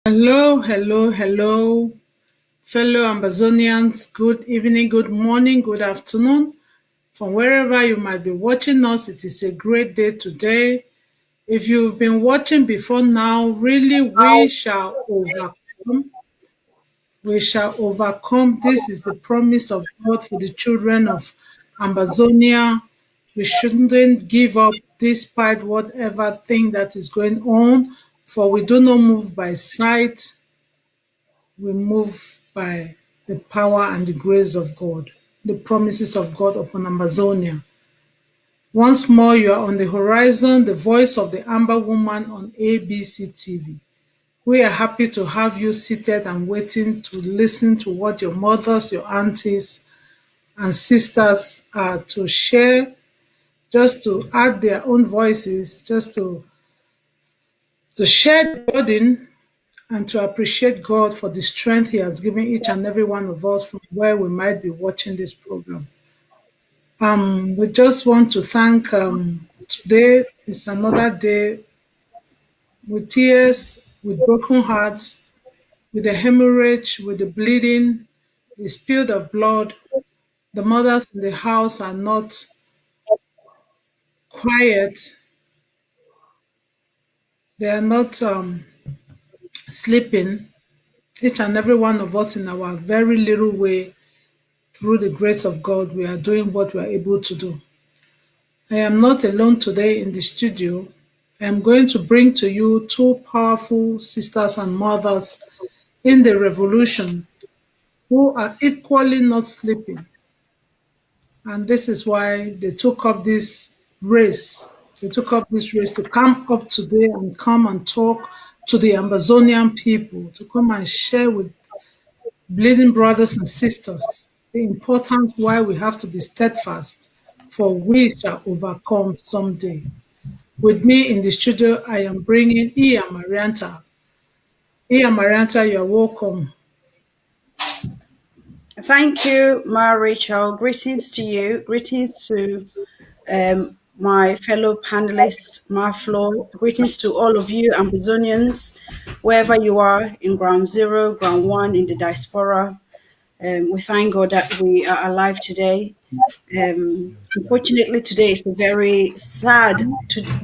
Hello, hello, hello, fellow Ambazonians. Good evening, good morning, good afternoon. From wherever you might be watching us, it is a great day today. If you've been watching before now, really, we shall overcome. We shall overcome. This is the promise of God for the children of Ambazonia. We shouldn't give up despite whatever thing that is going on, for we do not move by sight, we move by the power and the grace of God, the promises of God upon Amazonia. Once more, you are on the horizon, the voice of the Amber Woman on ABC TV. We are happy to have you seated and waiting to listen to what your mothers, your aunties, and sisters are to share, just to add their own voices, just to share the burden and to appreciate God for the strength He has given each and every one of us from where we might be watching this program. We just want to thank today is another day with tears, with broken hearts, with the hemorrhage, with the bleeding, the spill of blood. The mothers in the house are not quiet, they are not sleeping. Each and every one of us, in our very little way, through the grace of God, we are doing what we are able to do. I am not alone today in the studio. I am going to bring to you two powerful sisters and mothers in the revolution who are equally not sleeping. And this is why they took up this race. They took up this race to come up today and come and talk to the Ambazonian people, to come and share with bleeding brothers and sisters the importance why we have to be steadfast, for we shall overcome someday. With me in the studio, I am bringing Iya Marianta. Iya Marianta, you're welcome. Thank you, Ma Rachel. Greetings to you. Greetings to my fellow panelists, Ma Flo. Greetings to all of you Ambazonians, wherever you are in ground zero, ground one, in the diaspora. We thank God that we are alive today. Unfortunately, today is a very sad.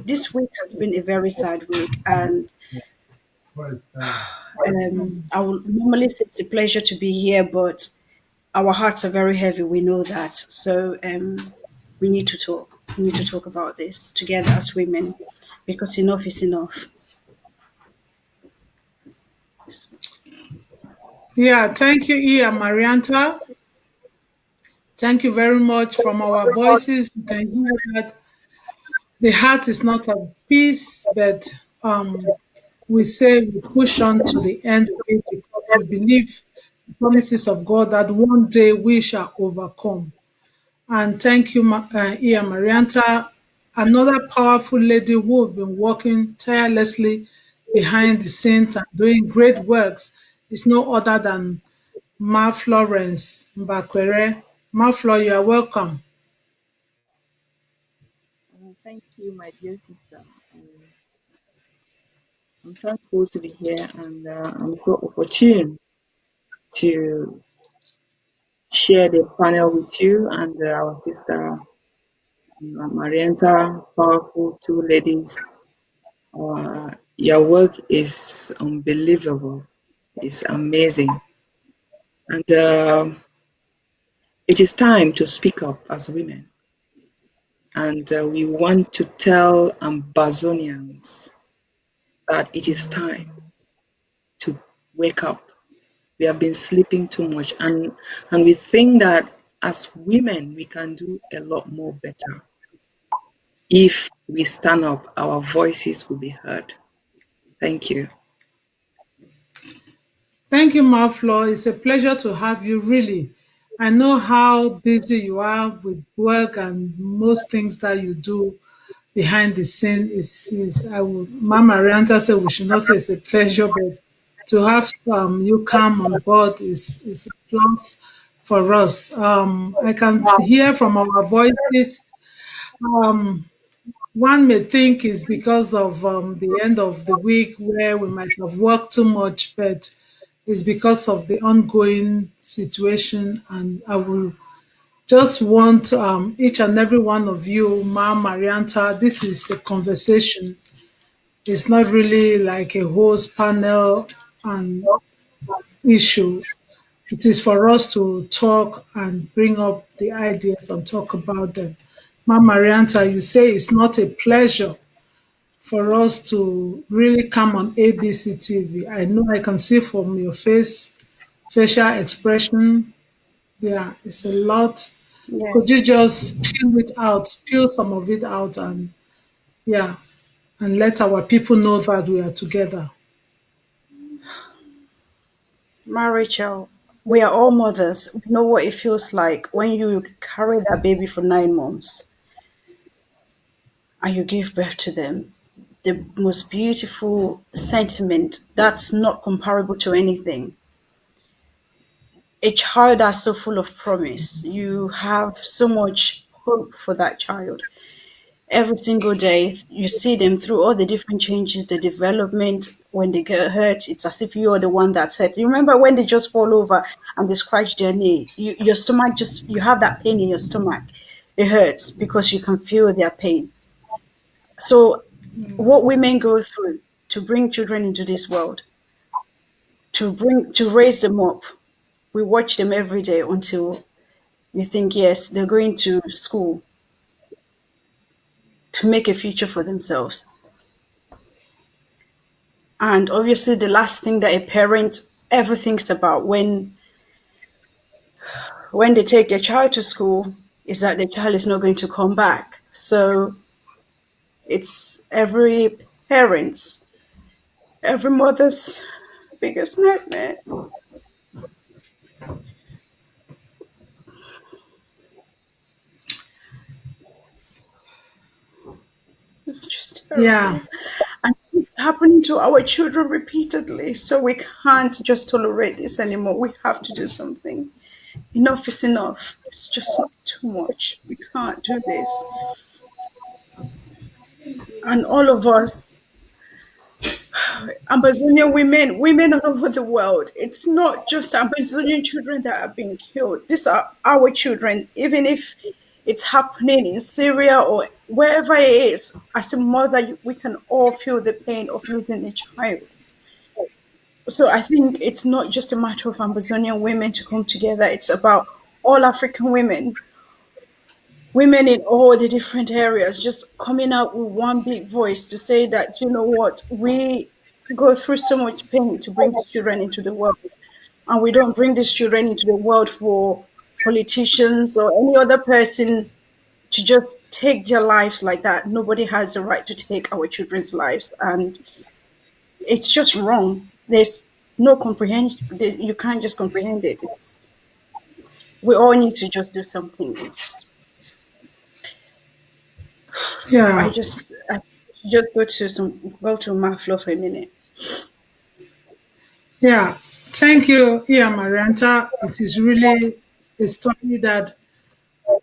This week has been a very sad week, and I would normally say it's a pleasure to be here, but our hearts are very heavy. We know that. So we need to talk. We need to talk about this together as women because enough is enough. Yeah, thank you, Iya Marianta. Thank you very much. From our voices, you can hear that the heart is not at peace, but we say we push on to the end of it because we believe the promises of God that one day we shall overcome. And thank you, Iya Marianta, another powerful lady who have been working tirelessly behind the scenes and doing great works is no other than Ma Florence Mbakwere. Ma Flor, you are welcome. Thank you, my dear sister. I'm thankful to be here and I'm so opportune to share the panel with you and our sister Marienta, powerful two ladies. Your work is unbelievable. It's amazing. And it is time to speak up as women. And we want to tell Ambazonians that it is time to wake up. We have been sleeping too much, and we think that as women we can do a lot more better. If we stand up, our voices will be heard. Thank you. Thank you, Ma Flor. It's a pleasure to have you, really. I know how busy you are with work and most things that you do behind the scene. Mama Rianta said we should not say it's a pleasure, but to have you come on board is a plus for us. I can hear from our voices One may think it's because of the end of the week where we might have worked too much, but it's because of the ongoing situation. And I will just want each and every one of you, Ma Marianta, this is a conversation. It's not really like a host panel and issue. It is for us to talk and bring up the ideas and talk about them. Ma Marianta, you say it's not a pleasure for us to really come on ABC TV. I know I can see from your facial expression. Yeah, it's a lot. Yeah. Could you just peel it out, peel some of it out, and yeah, and let our people know that we are together? Ma Rachel, we are all mothers. We know what it feels like when you carry that baby for 9 months and you give birth to them. The most beautiful sentiment that's not comparable to anything. A child that's so full of promise. You have so much hope for that child. Every single day, you see them through all the different changes, the development. When they get hurt, it's as if you're the one that's hurt. You remember when they just fall over and they scratch their knee? Your stomach just, you have that pain in your stomach. It hurts because you can feel their pain. So, what women go through to bring children into this world, to raise them up, we watch them every day until you think, yes, they're going to school to make a future for themselves. And obviously, the last thing that a parent ever thinks about when they take their child to school is that the child is not going to come back. So it's every parent's, every mother's biggest nightmare. It's just Yeah, terrible. And it's happening to our children repeatedly. So we can't just tolerate this anymore. We have to do something. Enough is enough. It's just too much. We can't do this. And all of us, Ambazonian women, women all over the world. It's not just Ambazonian children that are being killed. These are our children, even if it's happening in Syria or wherever it is. As a mother, we can all feel the pain of losing a child. So I think it's not just a matter of Ambazonian women to come together. It's about all African women, women in all the different areas, just coming out with one big voice to say that, you know what, we go through so much pain to bring these children into the world. And we don't bring these children into the world for politicians or any other person to just take their lives like that. Nobody has the right to take our children's lives. And it's just wrong. There's no comprehension. You can't just comprehend it. It's we all need to just do something. It's yeah, I just go to my floor for a minute. yeah. Thank you, Iya Marianta. It is really a story that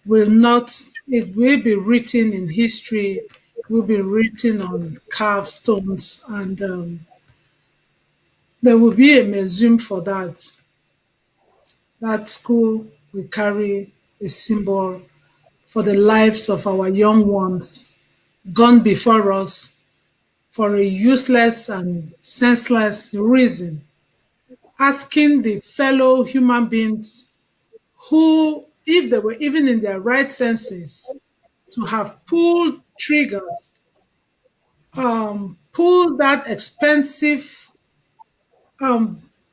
will not, it will be written in history, will be written on carved stones, and there will be a museum for that. That school will carry a symbol for the lives of our young ones gone before us for a useless and senseless reason, asking the fellow human beings who, if they were even in their right senses, to have pulled triggers, pulled that expensive,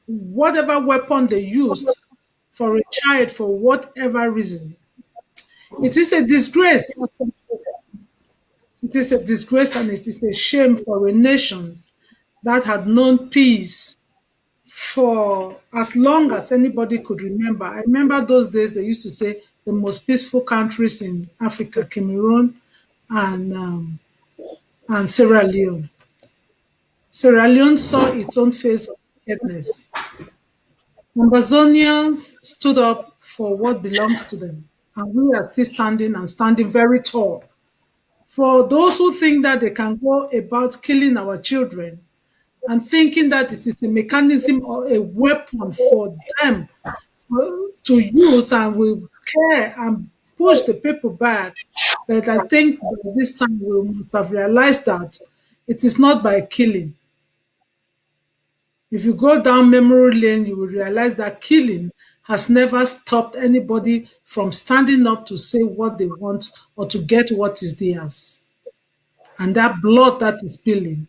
whatever weapon they used for a child for whatever reason. It is a disgrace. It is a disgrace and it is a shame for a nation that had known peace for as long as anybody could remember. I remember those days they used to say the most peaceful countries in Africa, Cameroon and Sierra Leone. Sierra Leone saw its own face of wickedness. Ambazonians stood up for what belongs to them, and we are still standing and standing very tall For those who think that they can go about killing our children and thinking that it is a mechanism or a weapon for them to use and will scare and push the people back. But I think by this time we must have realized that it is not by killing. If you go down memory lane, you will realize that killing has never stopped anybody from standing up to say what they want or to get what is theirs. And that blood that is spilling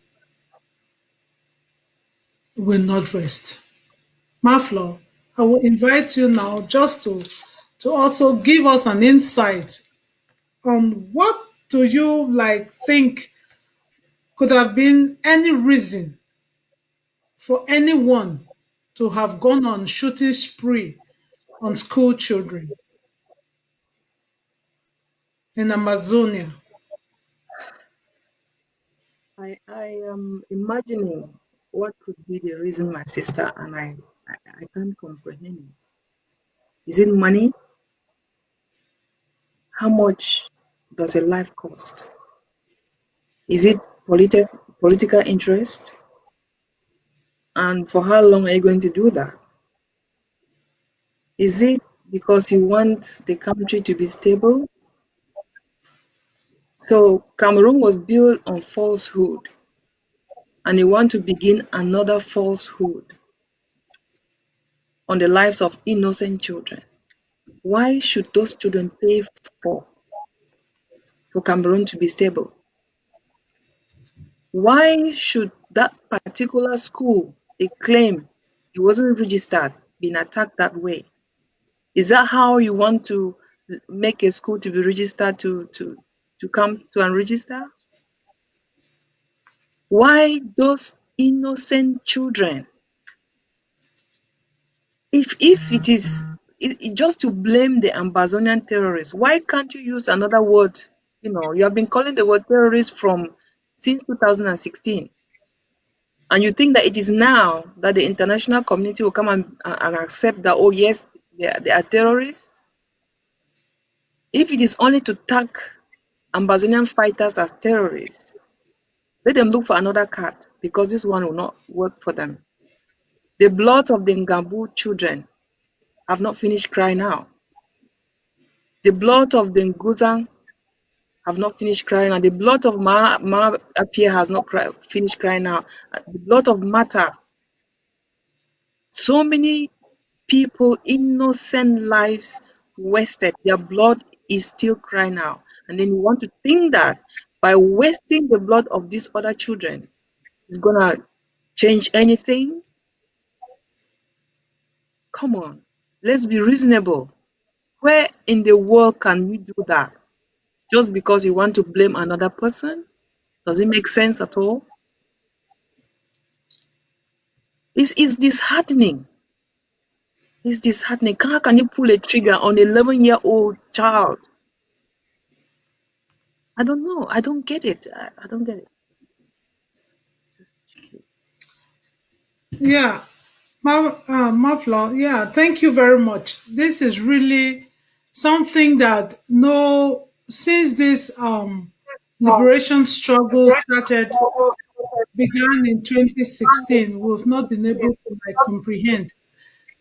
will not rest. Maflo, I will invite you now just to also give us an insight on what do you like think could have been any reason for anyone to have gone on shooting spree on school children in Amazonia. I am imagining what could be the reason, my sister, and I can't comprehend it. Is it money? How much does a life cost? Is it political interest? And for how long are you going to do that? Is it because you want the country to be stable? So Cameroon was built on falsehood, and you want to begin another falsehood on the lives of innocent children. Why should those children pay for for Cameroon to be stable? Why should that particular school they claim it wasn't registered been attacked that way? Is that how you want to make a school to be registered to come to unregister? Why those innocent children? If it is just to blame the Ambazonian terrorists, why can't you use another word? You have been calling the word terrorist from since 2016, and you think that it is now that the international community will come and accept that, oh yes, they are terrorists. If it is only to tag Ambazonian fighters as terrorists, let them look for another card, because this one will not work for them. The blood of the Ngambu children have not finished crying now. The blood of the Nguzang have not finished crying now. The blood of Ma Apia has not finished crying now. The blood of Mata. So many people, innocent lives wasted. Their blood is still crying out. And then you want to think that by wasting the blood of these other children, it's gonna change anything? Come on, let's be reasonable. Where in the world can we do that? Just because you want to blame another person? Does it make sense at all? It's disheartening. It's disheartening. How can you pull a trigger on an 11-year-old child? I don't know. I don't get it. I don't get it. Yeah, Mafla, yeah, thank you very much. This is really something that no, since this liberation struggle started, began in 2016, we've not been able to like comprehend.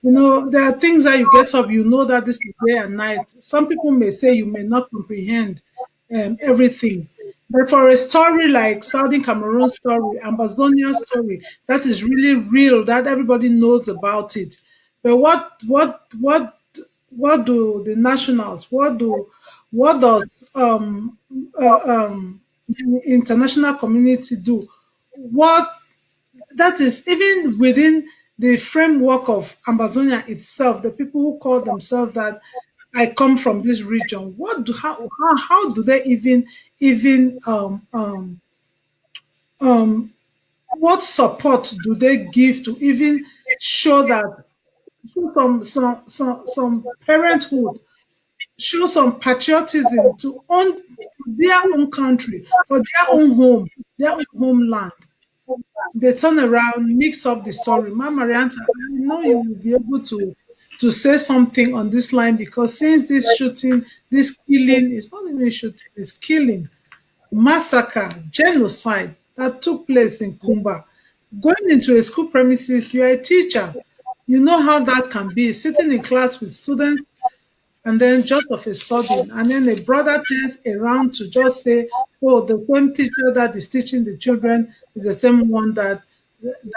There are things that you get up, that this is day and night. Some people may say you may not comprehend everything. But for a story like Southern Cameroon story, Ambazonian story, that is really real, that everybody knows about it. But what do the nationals, what does the international community do? What that is even within the framework of Ambazonia itself, the people who call themselves that I come from this region, how do they even um what support do they give to even show that show some parenthood, show some patriotism to own their own country, for their own home, their own homeland? They turn around, mix up the story. Ma Marianta, I know you will be able to say something on this line, because since this shooting, this killing, it's not even shooting, it's killing. massacre, genocide that took place in Kumba. Going into a school premises, you are a teacher. You know how that can be, sitting in class with students and then just of a sudden, and then a brother turns around to just say, "Oh, the same teacher that is teaching the children is the same one that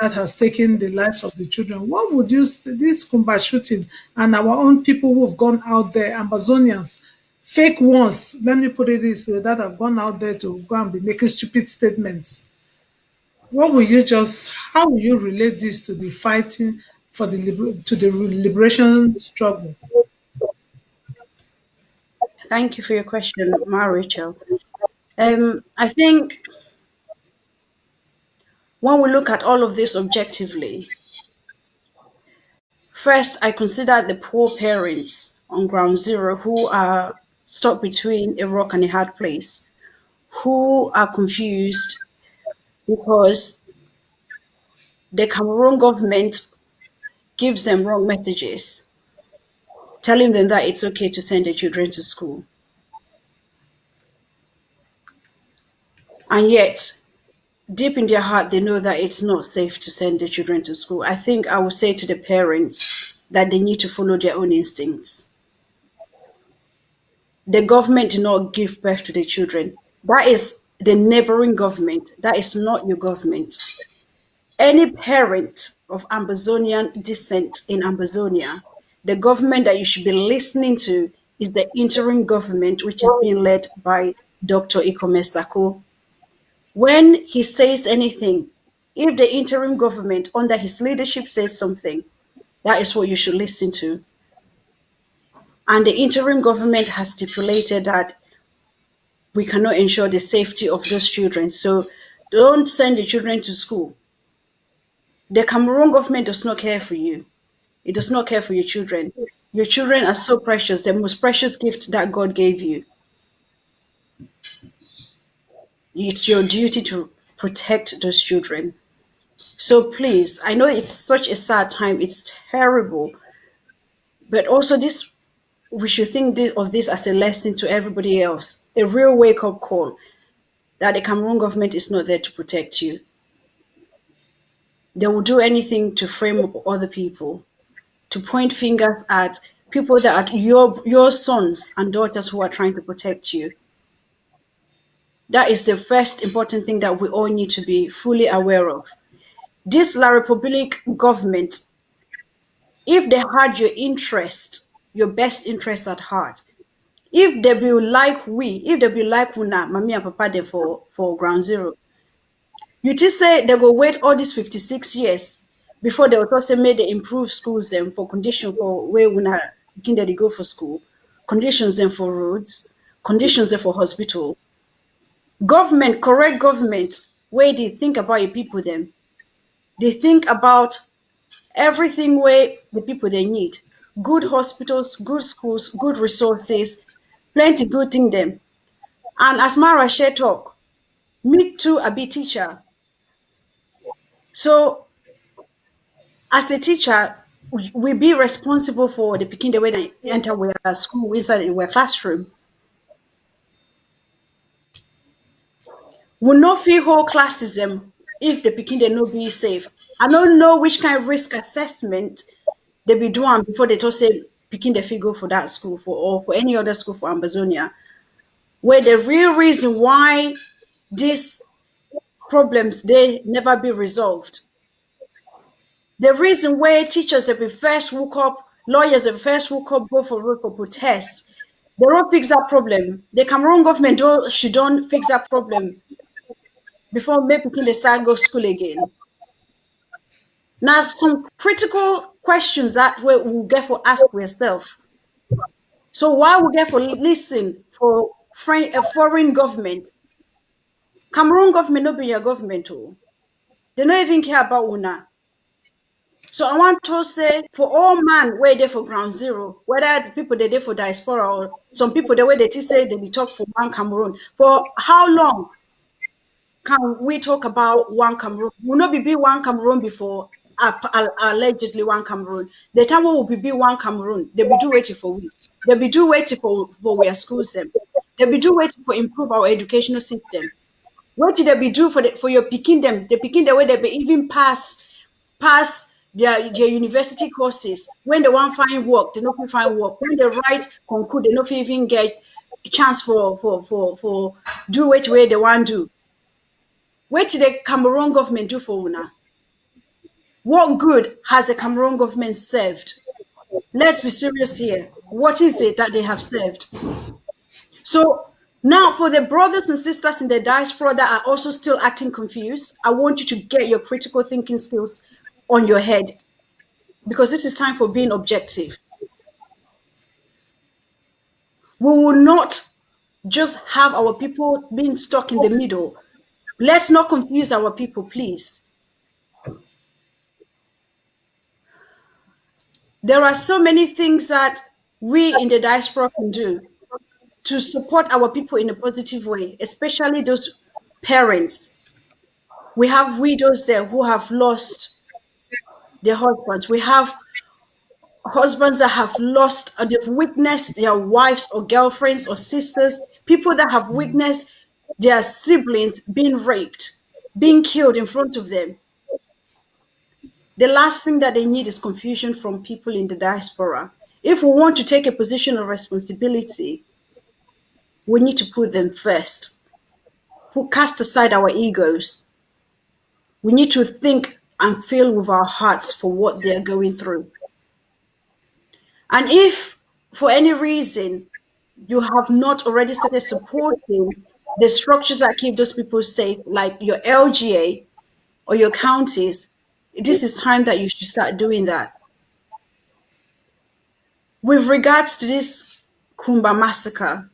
has taken the lives of the children." What would you say? This Kumba shooting and our own people who have gone out there, Ambazonians, fake ones, let me put it this way, that have gone out there to go and be making stupid statements. What will you just? How will you relate this to the fighting for the to the liberation struggle? Thank you for your question, Ma Rachel. I think when we look at all of this objectively, first I consider the poor parents on ground zero who are stuck between a rock and a hard place, who are confused because the Cameroon government gives them wrong messages, telling them that it's okay to send their children to school. And yet, deep in their heart, they know that it's not safe to send their children to school. I think I would say to the parents that they need to follow their own instincts. The government did not give birth to the children. That is the neighboring government. That is not your government. Any parent of Ambazonian descent in Ambazonia, the government that you should be listening to is the interim government, which is being led by Dr. Ikome Sako. When he says anything, if the interim government under his leadership says something, that is what you should listen to. And the interim government has stipulated that we cannot ensure the safety of those children. So don't send the children to school. The Cameroon government does not care for you. It does not care for your children. Your children are so precious, the most precious gift that God gave you. It's your duty to protect those children. So please, I know it's such a sad time, it's terrible, but also this we should think of this as a lesson to everybody else, a real wake-up call that the Cameroon government is not there to protect you. They will do anything to frame up other people, to point fingers at people that are your sons and daughters who are trying to protect you. That is the first important thing that we all need to be fully aware of. This La Republic government, if they had your interest, your best interest at heart, if they be like if they be like una, mommy and papa there for ground zero, you just say they go wait all these 56 years before they will also say they improve schools them for condition for where una begin they go for school, conditions them for roads, conditions them for hospital. Government, correct government, where they think about your people them. They think about everything where the people they need. Good hospitals, good schools, good resources, plenty good thing them. And as Mara share talk, me too I be teacher. So as a teacher, we be responsible for the picking the way they enter our school inside our classroom. We not feel whole classism if the picking they no be safe. I don't know which kind of risk assessment they be doing before they just say picking the figure for that school for or for any other school for Ambazonia. Where the real reason why these problems they never be resolved. The reason why teachers that be first woke up, lawyers that be first woke up, go for road for protest, they don't fix that problem. The Cameroon government don't fix that problem before making the start go school again. Now, some critical questions that we will get for ask yourself. So why we get for listen for a foreign government? Cameroon government not be your government, oh. They don't even care about una. So I want to say for all man where they for ground zero, whether the people they there for diaspora or some people the way they say they be talk for one Cameroon. For how long can we talk about one Cameroon? Will not be one Cameroon before allegedly one Cameroon. The time we will be one Cameroon, they be do waiting for we. They be do waiting for our schools them. They be do wait for improve our educational system. What did they be do for for your picking them? The picking the way they be even pass their university courses. When they want find work, they not fit find work. When they write concours, they not fit even get a chance for do what way they want do. What did the Cameroon government do for una? What good has the Cameroon government served? Let's be serious here. What is it that they have served? So now, for the brothers and sisters in the diaspora that are also still acting confused, I want you to get your critical thinking skills on your head, because this is time for being objective. We will not just have our people being stuck in the middle. Let's not confuse our people, please. There are so many things that we in the diaspora can do to support our people in a positive way, especially those parents. We have widows there who have lost their husbands. We have husbands that have lost, or they've witnessed their wives or girlfriends or sisters, people that have witnessed their siblings being raped, being killed in front of them. The last thing that they need is confusion from people in the diaspora. If we want to take a position of responsibility, we need to put them first. Who cast aside our egos. We need to think and feel with our hearts for what they're going through. And if for any reason you have not already started supporting the structures that keep those people safe, like your LGA or your counties, this is time that you should start doing that. With regards to this Kumba massacre,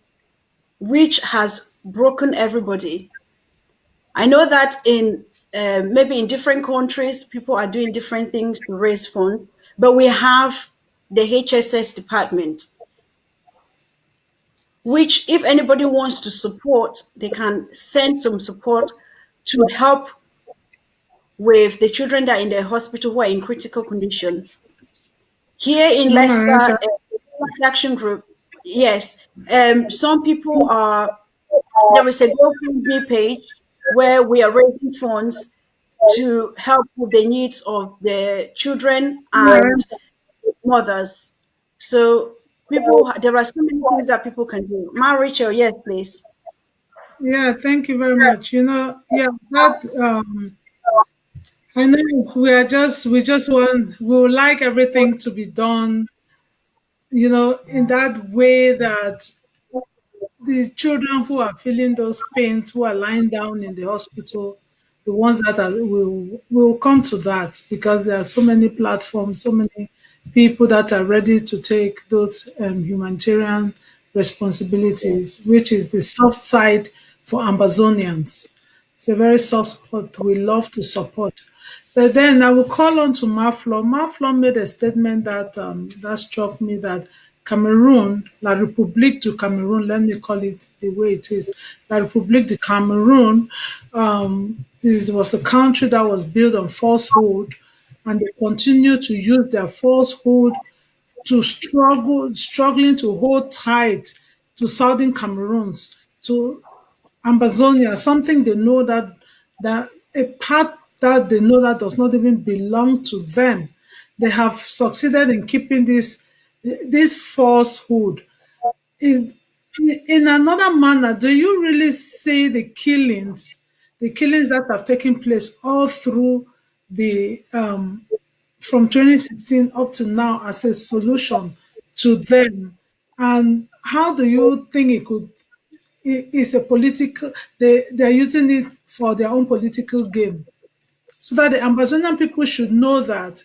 which has broken everybody, I know that in maybe in different countries, people are doing different things to raise funds, but we have the HSS department, which if anybody wants to support, they can send some support to help with the children that are in the hospital who are in critical condition. Here in Mama Leicester, Rachel, Action Group, yes, some people are, there is a GoFundMe page where we are raising funds to help with the needs of the children Mama and Rachel. mothers. So people, there are so many things that people can do. Ma Rachel, yes, please. Yeah, thank you very much. Yeah, that I know we just want we would like everything to be done, in that way that the children who are feeling those pains, who are lying down in the hospital, the ones that are will come to that, because there are so many platforms, so many people that are ready to take those humanitarian responsibilities, which is the soft side for Ambazonians. It's a very soft spot we love to support. But then I will call on to Maflo. Maflo made a statement that struck me, that Cameroon, La République du Cameroon, let me call it the way it is, La République du Cameroon was a country that was built on falsehood, and they continue to use their falsehood to struggling to hold tight to southern Cameroons, to Ambazonia, something they know that a part that they know that does not even belong to them. They have succeeded in keeping this falsehood. In, in another manner, do you really see the killings that have taken place all through the from 2016 up to now as a solution to them? And how do you think it's a political, they're using it for their own political game, so that the Amazonian people should know that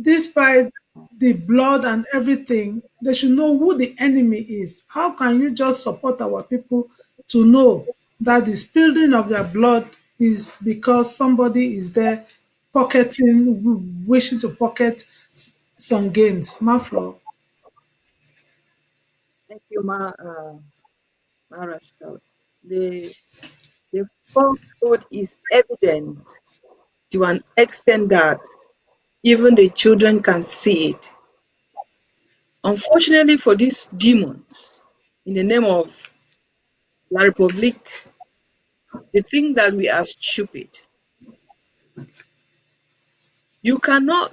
despite the blood and everything, they should know who the enemy is. How can you just support our people to know that the spilling of their blood is because somebody is there pocketing, wishing to pocket some gains? Maflo. Thank you, Marashal. The the falsehood is evident to an extent that even the children can see it. Unfortunately for these demons, in the name of La République, they think that we are stupid. You cannot,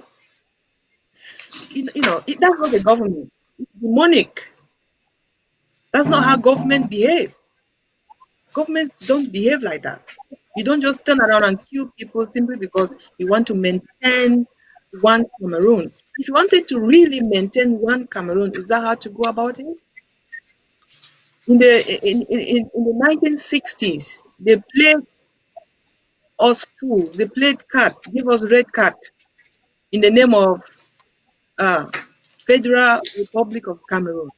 that's not the government. It's demonic. That's not how government behave. Governments don't behave like that. You don't just turn around and kill people simply because you want to maintain one Cameroon. If you wanted to really maintain one Cameroon, is that how to go about it? In the 1960s, they played us fools. They played card, give us red card in the name of uh, Federal Republic of Cameroon.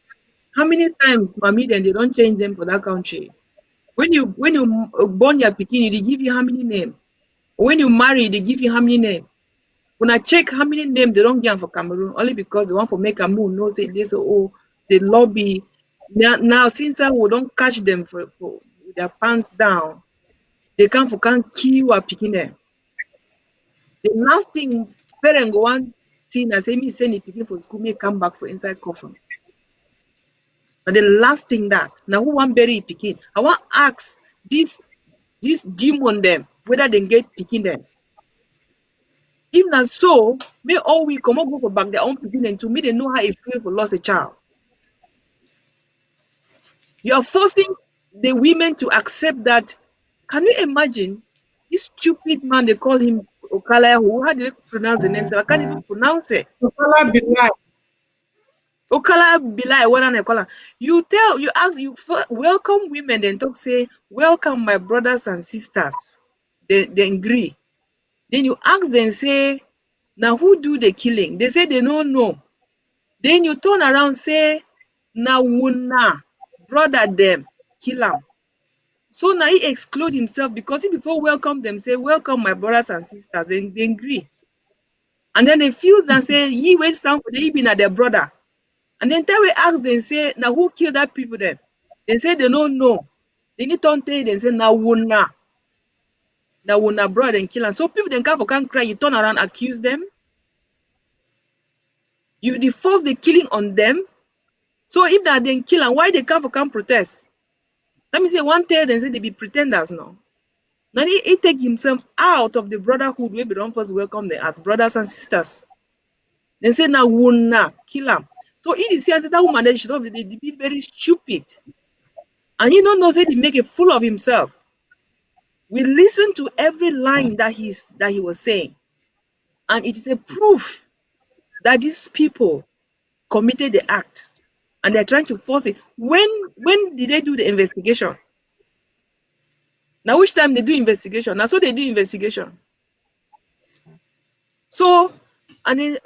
How many times, Mami, then they don't change them for that country? When you born your pikin, they give you how many names? When you marry, they give you how many names? When I check how many names they don't give for Cameroon, only because they want to make a move, no say this oh the lobby. Now since I will don't catch them for with their pants down, they can't kill or picking them. The last thing parent go want see na say me send the picking for school, may come back for inside coffin. And the last thing that now who want bury picking? I want ask this demon them whether they get picking them. If not so, may all we come go for back their own pikin and to me they know how it feels for lost a child. You are forcing the women to accept that. Can you imagine this stupid man they call him Okala? Who how do they pronounce the name? So I can't even pronounce it. Okala be like, Okala Bilai, what I call her. You ask, welcome women, then talk say, welcome my brothers and sisters. They agree. Then you ask them, say, now who do the killing? They say they don't know. Then you turn around, say, now wuna, brother them, kill them. So now he exclude himself because he before welcome them, say, welcome my brothers and sisters. Then they agree. And then they feel that say, ye wait stand for the even at their brother. And then tell we ask them, say, now who killed that people then? They say they don't know. They need to tell them, say, now wuna brother and kill them. So people then can't cry, you turn around, accuse them. You force the killing on them. So if that then kill them, why they can't protest? Let me say one tell them say they be pretenders now. Now he take himself out of the brotherhood where we don't first welcome them as brothers and sisters. Then say now wuna kill them. So it is here that woman that should not be very stupid. And he don't know say they make a fool of himself. We listen to every line that he was saying, and it is a proof that these people committed the act, and they're trying to force it. When did they do the investigation? Now, which time they do investigation? Now, so they do investigation. So, and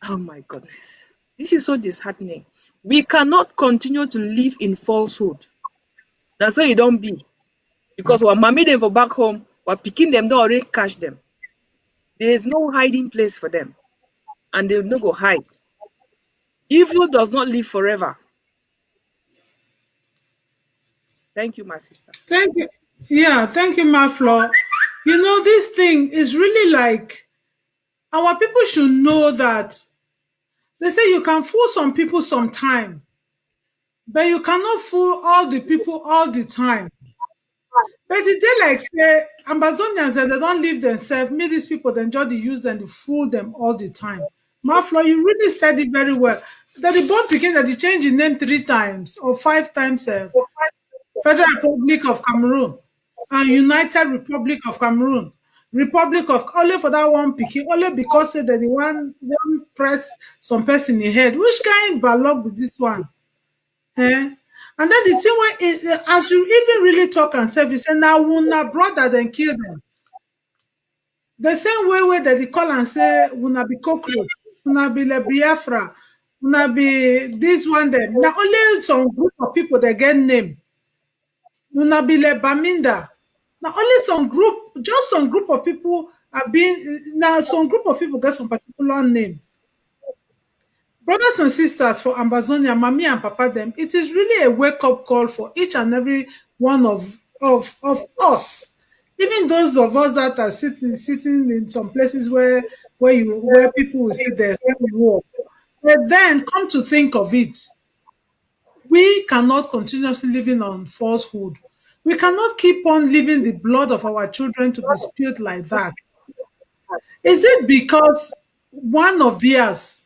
oh my goodness, this is so disheartening. We cannot continue to live in falsehood. That's why you don't be. Because we're mommy them for back home, we're picking them, don't already catch them. There is no hiding place for them, and they'll not go hide. Evil does not live forever. Thank you, my sister. thank you. Yeah, thank you, Maflo. You know, this thing is really like our people should know that they say you can fool some people sometime, but you cannot fool all the people all the time. But it dey like say Ambazonians they don't live themselves, make these people then just dey use them to fool them all the time. Maflo, you really said it very well. That the born pikin that they change his name 3 times or 5 times. Federal Republic of Cameroon and United Republic of Cameroon. Republic of only for that one pikin, only because say that the one press some person in head. Which kind ballog with this one? Eh? And then the thing when as you even really talk and say, you say now una brother then kill them. The same way that they call and say una be cockroach, una be le Biafra, una be this one them. Now only some group of people that get name. Una be le Baminda. Now only some group, just some group of people are being now some group of people get some particular name. Brothers and sisters for Ambazonia, Mami and Papa them, it is really a wake-up call for each and every one of us. Even those of us that are sitting in some places where people will say there's war. But then come to think of it, we cannot continuously living on falsehood. We cannot keep on leaving the blood of our children to be spilled like that. Is it because one of theirs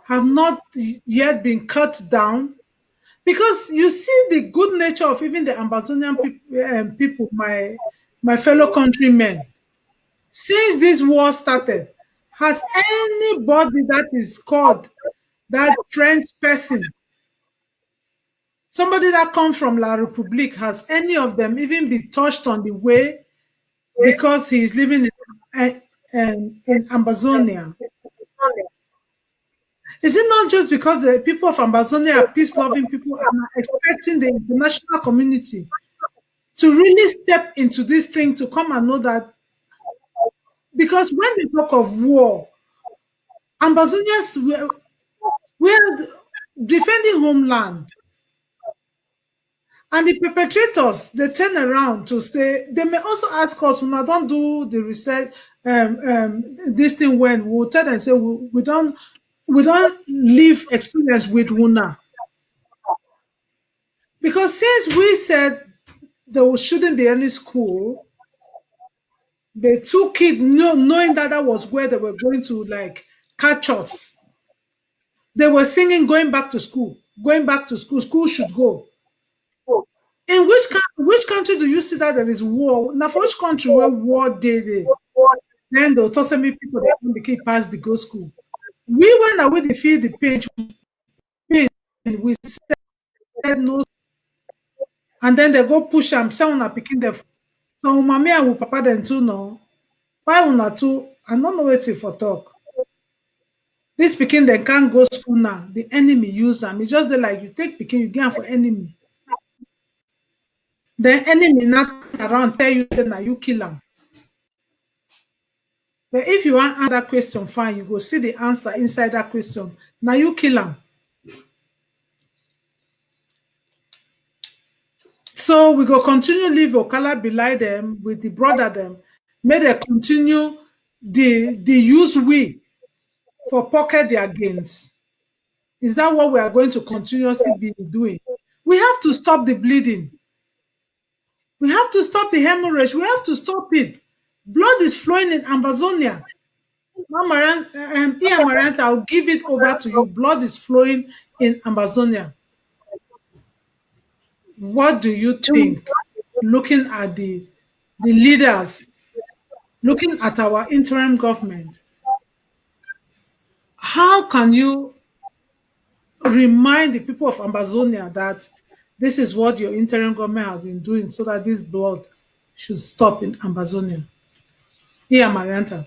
have not yet been cut down? Because you see the good nature of even the Ambazonian people, my fellow countrymen. Since this war started, has anybody that is called that French person, somebody that comes from La République, has any of them even been touched on the way because he is living in Ambazonia? Is it not just because the people of Ambazonia are peace-loving people and are expecting the international community to really step into this thing to come and know that? Because when they talk of war, Ambazonians were defending homeland. And the perpetrators, they turn around to say, they may also ask us, when I don't do the research, this thing when we'll tell them, say, we don't live experience with Wuna. Because since we said there shouldn't be any school, they took it knowing that that was where they were going to like catch us. They were singing, going back to school, going back to school, school should go. In which country do you see that there is war? Now, for which country where war dey, then they'll tell me people that want the kid pass the go school. We went away to feel the pain, we said no, and then they go push am, say una pikin dem. So mommy and papa dem too no. Why una too? I don't know wetin for talk. This pikin dem can't go school now. The enemy use am. It's just dey like you take pikin, you get am for enemy. Then enemy not around tell you say na you kill am. But if you want answer that question, fine, you go see the answer inside that question. Now you kill am. So we go continue leave Okala belie them with the brother them. May they continue the use we for pocket their gains. Is that what we are going to continuously be doing? We have to stop the bleeding. We have to stop the hemorrhage. We have to stop it. Blood is flowing in Ambazonia. Amarant, I'll give it over to you. Blood is flowing in Ambazonia. What do you To think? Looking at the leaders, looking at our interim government, how can you remind the people of Ambazonia that this is what your interim government has been doing so that this blood should stop in Ambazonia? Here, Marianta.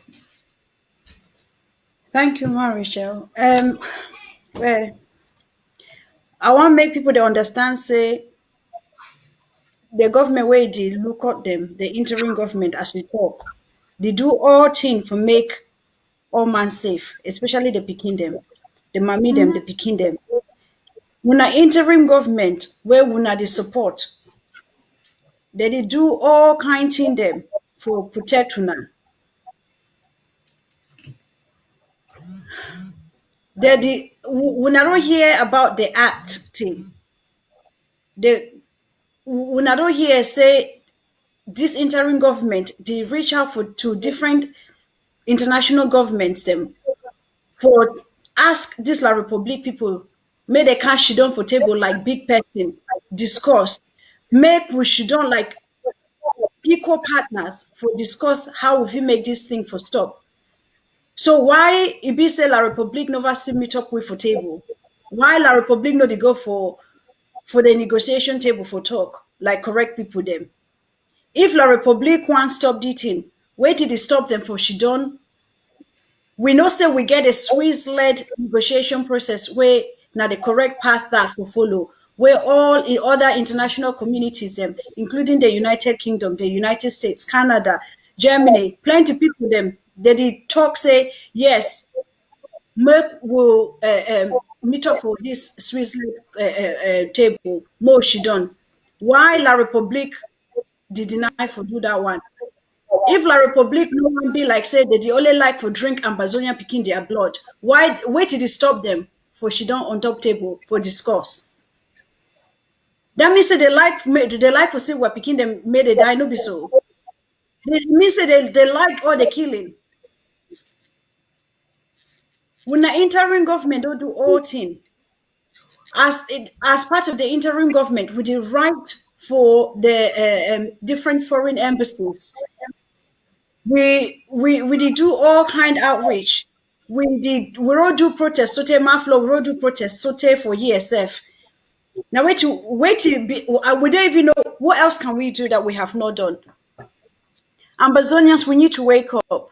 Thank you, Marichel. Well, I want to make people they understand. Say the government way they look at them, the interim government as we talk, they do all thing for make all man safe, especially the picking them, the mommy them, the picking them. Una interim government where una the support, they do all kind thing them for protect una. Una don't hear about the act thing. The una don't hear say this interim government they reach out for to different international governments them for ask this La Republic people make they can sit down for table like big person discuss make we sit down like equal partners for discuss how we fit make this thing for stop. So why it be say La Republic never still meet up with for table? Why La Republic no they go for the negotiation table for talk like correct people them? If La Republic want stop the thing, wait till they stop them for she done. We know say we get a Swiss-led negotiation process where now the correct path that for follow, where all in other international communities, including the United Kingdom, the United States, Canada, Germany, plenty people them they did talk say yes, Merck will meet up for this Swiss-led table. More she done. Why La Republic did deny for do that one? If La Republic no one be like say that they only like for drink Ambazonian picking their blood, why did it stop them for she don't on top table for discuss? That means say they like to see what picking them made a die no be so. It means say they like all the killing. When the interim government don't do all thing, as part of the interim government, with the right for the different foreign embassies, we did do all kind outreach. We all do protest. Sote Maflo, we all do protest. Sote for ESF. Now wait to be. We don't even know what else can we do that we have not done. Ambazonians, we need to wake up.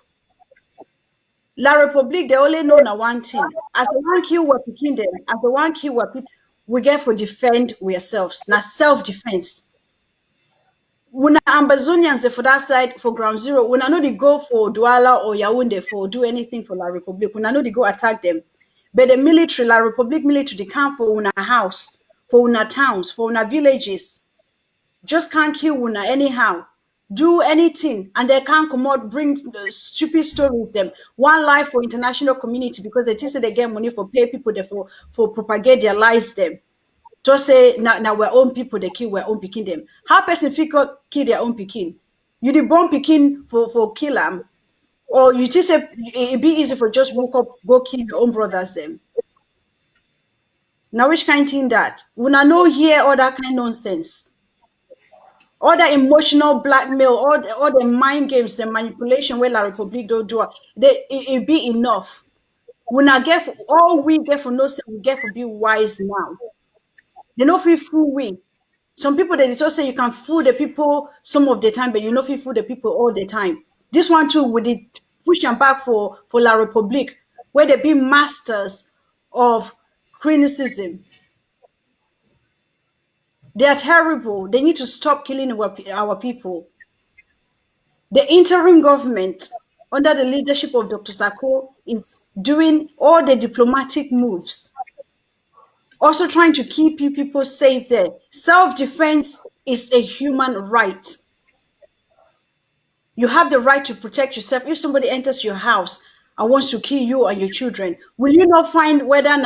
La Republique, they only know now one thing. As the one kill we're picking them, as the one kill we're people, we get for defend ourselves. Now self-defense. When Ambazonians for that side for ground zero, when I know they go for Douala or Yaoundé for do anything for La Republique, when I know they go attack them. But the military, La Republique military, they come for una house, for una towns, for una villages. Just can't kill una anyhow. Do anything, and they can't come out, bring stupid stories them. One life for international community because they think they get money for pay people there for propagate their lies them. Just say now we're own people they kill we're own picking them. How person figure kill their own picking? You the born picking for kill them, or you just say it be easy for just woke up go kill your own brothers them. Now which kind thing that? When I know hear all that kind nonsense. All the emotional blackmail, all the mind games, the manipulation where La Republic don't do it be enough. When I get all we get for no sense, we get for be wise now. They know feel fool we. Some people they just say you can fool the people some of the time, but you know feel fool the people all the time. This one too, with the push them back for La Republique, where they be masters of criticism. They are terrible. They need to stop killing our people. The interim government, under the leadership of Dr. Sako, is doing all the diplomatic moves, also trying to keep people safe there. Self-defense is a human right. You have the right to protect yourself. If somebody enters your house and wants to kill you and your children, will you not find whether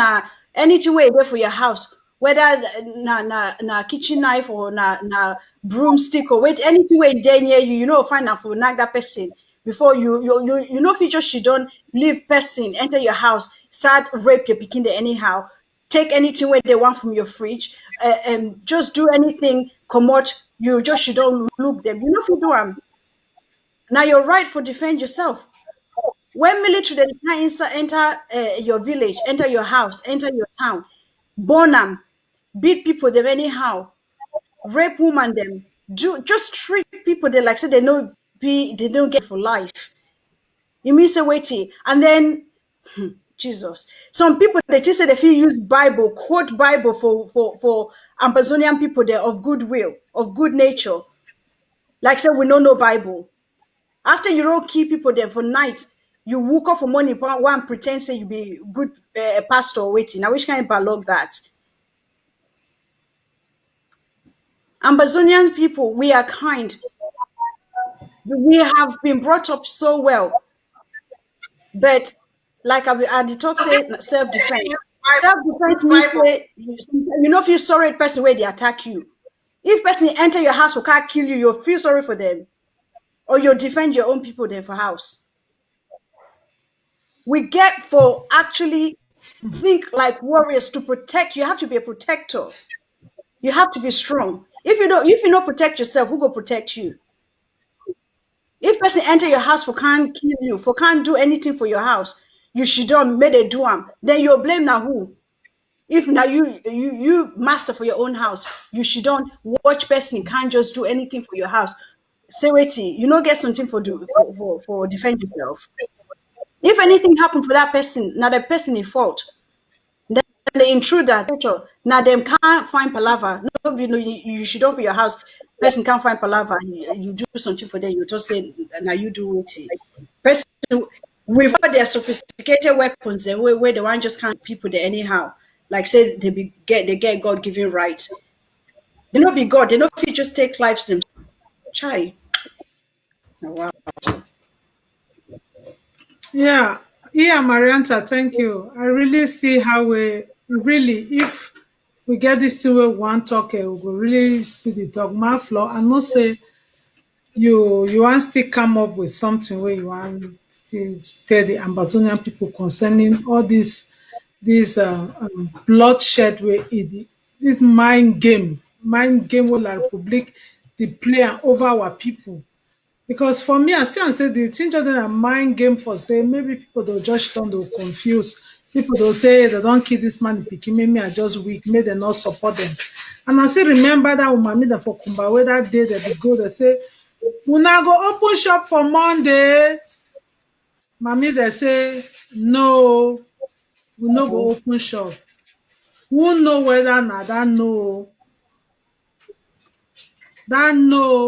anything way there for your house, whether na kitchen knife or na broomstick or wait anything way there near you, you know find out for nag that person before you know if you just she don't leave person enter your house start rape your pikin there anyhow, take anything where they want from your fridge, and just do anything come out you just she don't look them. You know if you do now you're right for defend yourself. When military they can enter your village, enter your house, enter your town, burn them, beat people them anyhow, rape women them, do just treat people they like say they don't get for life. You mean say waiting and then Jesus. Some people they just say they feel use Bible, quote Bible for Ambazonian people there of goodwill, of good nature. Like say we don't know Bible. After you don't keep people there for night, you woke up for morning, one pretend say you be good pastor waiting. Now which kind of balog that? Ambazonian people, we are kind. We have been brought up so well. But like I the talk say self-defense. Self-defense means say, you know if you sorry person where they attack you. If person enter your house or can't kill you, you'll feel sorry for them. Or you'll defend your own people there for house. We get for actually think like warriors to protect. You have to be a protector. You have to be strong. If you don't protect yourself, who go protect you? If person enter your house for can't kill you, for can't do anything for your house, you should don't make a do am. Then you'll blame now who? If now you master for your own house, you should don't watch person can't just do anything for your house. Say wait, you know get something for defend yourself. If anything happen for that person, now the person in fault. Then the intruder, now them can't find palaver. No, you should don't for your house. Person can't find palaver. You do something for them. You just say now you do it. Person with all their sophisticated weapons, where the one just can't people there anyhow. Like say they get God given right. They not be God. They not fit just take lives them. Chai. Oh, wow. Yeah, Marianta, thank you. I really see how we really, if we get this thing where we wan talk, we go really still dey talk. My floor, I know say you wan still come up with something where you wan still tell the Ambazonian people concerning all this bloodshed wey this mind game wey La Republic dey play am over our people. Because for me, I see am say the thing just dey na mind game for say maybe people dey just turn to confuse. People dey say they don kill this man pikin, make me I just weak, make dem not support them. And I still remember that woman meet dem for Kumbawe that day they dey go, they say, una go open shop for Monday. Mami they say, no, we no go open shop. Who know whether na that no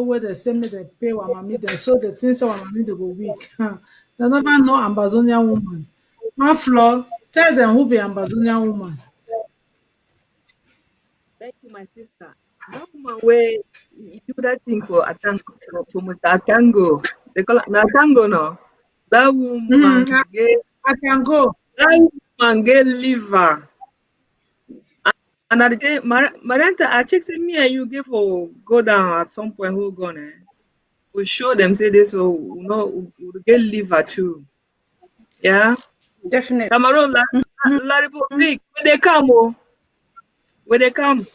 wey dey say make dem pay our mami dem, so dey think say our mami dem go weak. Dem never know Ambazonian woman. One floor, tell dem who be Ambazonian woman. Thank you, my sister. That woman where you do that thing for Atango, for Mr. Atango. They call it Natango no. That woman I, get I can go. that woman get liver. And at the day, Marianta, I check say me and you get for go down at some point. Who gone? We show them say this, so we get liver too. Yeah, Definitely. Cameroon, La Republic, when they come, when they come,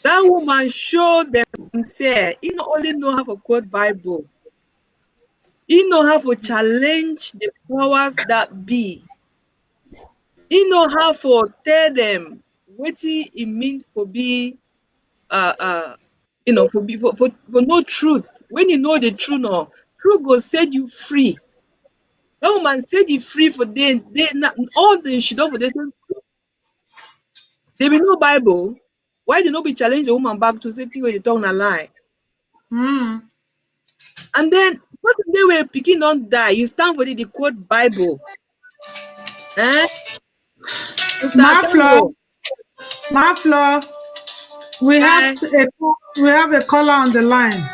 that woman show them say he not only know how to quote Bible, he know how to challenge the powers that be. He know how to tell them what it means for be uh uh for no truth. When you know the truth, no truth go set you free. That woman set you free for they not all the shit for they say they be no Bible. Why they not be challenge the woman back to say thing where they talk a lie? Mm. And then person they were picking don't die, you stand for the quote Bible. Eh? Mr. My Atango, floor, my floor. We have eh? we have a caller on the line.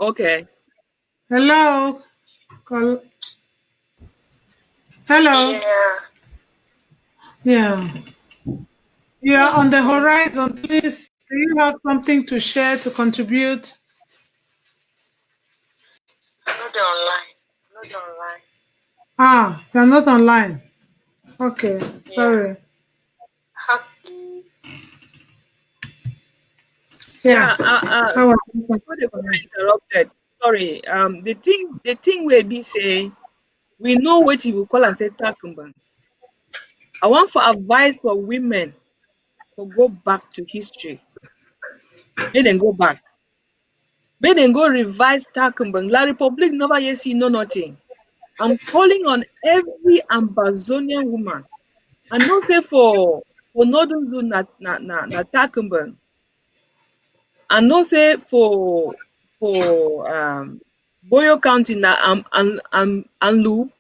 Okay. Hello, call. Hello. Yeah, Yeah, you are on the horizon. Please, do you have something to share to contribute? I'm not online. I'm not online. Ah, you're not online. Okay, Yeah. sorry. How, Yeah, Yeah, I was before the call interrupted, sorry. The thing will be say we know what you will call and say takumban. I want for advice for women to go back to history. Make them go back. Make them go revise takumban. La Republic never yet see no nothing. I'm calling on every Ambazonian woman. And not say for Northern Zone na takumban. And not say for Boyo County na Anlu.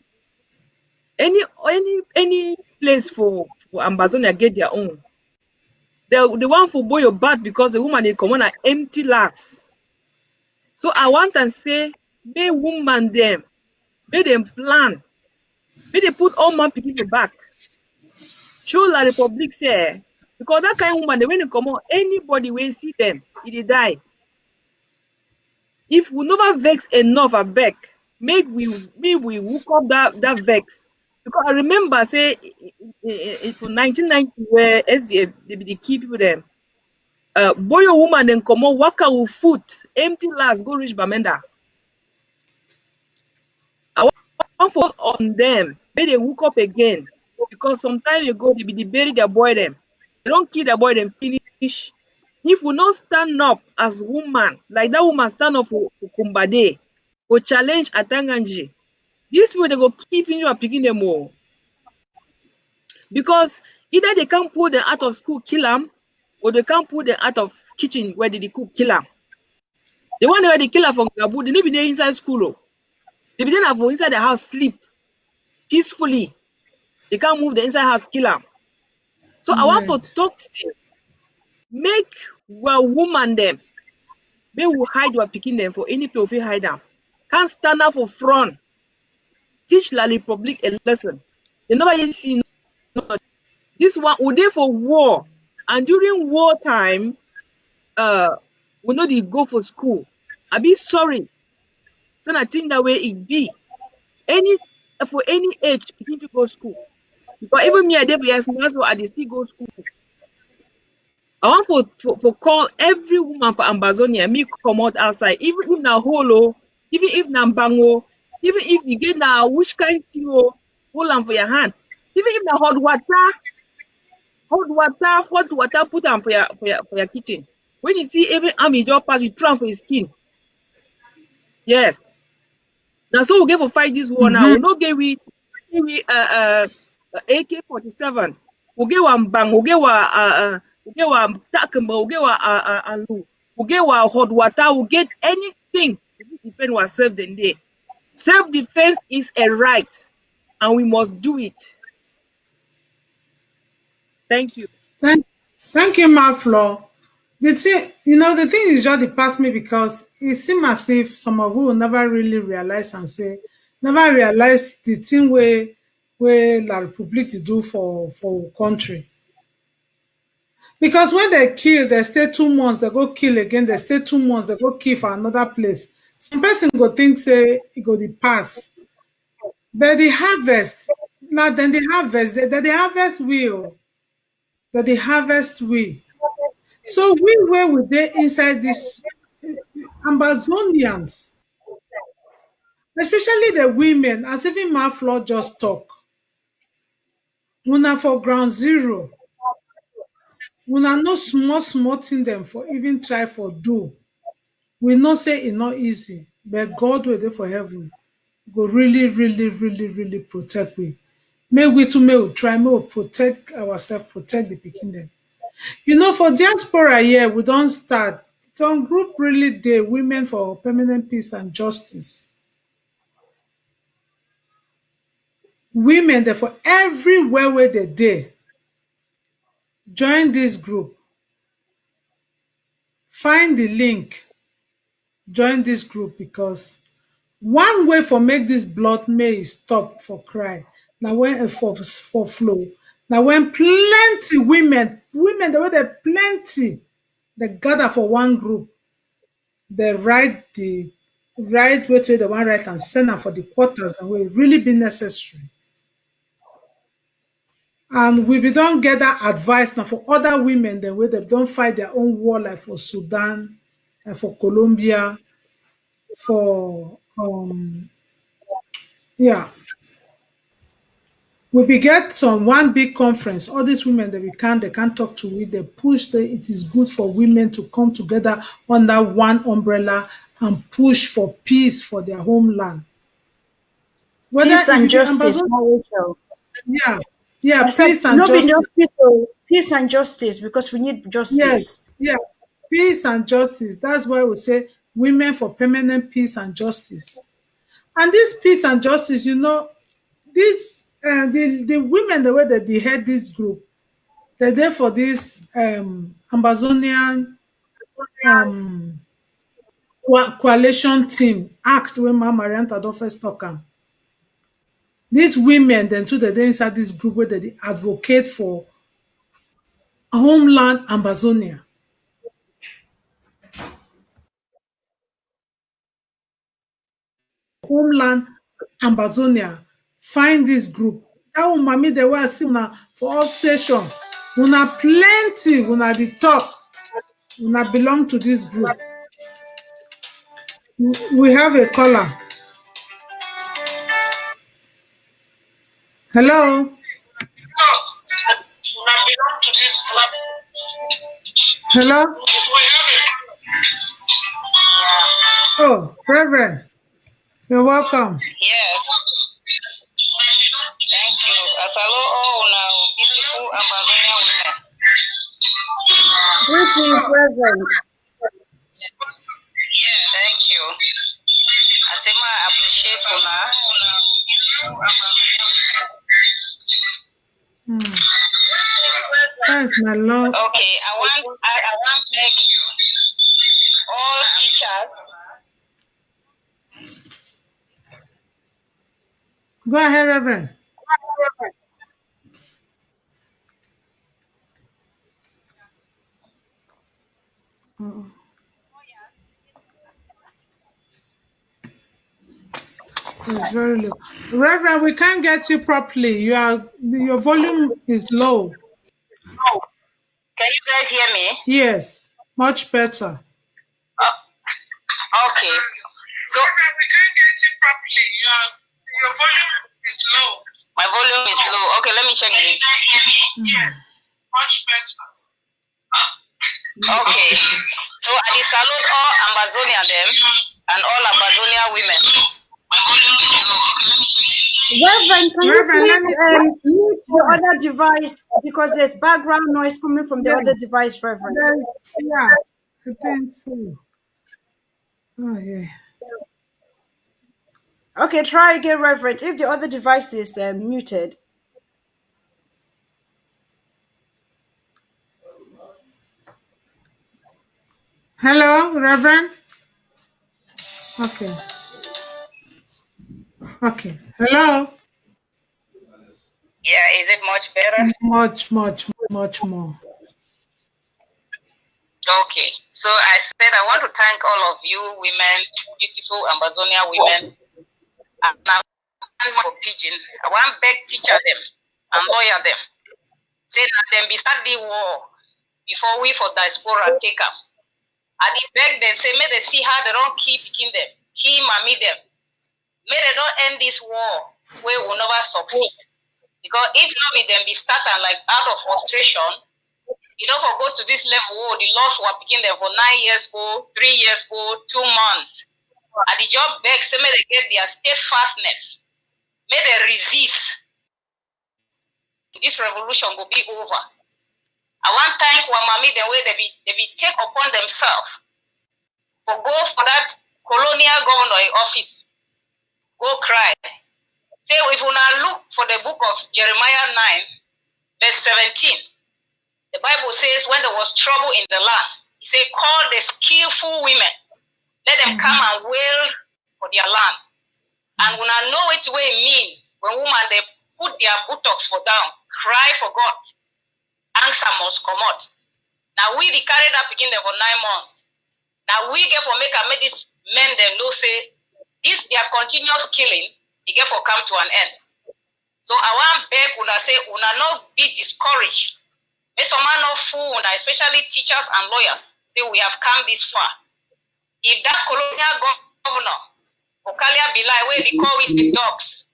Any place for Ambazonia get their own. The one for Boyo bad because the woman they come on an empty last. So I want to say, may woman them, may them plan, may they put all man people back. Show La Republic say because that kind of woman they when they come on anybody will see them, it die. If we never vex enough abeg, make we hook up that vex. Because I remember say for 1990 where SDF they be the key people them. Boyo woman then come on waka with foot, empty last go reach Bamenda. I want for on them, make they hook up again. Because sometime ago they be the bury their boy them. They don't kill their boy them finish. If we not stand up as woman, like that woman stand up for Kumbade, for challenge Atanganji, this way they go keep in your picking them all. Because either they can't pull them out of school, kill them, or they can't pull them out of kitchen where they cook, kill them. The one where they kill her from Gabu, they need be there inside school. Oh. They be there for inside the house, sleep peacefully. They can't move the inside house, kill them. So I want for right. toxic, make well woman them, may we hide what picking them for any place we hide them. Can't stand up for front, teach La Republic a lesson. They never yet see no This one we dey for war, and during war time, we no dey go for school. I be sorry, so na think that way it be. Any for any age, pikin fit go school. Because even me, I dey for small, so I dey still go school. I want for call every woman for Ambazonian, me come out outside, even if na hole oh, even if na bang oh, even if you get na which kind thing oh, hold am for your hand. Even if na hot water, put am for your kitchen. When you see even army just pass, you throw am for his skin. Yes. Na so we get for fight this war now. Mhm. We no get we AK-47. We get one bang, we get one takamba, we get one alu, we get one hot water, we get anything to defend ourselves then day. Self-defense is a right, and we must do it. Thank you. Thank, thank you, Maflo. The thing is just it passed me because it seems as if some of you will never really realize and say, never realize the thing where La Republic to do for country. Because when they kill, they stay 2 months, they go kill again, they stay 2 months, they go kill for another place. Some person go think say it go the pass. But the harvest, now then the harvest, the harvest will, that the harvest will. So we were with there inside this Ambazonians, especially the women, as even my floor just talk. Una for ground zero, una no small thing them for even try for do. We know say it not easy, but God will there for heaven go really protect we. May we too may we try, may we protect ourselves, protect the pikin them. For diaspora here, we don't start. Some group really dey women for permanent peace and justice. Women dey for everywhere where they dey. Join this group. Find the link. Join this group because one way for make this blood may stop for cry. Now when for flow. Now when plenty women the way they plenty, they gather for one group. They write the right way to the one right and send am for the quarters and will really be necessary. And we be don get that advice now for other women the way they don't fight their own war like for Sudan, like for Colombia, for yeah. We be get some one big conference. All these women that they can talk to we, they push that it is good for women to come together under one umbrella and push for peace for their homeland. Whether Peace if and you be justice, Amazon, not Rachel. yeah, yeah, I said, peace and no be justice. just people, peace and justice, because we need Yes, justice. yeah, peace and justice. That's why we say women for permanent peace and justice. And this peace and justice, this the women the way that they head this group, they're there for this Ambazonian um coalition team act when Mama Marianta don first talk am. These women then too they dey inside this group where they advocate for homeland Ambazonia. Homeland Ambazonia. Find this group. Dat woman me dey wey I see una for all station. Una plenty, una the top. Una belong to this group. We have a caller. Hello. Una belong to this group. Hello. Yeah. Oh, Reverend. You're welcome. Yes. Thank you. Asalo all now beautiful Ambazonian women. Greetings, Reverend. Yeah. Thank you. Asema I appreciate una. Hmm. That's my love. Okay, I want thank all teachers. Go ahead, Reverend. It's very low. Reverend, we can't get you properly. Your volume is low. Can you guys hear me? Yes, much better. Oh, okay. So we can't get you properly. Your volume is low. My volume is low. Okay, let me check it. Can you guys hear me? Yes, much better. Okay. So I salute all Ambazonian them and all Ambazonian women. My volume is low. Okay, let me check it. Reverend, can you Reverend, let me. please mute the other device because there's background noise coming from the Yeah, other device, Reverend? yeah, I think so. Oh yeah. Okay, try again, Reverend. If the other device is muted. Hello, Reverend. Okay. Okay. Hello. Yeah, is it much better? Much more. Okay. So I said I want to thank all of you women, beautiful Ambazonian women, and I want for pigeon. I want beg teacher them and lawyer them. Say that them be start the war before we for diaspora take up. And if beg them say may they see how they don't keep picking them, keep mommy them. May they don't end this war where we will never succeed. Because if not be them be starting like out of frustration, you don't go to this level, oh, the loss were picking them for 9 years old, 3 years old, 2 months. And the job begs, say, may they get their steadfastness. May they resist. This revolution will be over. I want to thank Wamami the way they be take upon themselves for go for that colonial governor in office. Go cry. Say, if you now look for the book of Jeremiah 9, verse 17, the Bible says when there was trouble in the land, it said, call the skillful women. Let them come and wail for their land. And when I know it way mean, when women they put their buttocks for down, cry for God, answer must come out. Now we be carried up again there for 9 months. Now we get for make these men them know say this their continuous killing, it get for come to an end. So I want beg una say una not be discouraged. May some man not fool una, especially teachers and lawyers. Say we have come this far. If that colonial governor, Okalia Bilai, where we call with the dogs,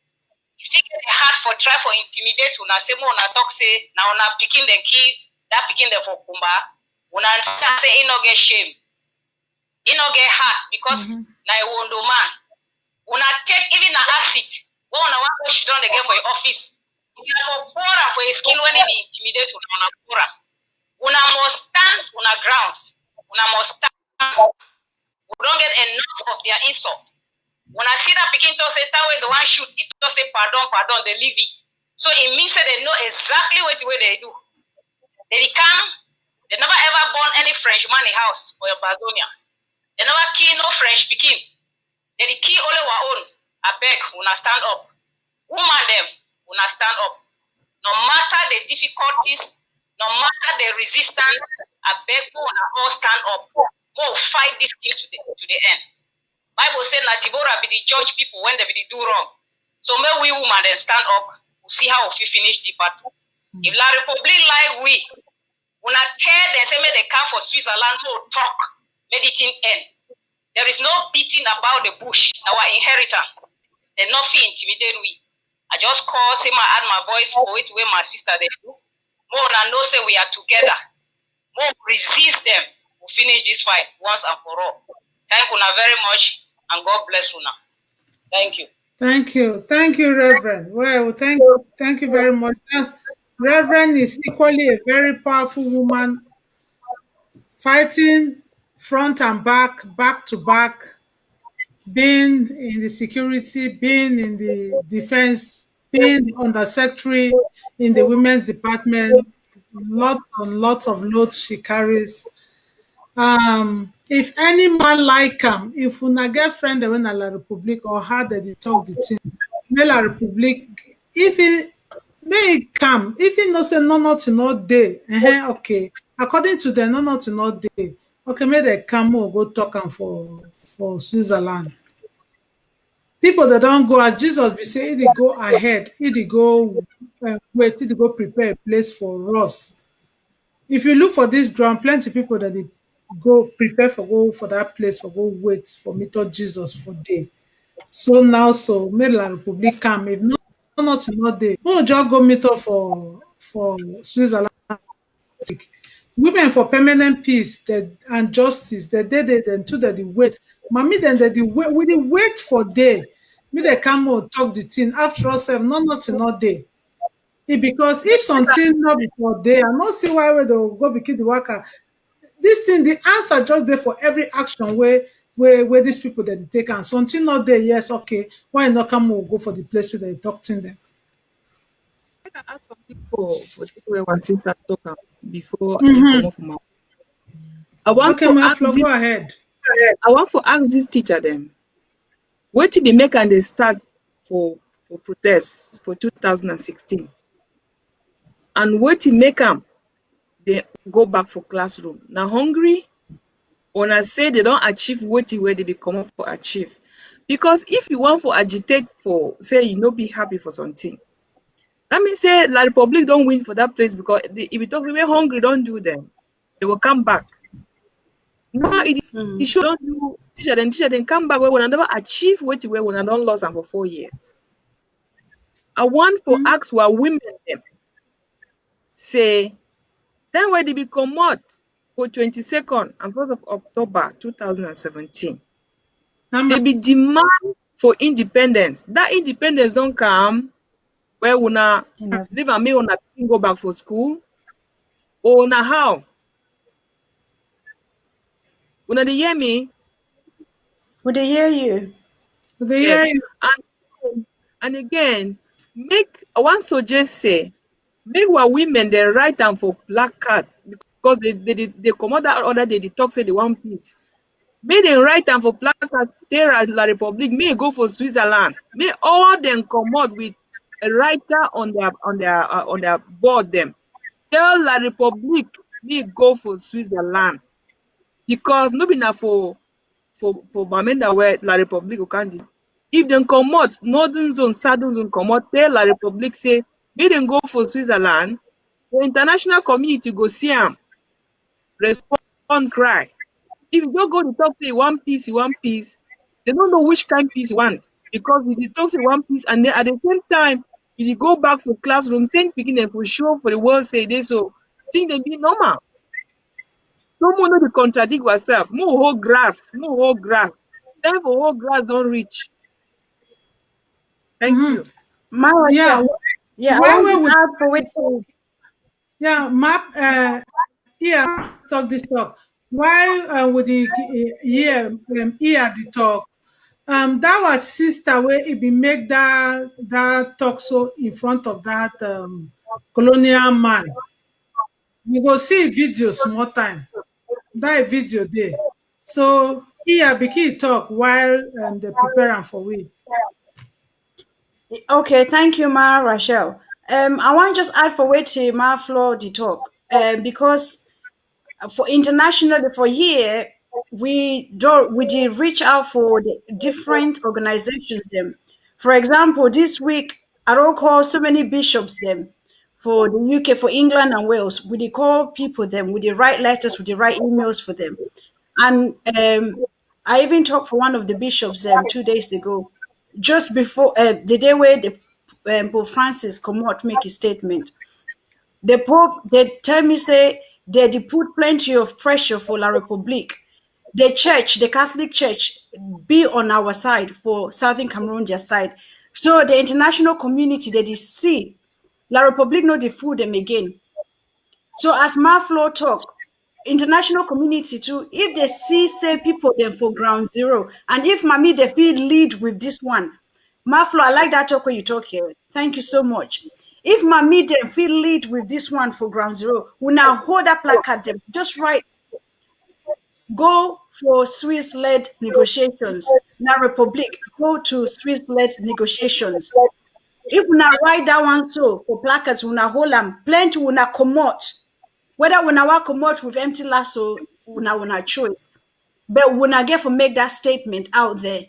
he still get a heart for try for intimidate una say more una talk say now una picking the key, that picking the for kumba, una say he no get shame. He no get heart because na a wondo man. Una take even an acid, when una want to shit on the game for your office. Una for pour for a skin when he intimidate una pour. Una must stand una grounds. Una must stand. We don't get enough of their insult. When I see that begin to say that way the one shoot, it to say pardon, they leave it. So it means that they know exactly what way they do. They come, they never ever born any French man in house for your Bazonia. They never kill no French speaking. They kill only our own. I beg, una stand up. Woman them, una stand up. No matter the difficulties, no matter the resistance, I beg una all stand up. Go fight this thing to the end. Bible says that Deborah be the judge people when they be do wrong. So may we woman then stand up, we'll see how we finish the battle. If La Republic like we, when I tell them say may they come for Switzerland, no talk, may the thing end. There is no beating about the bush, our inheritance. They not feel intimidate we. I just call, say my add my voice for it where my sister they do. More than know say we are together. More resist them. We'll finish this fight once and for all. Thank you very much and God bless you now. Thank you. Thank you, Reverend. Well, thank you very much. Reverend is equally a very powerful woman, fighting front and back to back, being in the security, being in the defense, being undersecretary in the women's department, lots and lots of loads she carries. If any man like if una get friend wey na La Republic or how dem dey talk the thing, make La Republic, if he may e if he know say no nothing no dey, okay, according to them no nothing no dey, Okay, make dem come make we go talk am for Switzerland. People that don't go as Jesus be say, he dey go ahead, he dey go wait, he dey go prepare a place for us. If you look for this ground, plenty people that dey go prepare for go for that place for go wait for meet up Jesus for day. So now so make La Republic come. If not dey, we go just go meet up for Switzerland. Women for permanent peace and justice, they dey there dem too dem dey wait. Mami dem dey wait, we dey wait for day. Make dem come out talk the thing. After all sef, nothing no dey. Because if something no be for day, I no see why we dey go begin dey waka. This thing, the answer just dey for every action wey these people dem dey take am. Something no dey, yes, okay. Why you no come out go for the place where dem talk thing dem? I can add something for the way one sister talk before you come Mm-hmm. off my. I want Okay, for my ask flow, this. go ahead. I want for ask this teacher them. Wetin be make am dey start for protest for 2016, and wetin make am dey go back for classroom? Na hungry, or na say they don achieve wetin wey they be comot for achieve? Because if you want for agitate for say you no be happy for something, that mean say La Republic don win for that place, because if you talk say wey hungry don do them, they will come back. Now e Mm. show don do teacher dem come back wey una never achieve wetin wey una don lost am for 4 years. I want for ask our women dem say time wey they be comot for 22nd and 1st of October 2017, Now, they be demand for independence. That independence don come where una leave am make una pikin go back for school, or na how? Una dey hear me? Would they hear you? they Yes. hear you. And again, make I wan suggest say make our women dey write am for placard, because they comot that order, they talk say they want peace. Make dem write am for placard, tell La Republic make e go for Switzerland. Make all dem comot with a writer on their board dem. Tell La Republic make e go for Switzerland, because no be na for Bamenda where La Republic go come. If dem comot northern zone, southern zone comot, tell La Republic say make dem go for Switzerland. The international community go see am, respond, cry. If you just go to talk say you want peace, they don't know which kind peace you want. Because if you talk say you want peace, and then at the same time, if you go back for classroom, same picking them for show for the world say they so think they be normal. No more no dey contradict ourselves. More hold grass, more hold grass. Time for hold grass don't reach. Thank Mm-hmm. you. Mara, Yeah. yeah, I Why want we to would add for waiting. yeah map here talk this talk. Why would the here here the talk? That was sister where it be make that talk so in front of that colonial man. You go see video small time. That video there. So here Biki talk while they prepare am for we. Okay, thank you, Ma Rachel. I want to just add for waiting, Ma Flo the talk. Because for international for here, we did reach out for the different organizations them. For example, this week I don't call so many bishops them for the UK, for England and Wales. We did call people them, we did write letters, we did write emails for them. And I even talked for one of the bishops 2 days ago, just before the day where the Pope Francis come out make a statement. The Pope they tell me say they put plenty of pressure for La Republique. The church, the Catholic Church, be on our side for Southern Cameroon, their side. So the international community they see La Republique no dey fool them again. So as Marflo talk, international community too, if they see say people them for ground zero, and if Mami they feel lead with this one, Marflo, I like that talk when you talk here. Thank you so much. If Mami they feel lead with this one for ground zero, we now hold that placard them. Just write, go for Swiss-led negotiations. Now Republic, go to Swiss-led negotiations. If we now write that one so for placards, we now hold them, plenty we now comot. Whether we now comot with empty lasso, una choice. But when I get for make that statement out there,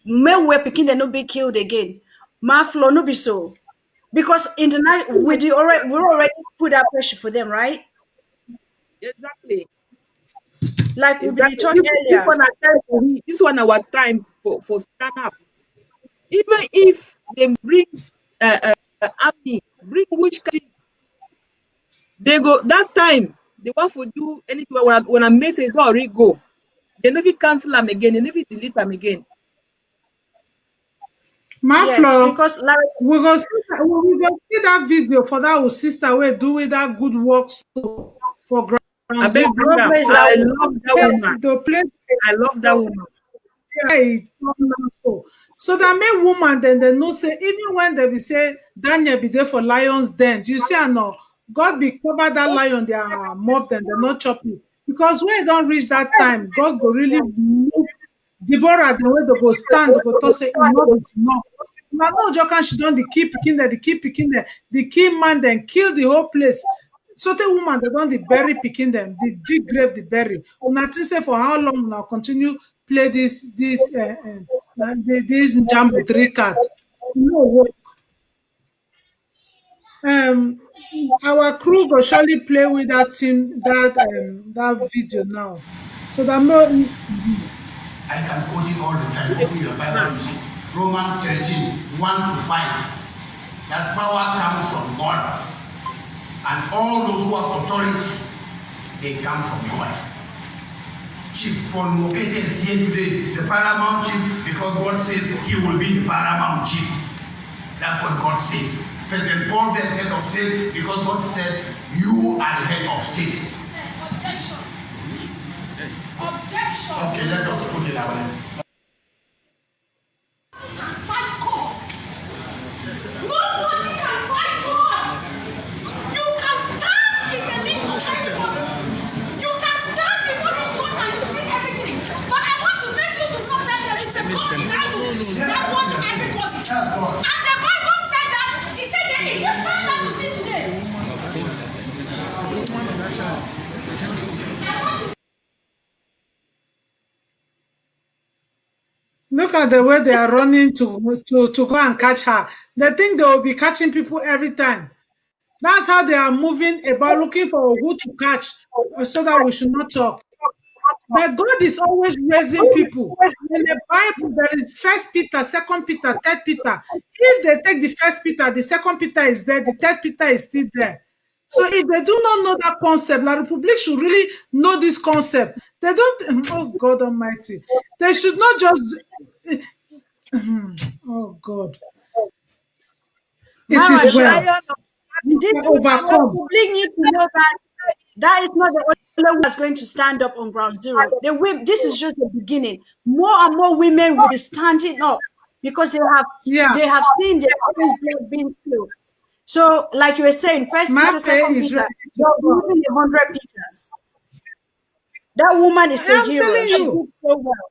men were picking they no be killed again. My flow no be so. Because international we already put that pressure for them, right? Exactly. Like we be Exactly. talk This earlier. one our time for we. This one our time for stand up. Even if they bring army, bring which kind, they go that time. They want to do anything when a message don already go. They never cancel them again. They never delete them again. My Yes, floor, because like we go see that video for that our sister wey do with that good work so for ground I beg zero. bring God am. bless that I woman. love that woman. The place I love that woman. so that make woman then they know say even when they be say Daniel be there for lions den, you see no God be cover that lion their mob then they not chop you because when e don reach that time God go really move Deborah the way they go stand they go talk say enough is enough. Na no joke she don dey keep pikin there, dey keep pikin there, the key man then kill the whole place. So the woman they don dey bury pikin dem, the dig grave the bury. Una think say for how long una continue play this jambo three card? No work. Um, our crew go surely play with that team that video now, so that no. I can quote it all the time. Open your Bible, you see. Romans 13, 1 to 5. That power comes from God. And all those who have authority, they come from God. Chief Von Mokete is here today, the paramount chief, because God says he will be the paramount chief. That's what God says. President Paul is head of state because God said, you are the head of state. Objection. Objection. Okay, let us put it that way. Fight God. Nobody can fight God. You can stand in the midst of everybody. You can stand before this throne and you speak everything. But I want to make you to know that there is a God in heaven that watches everybody. And the Bible said that he said the Egyptian that you see today. Look at the way they are running to go and catch her. They think they will be catching people every time. That's how they are moving about looking for who to catch so that we should not talk. But God is always raising people. In the Bible, there is First Peter, Second Peter, Third Peter. If they take the First Peter, the Second Peter is there, the Third Peter is still there. So if they do not know that concept, La Republic should really know this concept. They don't. Oh God Almighty! They should not just. Oh God! It is The Mama, well. lion of We this can the overcome. public need to know that that is not the only one that's going to stand up on ground zero. This is just the beginning. More and more women will be standing up because Yeah, they have seen their parents' blood being spilled. So, like you were saying, First Peter, Mape Second is ready Peter, to there will come. be even 100 Peters. That woman is a I'm hero. telling She you. did so well.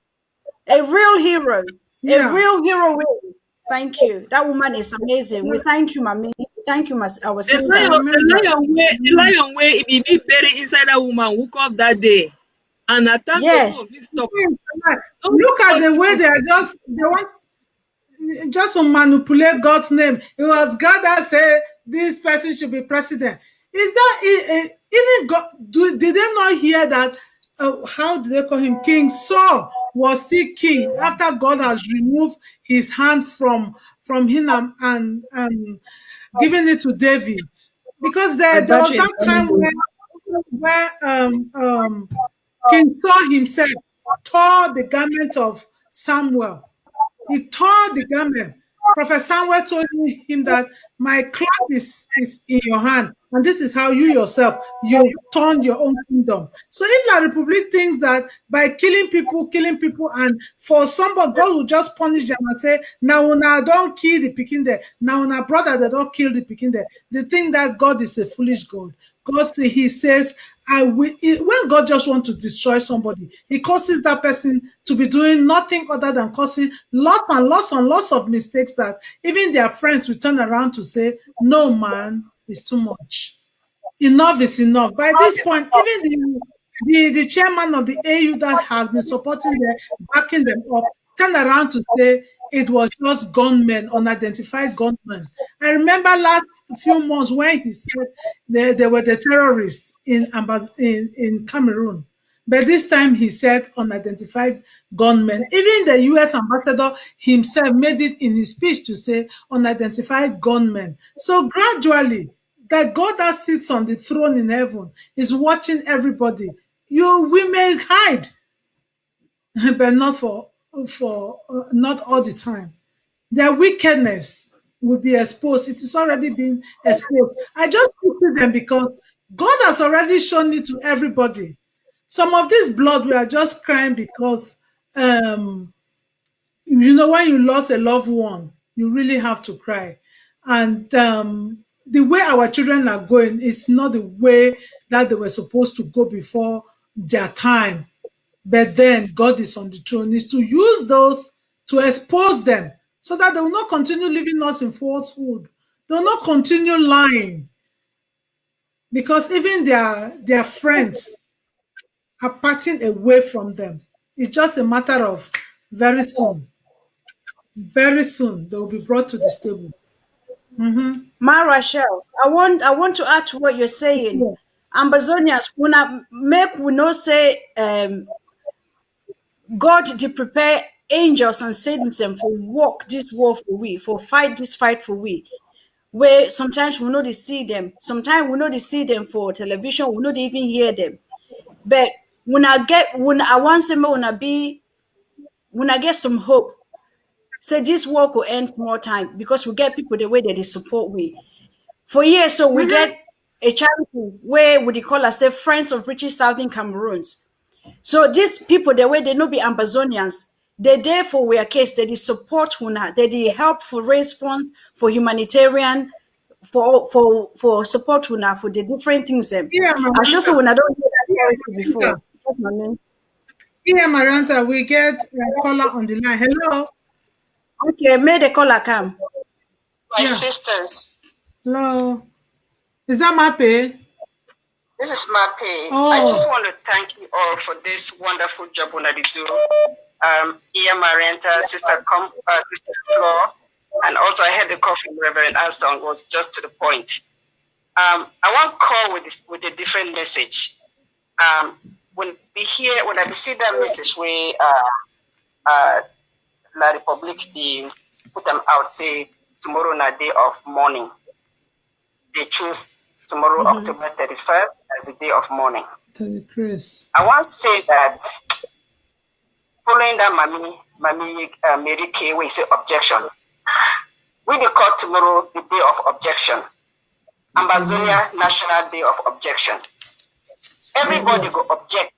A real hero. A Yeah. real hero. Really. Thank you. That woman is amazing. We thank you, Mami. Thank you, our the sister. Remember. the lion way it be buried inside that woman woke up that day. And I thank God Yes. no fit stop am. No Look at the way touch they are they want just to manipulate God's name. It was God that said this person should be president. Is that even God? Did they not hear that? How do they call him? King Saul was still king after God has removed his hand from him and given it to David, because there was Adultery. that time where King Saul himself tore the garment of Samuel. He tore the garment. Prophet Samuel told him that my cloth is in your hand, and this is how you yourself you turn your own kingdom. So if La Republic thinks that by killing people, and for somebody God will just punish them and say, now una don't kill the pikin there, now una brother they don't kill the pikin there. They think that God is a foolish God. He says, when God just wants to destroy somebody, he causes that person to be doing nothing other than causing lots and lots and lots of mistakes that even their friends will turn around to say, no, man, it's too much. Enough is enough. By this point, even the chairman of the AU that has been supporting them, backing them up, turned around to say it was just gunmen, unidentified gunmen. I remember last few months when he said there were the terrorists in Cameroon. But this time he said unidentified gunmen. Even the US ambassador himself made it in his speech to say unidentified gunmen. So gradually, that God that sits on the throne in heaven is watching everybody. We may hide, but not all the time. Their wickedness will be exposed. It is already been exposed. I just pity them because God has already shown it to everybody. Some of this blood we are just crying because when you lost a loved one, you really have to cry. And the way our children are going is not the way that they were supposed to go before their time. But then God is on the throne, is to use those to expose them so that they will not continue leaving us in falsehood. They will not continue lying because even their friends are parting away from them. It's just a matter of very soon. Very soon they will be brought to the stable. Mm-hmm. Ma Rachel, I want to add to what you're saying. Ambazonians, we not say God to prepare angels and saints them for walk this war for we, for fight this fight for we. Where sometimes we know they see them, sometimes we know they see them for television, we know they even hear them. But when I want some when I get some hope, say this war will end more time because we get people the way that they support we. For years, so we Mm-hmm. get a charity where would they call ourselves Friends of British Southern Cameroons. So these people, the way they know be Ambazonians, they there for their case, they support Huna, they help for raise funds for humanitarian, for support Huna, for the different things. Yeah, I sure so Maranta. when I don't hear that Yeah, charity before. Maranta. Yeah, Maranta, we get a caller on the line. Hello. Okay, may the caller come. My Yeah. sisters, Hello. Is that Mape? this is Mape. I Oh. just want to thank you all for this wonderful job on the do. Iya Marenta, Sister Flo, and also I had the call from Reverend Aston was just to the point. I want call with a different message. When I see that message where La Republique the put them out say tomorrow na day of mourning. They choose tomorrow October 31st as the day of mourning. Chris. I want to say that following that Mami Mary Kay we say objection. We dey call tomorrow the day of objection. Ambazonia National Day of Objection. Everybody go object.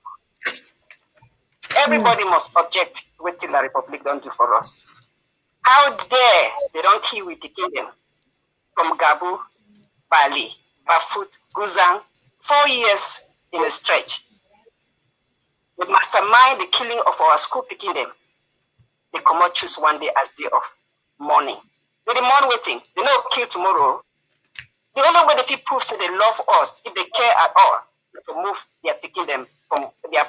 Everybody must object to what the Republic don't do for us. How dare they don't kill with the kingdom from Gabu, Bali, Bafut, Guzang, 4 years in a stretch. They mastermind the killing of our school picking them. They come out choose one day as day of mourning. They demand waiting. They know kill tomorrow. The only way they feel prove that they love us, if they care at all, is to move their picking them from their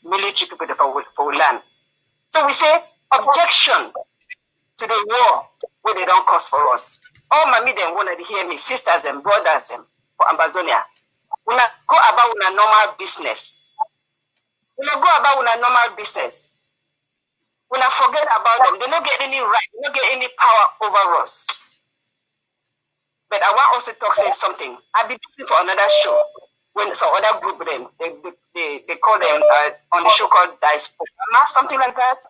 military people for land. So we say objection to the war where they don't cause for us. All my them want to hear me, sisters and brothers for Ambazonia. We not go about a normal business. We not go about a normal business. We not forget about them. They don't get any right, they don't get any power over us. But I want also to say something. I've been listening for another show when some other group them they call them on the show called Diaspora, something like that.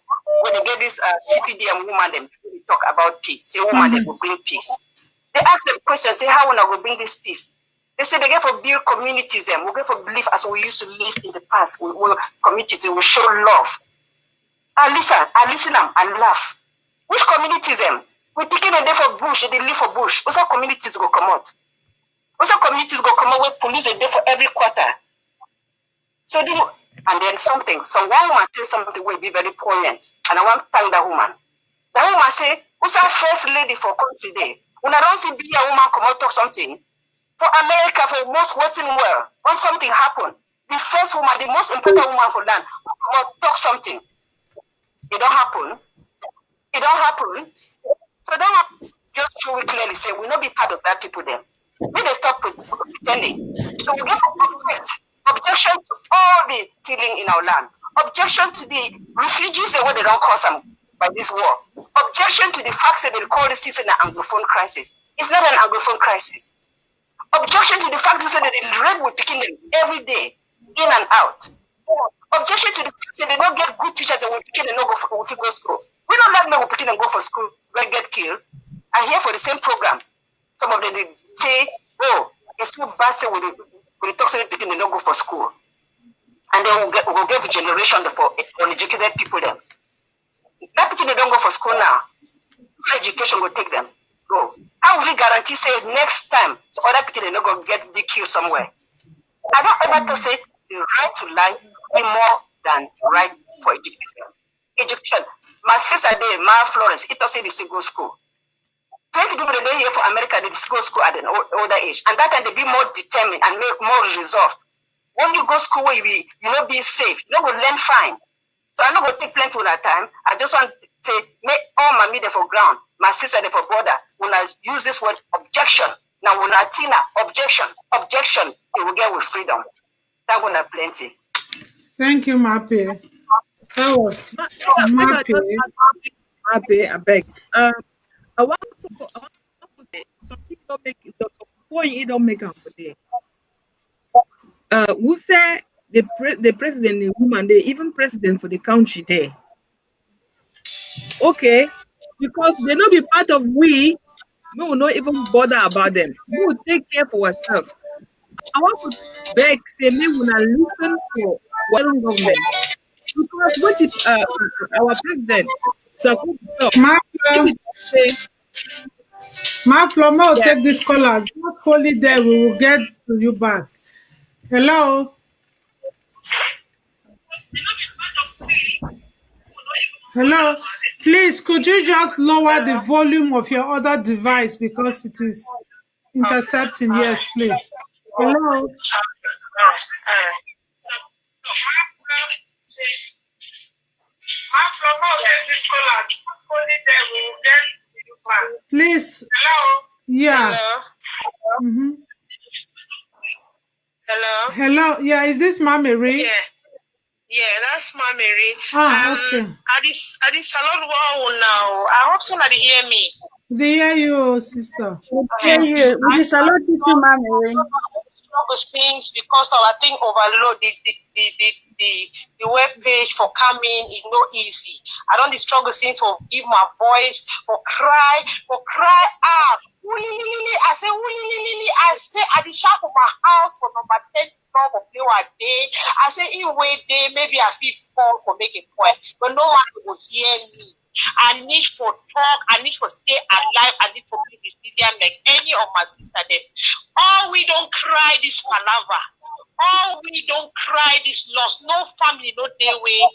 When they get this CPDM woman, them talk about peace. Say woman they will bring peace. They ask them questions. Say how we will bring this peace. They say they get for build communities. We get for believe as we used to live in the past. We communities. We show love. I listen them and laugh. Which communities them? We picking a day for bush, they live for bush. Also communities go come out. Also communities go come out with police a day for every quarter. So and then some one woman say something will be very poignant. And I want to thank that woman. That woman say, who's our first lady for country day? When I don't see be a woman come out talk something. For America, for most Western world, when something happen, the first woman, the most important woman for land, must talk something. It don't happen. It don't happen. So that just show we clearly say we not be part of that people then. We they stop pretending. So we give objection to all the killing in our land. Objection to the refugees and what they don't cause them by this war. Objection to the fact that they call this an Anglophone crisis. It's not an Anglophone crisis. Objection to the fact that they rape with picking them every day, in and out. Objection to the fact that they don't get good teachers and we picking and not go for school. We don't let them picking and go for school, they get killed. And here for the same program, some of them they say, oh, it's too bad when they talk to picking and not go for school. And then we'll get the generation for uneducated people then. That people they don't go for school now. Education will take them. Go. How will we guarantee say next time so other people they not going to get be killed somewhere? I don't ever to say the right to life is more than the right for education. Education. My sister there, Ma Florence, it was in the single school. 20 people they here for America, they go school at an older age. And that time they be more determined and more resolved. When you go school where you not be safe, you not go learn fine. So I'm not going to take plenty of that time. I just want to say, make all my media for ground, my sister there for border. When I use this word objection, now when I Tina, objection, they will get with freedom. That one are plenty. Thank you, Mape. That was Mape. Mape, I beg. I want to some people don't make it. Some point it don't make up for there. Who say the president, the woman, the even president for the country there? Okay, because they not be part of we will not even bother about them. We will take care for ourselves. I want to beg, say, me will not listen for foreign government because what if our president supposed to talk? If it say, Flo, yeah, take this caller. Just hold it there. We will get to you back. Hello. Hello. Please, could you just lower the volume of your other device because it is intercepting? Yes, please. Hello. Please. Hello. Yeah. Hello. Mm-hmm. Hello. Hello. Yeah, is this Ma Mary? Yeah, that's my Mary. Okay. At this salon wow now. I hope so that they hear me. They hear you, sister. Hear you. We just allow you to Mary. Things because of I think overload the web page for coming is not easy. I don't struggle since for give my voice for cry out. I say at the shop of my house for number 10 floor for play a day. I say in way day maybe I feel fall for making point, but no one will hear me. I need for talk, I need for stay alive, I need for be resilient like any of my sister there. Oh, we don't cry this palaver. Oh, we don't cry this loss. No family, no day way.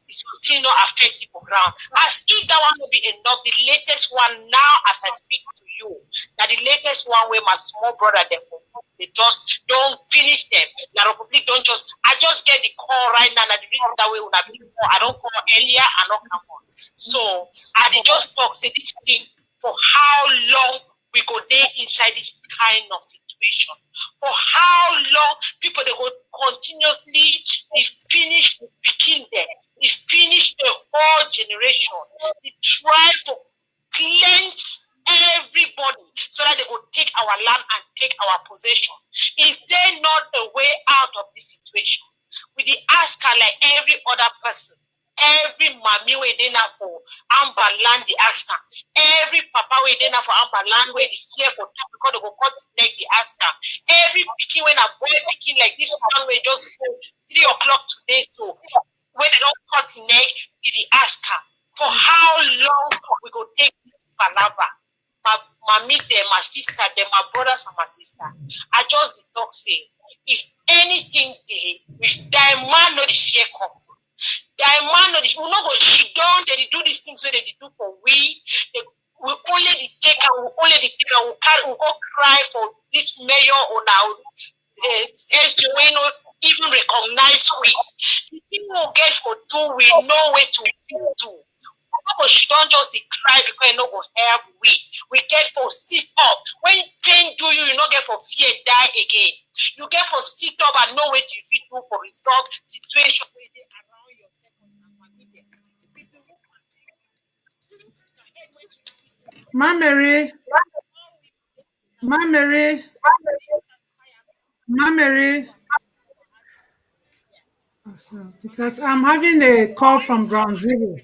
It's still not affect people ground. As if that one will be enough. The latest one now, as I speak to you, now the latest one where my small brother they just don't finish them. The Republic don't just. I just get the call right now. That the reason that way when I don't call earlier, I don't come on. So I just talk say this thing for how long we go there inside this kind of situation. For how long people they go continuously they finish the begin there. They finish the whole generation. They try to cleanse everybody so that they will take our land and take our possession. Is there not a way out of this situation? We the ask her like every other person. Every mommy we dey now for Amber land the ask her. Every papa we dey now for Amber land where the fear for talk because they go cut neck the ask her. Every picking when a boy picking like this one we just go 3 o'clock today so when they don't cut neck the ask her. For how long we go take this palava? My mommy them, my sister them, my brothers and my sister. I just talk say if anything they with thy man no the fear come. Thy man no the we not go sit down, they do these things so they do for we. They, we only the take and we only the take and we go cry for this mayor or now SJ even recognize we. The thing we'll get for do, we know where to do. But she don't just cry because you no go help we. We get for sit up. When pain do you, you not get for fear die again. You get for sit up and know what you fit do for resolve situation where they around yourself and family. Ma Mary, Ma Mary, Ma Mary. Because I'm having a call from Ground Zero.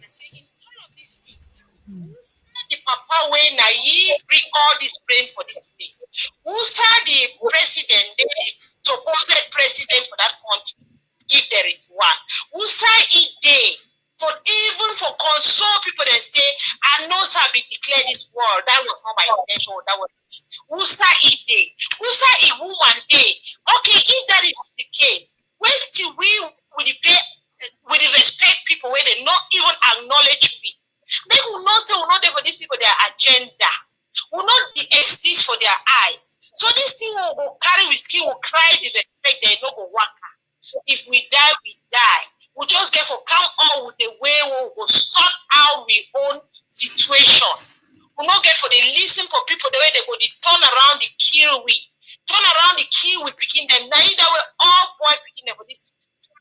The papa way na he bring all this brain for this place. Who's the president, the supposed president for that country, if there is one? Who's it day for even for console people that say, I know sir be declared this world. That was not my intention. That was who's it day? Who's a woman day? Okay, if that is the case, when see we would pay with respect people where they not even acknowledge me. They will not say, will not there for these people their agenda, will not exist for their eyes. So this thing will carry with skin, will cry the respect they no go work. If we die, we die. We just get for come out with the way we will sort out we own situation. We not get for the listen for people the way they go the turn around the kill we. Turn around the kill we picking them. Now either way all boy picking them for this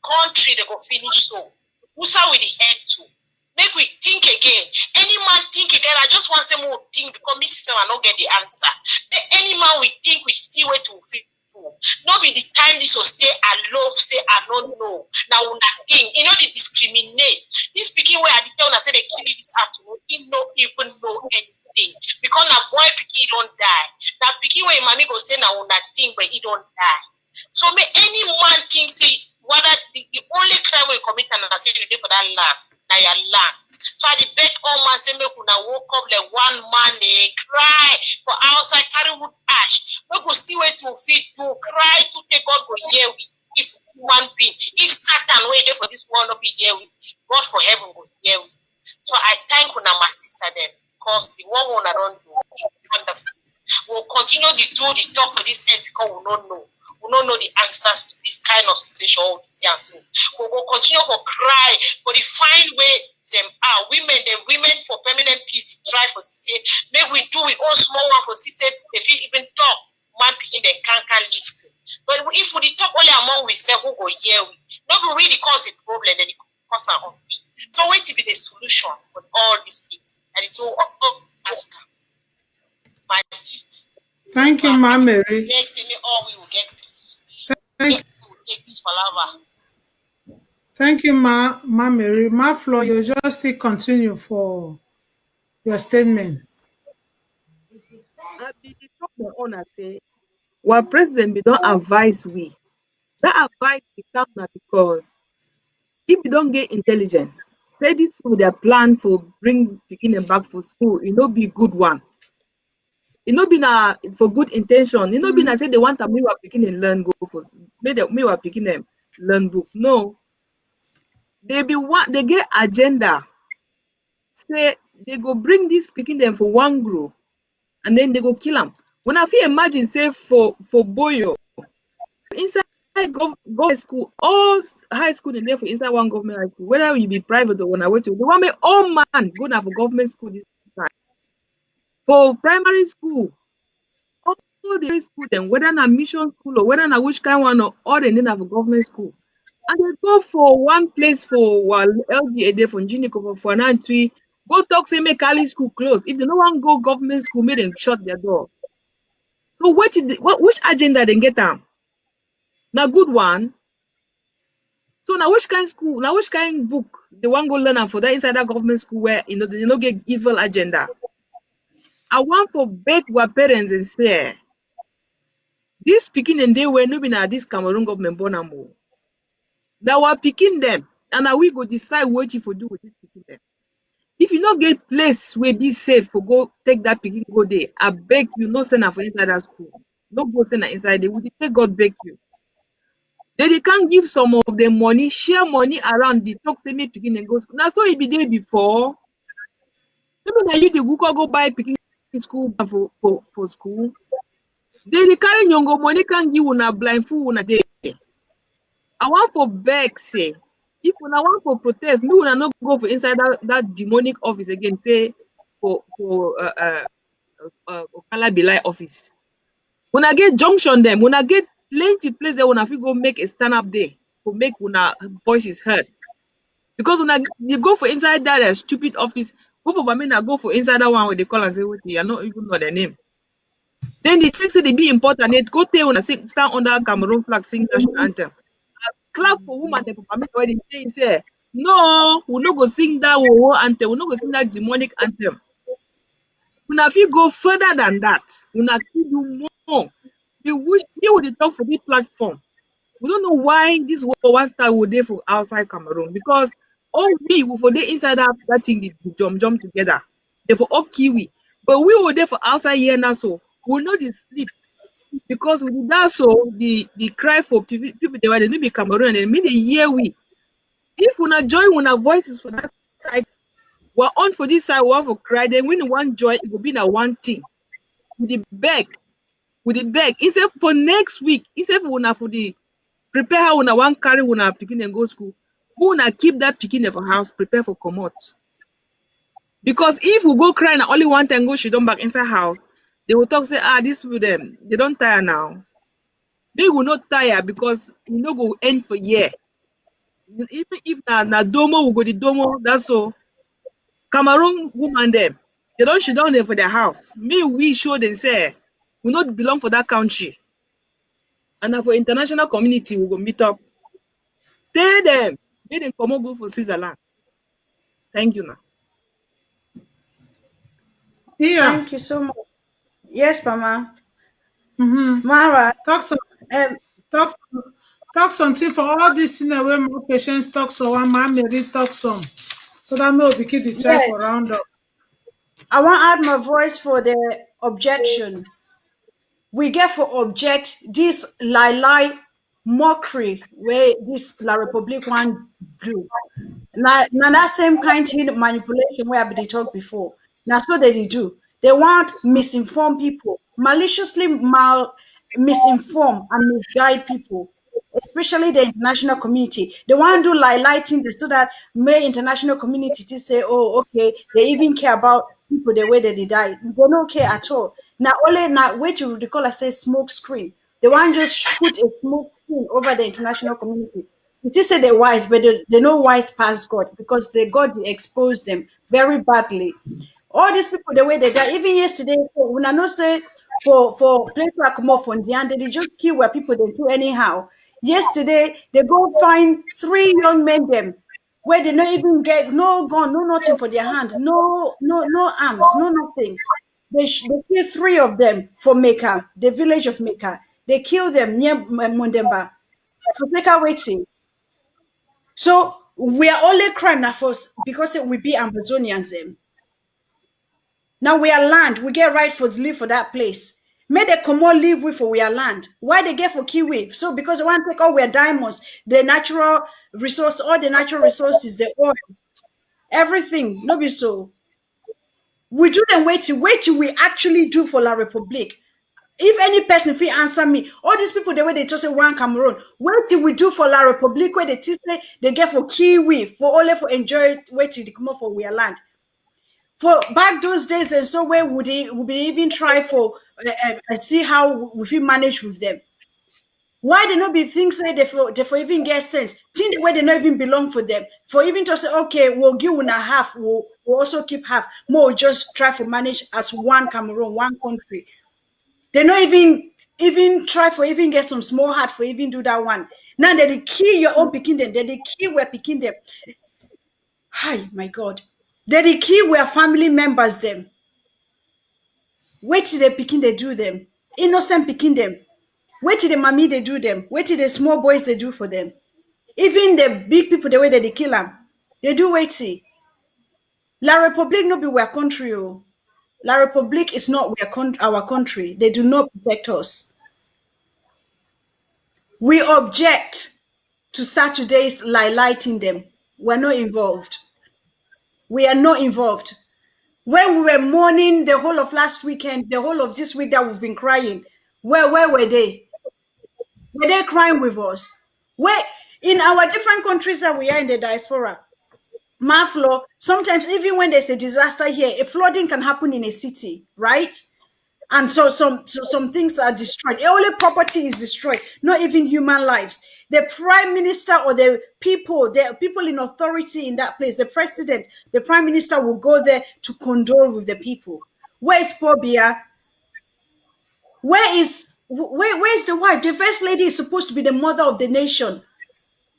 country they go finish so. Who's with the head too? Make we think again. Any man think again. I just want some more think because me sister will not get the answer. But any man we think we see where to fit do. Not be the time this will stay I love, say I don't know. Now nothing. You know they discriminate. This speaking where I tell I say they kill me this afternoon. He no even know anything. Because now boy picky don't die. Now picky where mommy go say now nothing but he don't die. So may any man think say whether the only crime we commit and I say you do for that land. Your land. So I bet all man say make una woke up like one man cry for outside carry wood ash. We go see where to feed do cry so take God go hear we. If one being, if Satan way there for this world not be here we, God for heaven go hear we. So I thank una my sister them because the one I don't do is wonderful. We'll continue to do the talk for this end because we don't know. We don't know the answers to this kind of situation. So we will continue for cry for the fine way them are women for permanent peace try for say maybe we do it all small one for say if you even talk man picking them can't listen. But if we talk only among we say who go hear we not be really cause a problem then it cause our own. So what will be the solution for all these things? And it's all ask my sister. Thank you, Ma Mary. Next me all we will get peace. Thank, We will take this palaver. thank you, Ma Mary. Ma Flo, you just still continue for your statement. I be the talk my own I say, while president we don't advise we. That advice will come now because if you don't get intelligence, say this for their plan for bring picking back for school, it no be good one. It no be na for good intention. It no be na say they want to me were picking and learn go for me were picking them learn book. No, they be one they get agenda. Say they go bring this picking them for one group and then they go kill them. When I feel imagine say for Boyo inside government school, all high school in there for inside one government high school, whether you be private or when I wait to they want me all man go now for government school this time. For primary school, all the school then whether na mission school or whether na which kind one or all they need for government school. And they go for one place for while LGA there for Njiniko for an tree, go talk say make Kali school close. If they no want go government school, make them shut their door. So which agenda they get them? Na good one. So now which kind school, now which kind book they want go learn am for that inside that government school where they no get evil agenda. I want for beg our parents and say this picking and they were no be na this Cameroon government born am o. Now we're picking them and now we go decide what if we do with this picking them. If you not get place where be safe for go take that picking go there, I beg you no send am for inside that school. No go send am inside there. Would take God beg you. They can't give some of them money, share money around the talk say me picking and go school. Now so it be there before. Maybe now you the go buy picking school for school. They carry nyongo money can give una blindfold una there. I want for beg say, if una want for protest, me una no go for inside that demonic office again, say for Okala Bilai office. Una get junction them, una get plenty place there una fit go make a stand up there to make una voices heard. Because una you go for inside that stupid office, go for Bamina, go for inside that one where they call and say, wait, I don't even know their name. Then the check say they be important. It go there when I stand under Cameroon flag, sing national anthem. Clap for woman dem for Bamina wedding. Say, no, we no go sing that war anthem, we no go sing that demonic anthem. Una fit go further than that. Una fit do more. We wish we would talk for this platform. We don't know why this war one start would there for outside Cameroon because all we for there inside that thing they jump together. They for up Kiwi. But we were there for outside here now, so we know the sleep because we did that so the cry for people they were they be Cameroon and mean the year we if we not join when our voices for that side, we're on for this side, we want for cry, then when one joy, it will be na one thing. With the beg, Instead for next week, instead for una for the prepare how una one carry una picking and go school, who una keep that picking for house, prepare for commot. Because if we go cry and only one time go she don't back inside house, they will talk say this with them, they don't tire now. They will not tire because you know go end for year. Even if na domo we go the domo, that's all. Cameroon woman them, they don't shut down there for their house. Me, we show them say we not belong for that country. And now for international community, we go meet up. Tell them, they come on go for Switzerland. Thank you now. Yeah. Thank you so much. Yes, Mama. Mm-hmm. Mara, Talk so um, talk talk something for all this thing where more patients talk so one man maybe talk some. So that may we keep the child yes, for round up. I want to add my voice for the objection. We get for object this lie mockery where this La Republic one do. Now that same kind of manipulation where I they talk before. Now so they do. They want misinform people, maliciously misinform and misguide people, especially the international community. They want to do lighting this so that may international community to say, oh, okay, they even care about people the way that they die. They don't care at all. Now only now wait to the call I say smoke screen. They want just put a smoke screen over the international community. It is say they're wise, but they know wise past God because they God exposed them very badly. All these people, the way they die, even yesterday, when I know say for place like more from the end, they just kill where people they do anyhow. Yesterday, they go find three young men them where they not even get no gun, no nothing for their hand, no arms, no nothing. They kill three of them for Mecca, the village of Mecca. They kill them near Mundemba. For Seka waiting. So we are only crime now for because we be Ambazonians. Now we are land, we get right for live for that place. May they come on live with for we are land. Why they get for Kiwi? So because they want to take all our diamonds, the natural resource, all the natural resources, the oil, everything. No be so. We do them wait till we actually do for La Republique. If any person feel answer me, all these people the way they just say one Cameroon, wait till we do for La Republique where they say they get for Kiwi for only for enjoy wait till they come up for we are land. For back those days and so where would they even try for see how we feel manage with them? Why they not be things say they for even get sense? Think the way they not even belong for them. For even to say, okay, we'll give one a half, we'll also keep half. More just try for manage as one Cameroon, one country. They not even try for even get some small heart for even do that one. Now they kill your own picking them, they kill where picking them. Hi, my God. They kill where family members them. Wait till the picking they do them. Innocent picking them. Wait till the mommy they do them. Wait till the small boys they do for them. Even the big people, the way that they kill them, they do wait till. La Republique no be our country. Oh. La Republique is not our country. They do not protect us. We object to Saturday's lighting them. We're not involved. We are not involved. When we were mourning the whole of last weekend, the whole of this week that we've been crying, where were they? Were they crying with us? Where In our different countries that we are in the diaspora, Maflo, sometimes even when there's a disaster here, a flooding can happen in a city, right? And so some things are destroyed. Only property is destroyed, not even human lives. The prime minister or the people in authority in that place, the president, the prime minister will go there to condole with the people. Where is Pobia? Where is the wife? The first lady is supposed to be the mother of the nation.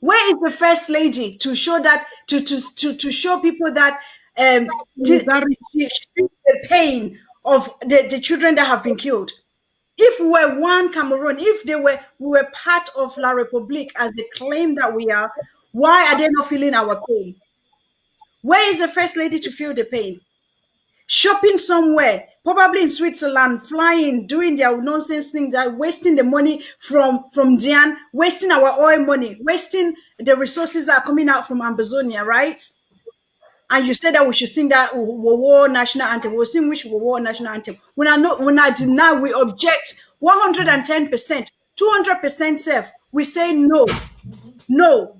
Where is the first lady to show that to show people that she feels the pain of the children that have been killed? If we were one Cameroon, if we were part of La République as they claim that we are, why are they not feeling our pain? Where is the first lady to feel the pain? Shopping somewhere, probably in Switzerland, flying, doing their nonsense things, that wasting the money from Diane, wasting our oil money, wasting the resources that are coming out from Ambazonia, right? And you said that we should sing that war national anthem. We'll sing which war national anthem. When I deny, we object 110%, 200% safe. We say no, no.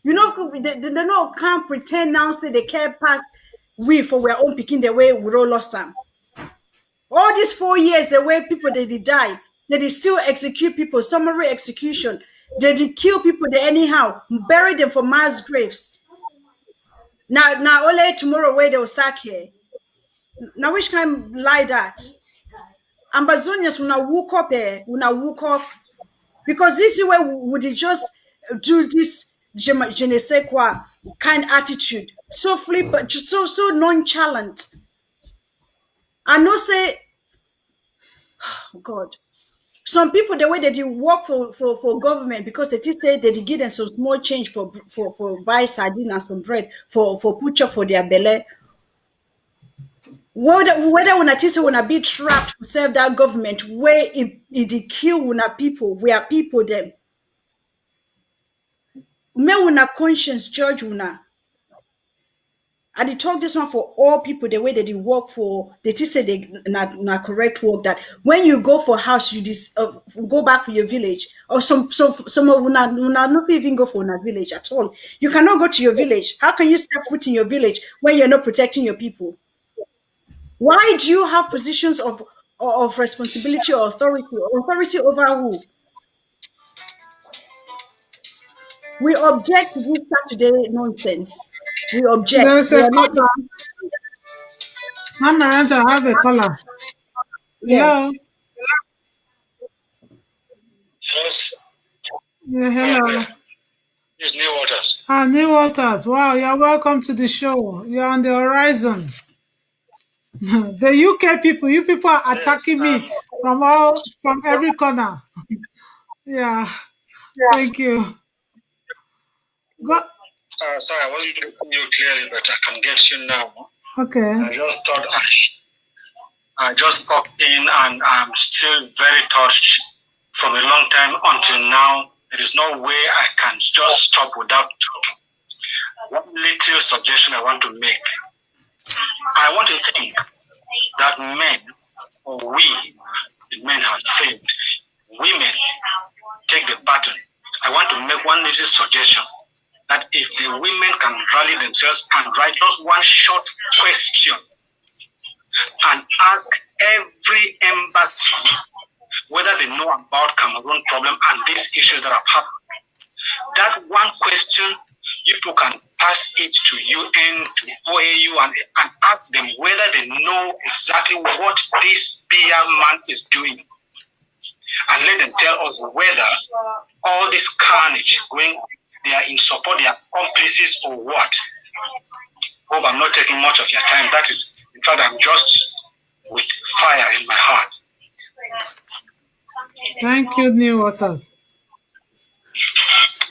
You know, they no can't pretend now say they care past we for our own picking the way we roll lost some. All these 4 years, the way people they did die, they did still execute people, summary execution. They did kill people they anyhow, bury them for mass graves. Now only tomorrow where they will start here. Now which kind lie that? Ambazonians will not woke up here, will not woke up. Because this is where would they just do this je ne sais quoi kind attitude. So flip, so nonchalant. I know say, oh God. Some people the way that you work for government because they did say they give them some small change for buy sardine and some bread for butcher for their belly. Whether una think say una be trapped to serve that government where it dey kill una people, we are people them. May una conscience judge una. I dey talk this one for all people the way that they work for. They just say they na correct work that when you go for house you go back for your village or some of una not even go for una village at all. You cannot go to your village. How can you step foot in your village when you're not protecting your people? Why do you have positions of responsibility or authority? Authority over who? We object to this Saturday nonsense. We object. There's We a are not caller. Amaranta, I have a caller. yes. Hello. Yes. Yeah, hello. It's New Waters. New Waters. Wow, you're welcome to the show. You're on the horizon. The UK people, you people are Yes. attacking me from every corner. Yeah, thank you. Go. Sorry, I wasn't hearing you clearly, but I can get you now. Okay. I just thought I just popped in and I'm still very touched from a long time until now. There is no way I can just stop without one little suggestion I want to make. I want to think that men, or we, the men have failed. Women take the baton. I want to make one little suggestion that if the women can rally themselves and write just one short question and ask every embassy whether they know about Cameroon problem and these issues that have happened. That one question, you people can pass it to UN, to OAU, and ask them whether they know exactly what this BR man is doing. And let them tell us whether all this carnage going, they are in support, they are accomplices or what. Hope I'm not taking much of your time. That is, in fact, I'm just with fire in my heart. Thank you, New Waters.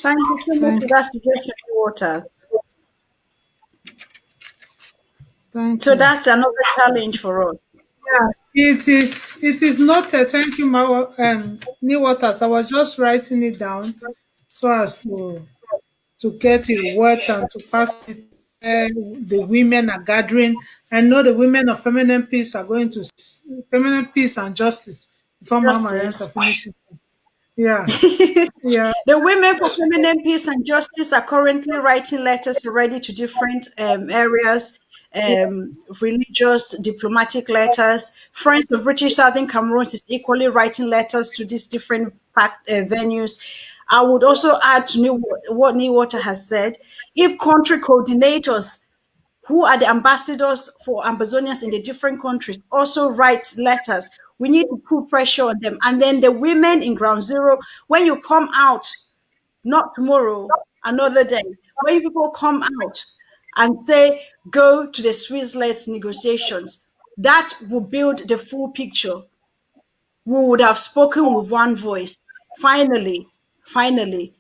Thank you so much for that suggestion, Water. Thank So you. that's another challenge for us. Yeah, it is noted. Thank you, New Waters. I was just writing it down so as to get it words and to pass it where the women are gathering. I know the women of permanent peace are going to permanent peace and justice before Mama Marianta Justice. finishes. Yeah. Yeah. The women for feminine peace and justice are currently writing letters already to different areas, religious, diplomatic letters. Friends of British Southern Cameroon is equally writing letters to these different venues. I would also add to what Newater has said. If country coordinators who are the ambassadors for Ambazonians in the different countries also write letters. We need to put pressure on them. And then the women in ground zero, when you come out, not tomorrow, another day, when people come out and say, go to the Swiss-led negotiations, that will build the full picture. We would have spoken with one voice. Finally, finally,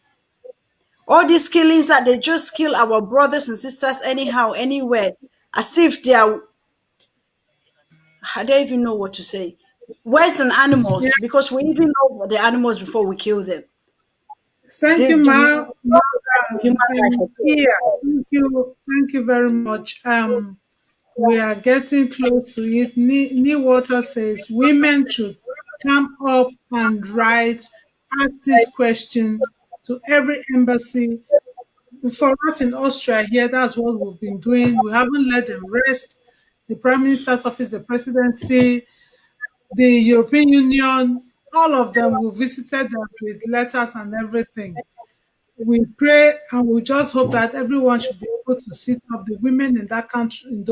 all these killings that they just kill our brothers and sisters anyhow, anywhere, as if they are, I don't even know what to say. Worse than Yeah. animals, because we even know the animals before we kill them. Thank you, The Ma. human life of it. Yeah. Thank you. Thank you very much. We are getting close to it. Newater says women should come up and write, ask this question to every embassy. For us in Austria here, that's what we've been doing. We haven't let them rest. The Prime Minister's office, the presidency, the European Union, all of them, we visited them with letters and everything. We pray and we just hope that everyone should be able to sit up. The women in that country, in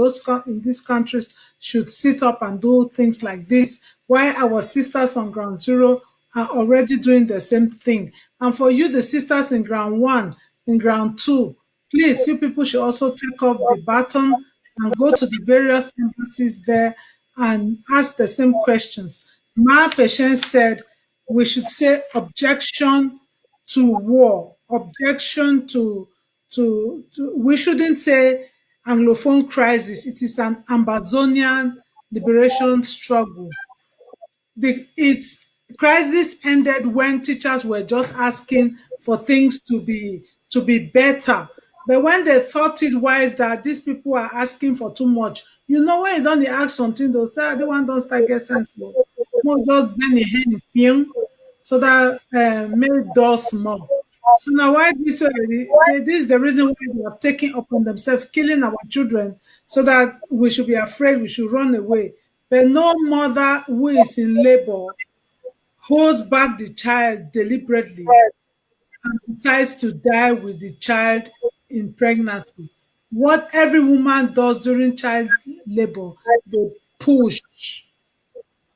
these countries, should sit up and do things like this. While our sisters on ground zero are already doing the same thing. And for you, the sisters in ground one, in ground two, please, you people should also take up the baton and go to the various embassies there and ask the same questions. My patient said we should say objection to war, objection to we shouldn't say Anglophone crisis. It is an Ambazonian liberation struggle. The it crisis ended when teachers were just asking for things to be better. But when they thought it wise that these people are asking for too much, when you don't ask something, they'll say, "Ah, they want don't start get sense. Oh. More just bend your hand in film so that make doors small." So now why this way? This is the reason why they have taken upon themselves killing our children so that we should be afraid, we should run away. But no mother who is in labor holds back the child deliberately and decides to die with the child in pregnancy. What every woman does during child labor, they push.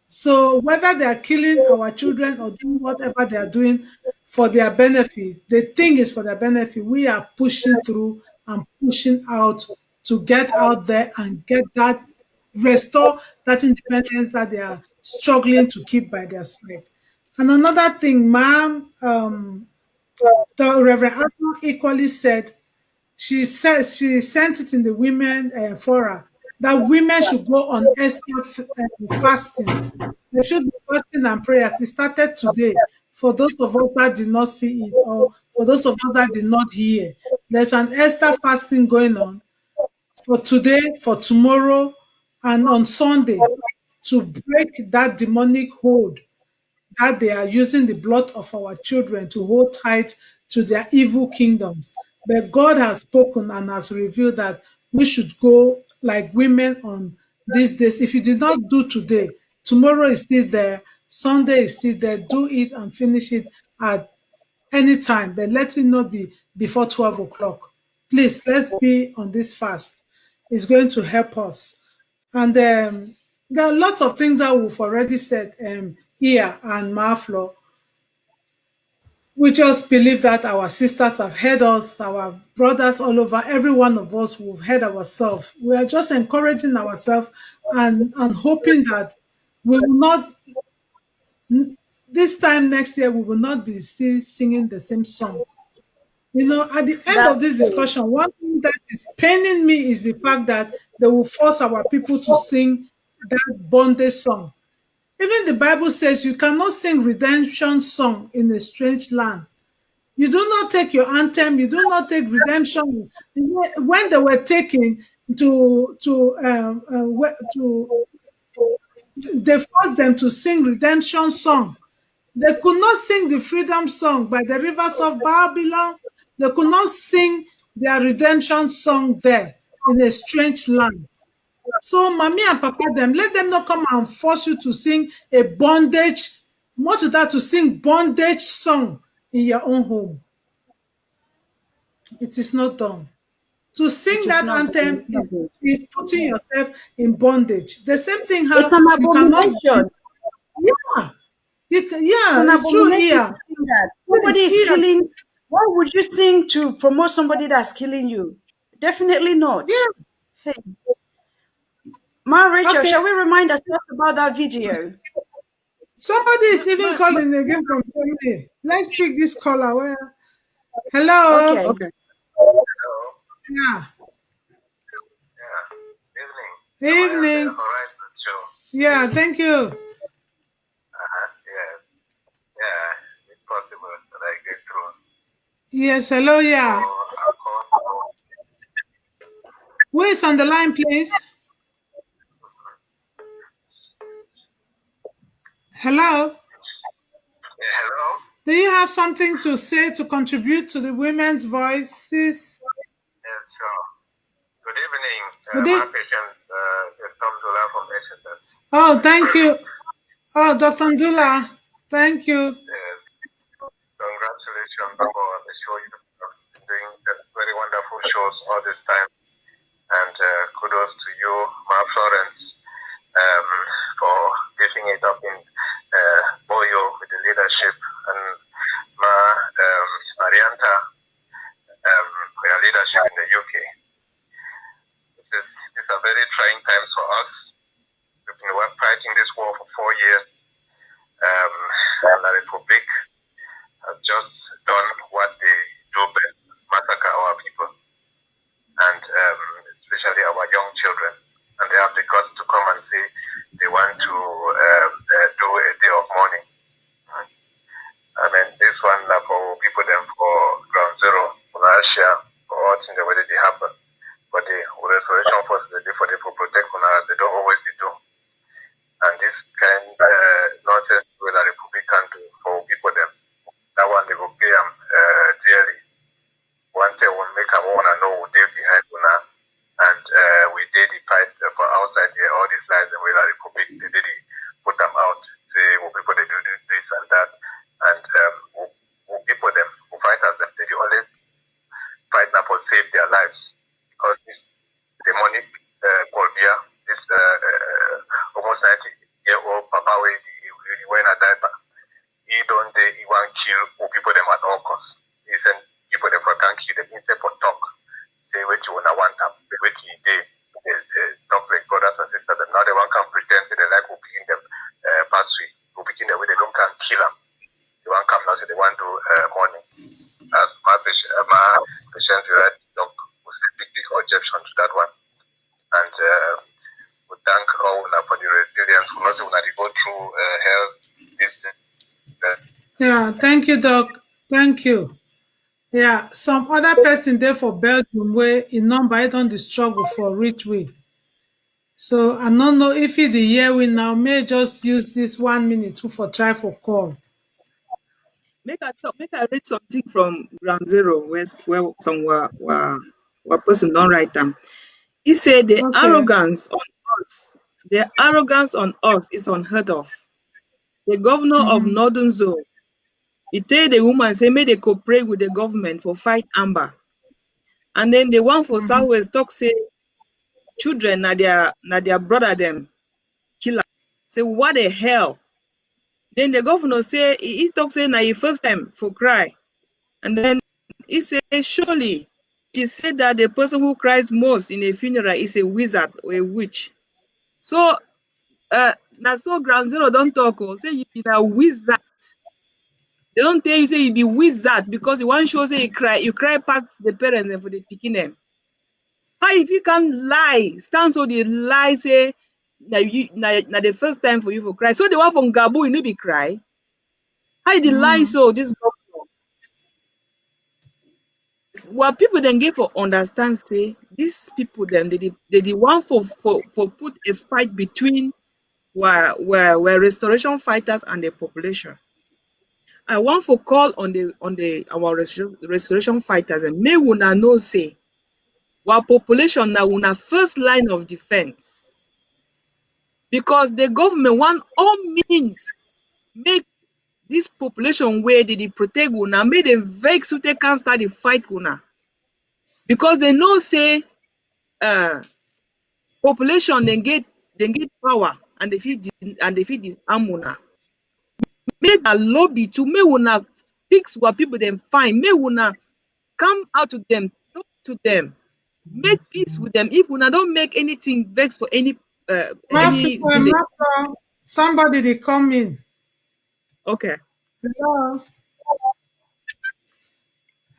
So whether they are killing our children or doing whatever they are doing for their benefit, the thing is for their benefit. We are pushing through and pushing out to get out there and get that restore that independence that they are struggling to keep by their side. And another thing, ma'am, the Reverend Arthur equally said she sent it in the women fora that women should go on Esther fasting. They should be fasting and prayers. It started today. For those of us that did not see it, or for those of us that did not hear, there's an Esther fasting going on for today, for tomorrow, and on Sunday to break that demonic hold that they are using the blood of our children to hold tight to their evil kingdoms. But God has spoken and has revealed that we should go like women on these days. If you did not do today, tomorrow is still there, Sunday is still there. Do it and finish it at any time, but let it not be before 12 o'clock. Please, let's be on this fast. It's going to help us. And there are lots of things that we've already said here and Maflo. We just believe that our sisters have heard us, our brothers all over, every one of us who've heard ourselves. We are just encouraging ourselves and hoping that we will not, this time next year, we will not be still singing the same song. At the end of That's this true. discussion, one thing that is paining me is the fact that they will force our people to sing that bondage song. Even the Bible says you cannot sing redemption song in a strange land. You do not take your anthem. You do not take redemption. When they were taken to they forced them to sing redemption song. They could not sing the freedom song by the rivers of Babylon. They could not sing their redemption song there in a strange land. So, mommy and papa, them let them not come and force you to sing a bondage, more to that to sing bondage song in your own home. It is not done. To It sing is that not good. anthem It's not good. is putting yourself in bondage. The same thing It's how an you cannot, abomination. yeah, It's yeah, an it's true abomination here. to sing that. It Somebody is is here. killing. Why would you sing to promote somebody that's killing you? Definitely not. Yeah. Hey, Ma Rachel, Okay. shall we remind ourselves about that video? Somebody is even Ma, calling again from Germany. Let's pick this caller. Well, hello. Okay. okay. Yeah. Yeah. Evening. Am I on the Evening. horizon show? Yeah. Thank you. Yes. Yeah. It's possible that I get through. Yes. Hello. So Yeah. I'll call. Who is on the line, please? Hello. Yeah, hello. Do you have something to say to contribute to the women's voices? Yes, sure. Good evening, Good my day. patient, Tom Zola from Exeter. Oh, thank you. Oh, Dr. Ndula. Thank you. Yes. Congratulations for the show. You've been doing very wonderful shows all this time. And kudos to you, Ma Florence, for getting it up in Boyo with the leadership, and Ma Marianta for your leadership in the UK. These are very trying times for us. We've been fighting this war for 4 years, and the Republic has just done what they do best, massacre our people, and especially our young children. And they have the guts to come and say they want to do a day of mourning. I mean, this one for people then for ground zero, for Russia, for all things the way they happen. But the restoration forces they do for the for protect they don't always do. And this kind nonsense where the Republic can do for people them. That one they will pay them dearly. One thing will make them want to know they behind Una, and we did the fight for outside here, all these lies and where the Republic they did put them out. Say well, people they do this and that, and people them who fight as them they always fight now for save their lives because this demonic Colbia, this almost 90-year-old Papa he went a diaper. He don't he want kill people them at all costs. He send people them for can kill them instead for talk. Say what you wanna want them, what he did. Talk like brothers and sisters. And now they want can pretend say they like who begin them past week, who begin them way they don't can kill them. They want come now say they want to money. As my patient right doc was a big objection to that one. And we thank all for the resilience for not when they go through hell this Yeah. Thank you, Doc. Thank you. Yeah. Some other person there for Belgium where in number I don't the struggle for rich way. So I don't know if it the year we now may just use this 1 minute to for try for call. Make I read something from ground zero where some were person don't write them. He said Okay. us, the arrogance on us is unheard of. The governor of Mm-hmm. Northern Zone, he tell the woman say make they cooperate with the government for fight Amber. And then the one for Mm-hmm. Southwest talk say children na their brother them killer. Say what the hell? Then the governor say he talk say na his first time for cry. And then he say surely he said that the person who cries most in a funeral is a wizard or a witch. So na so ground zero don't talk say you be a wizard. They don't tell you say you be wizard because you want show say you cry past the parents and for the picking them. How if you can lie, stand so the lie say na the first time for you for cry. So the one from Gabu, you no be cry. How the lie Mm-hmm. so this government? What people then get for understand say these people then they the one for put a fight between were restoration fighters and the population. I want to call on our restoration fighters and may una know say our population na una first line of defense because the government want all means make this population where they dey protect una, make dem vex so they can start the fight una because they know say population dem get power and they fit disarm una. Make a lobby to make una fix what people dem find, make una come out to them, talk to them, make peace with them. If una don't make anything vex for any village. Somebody they come in. Okay. Hello.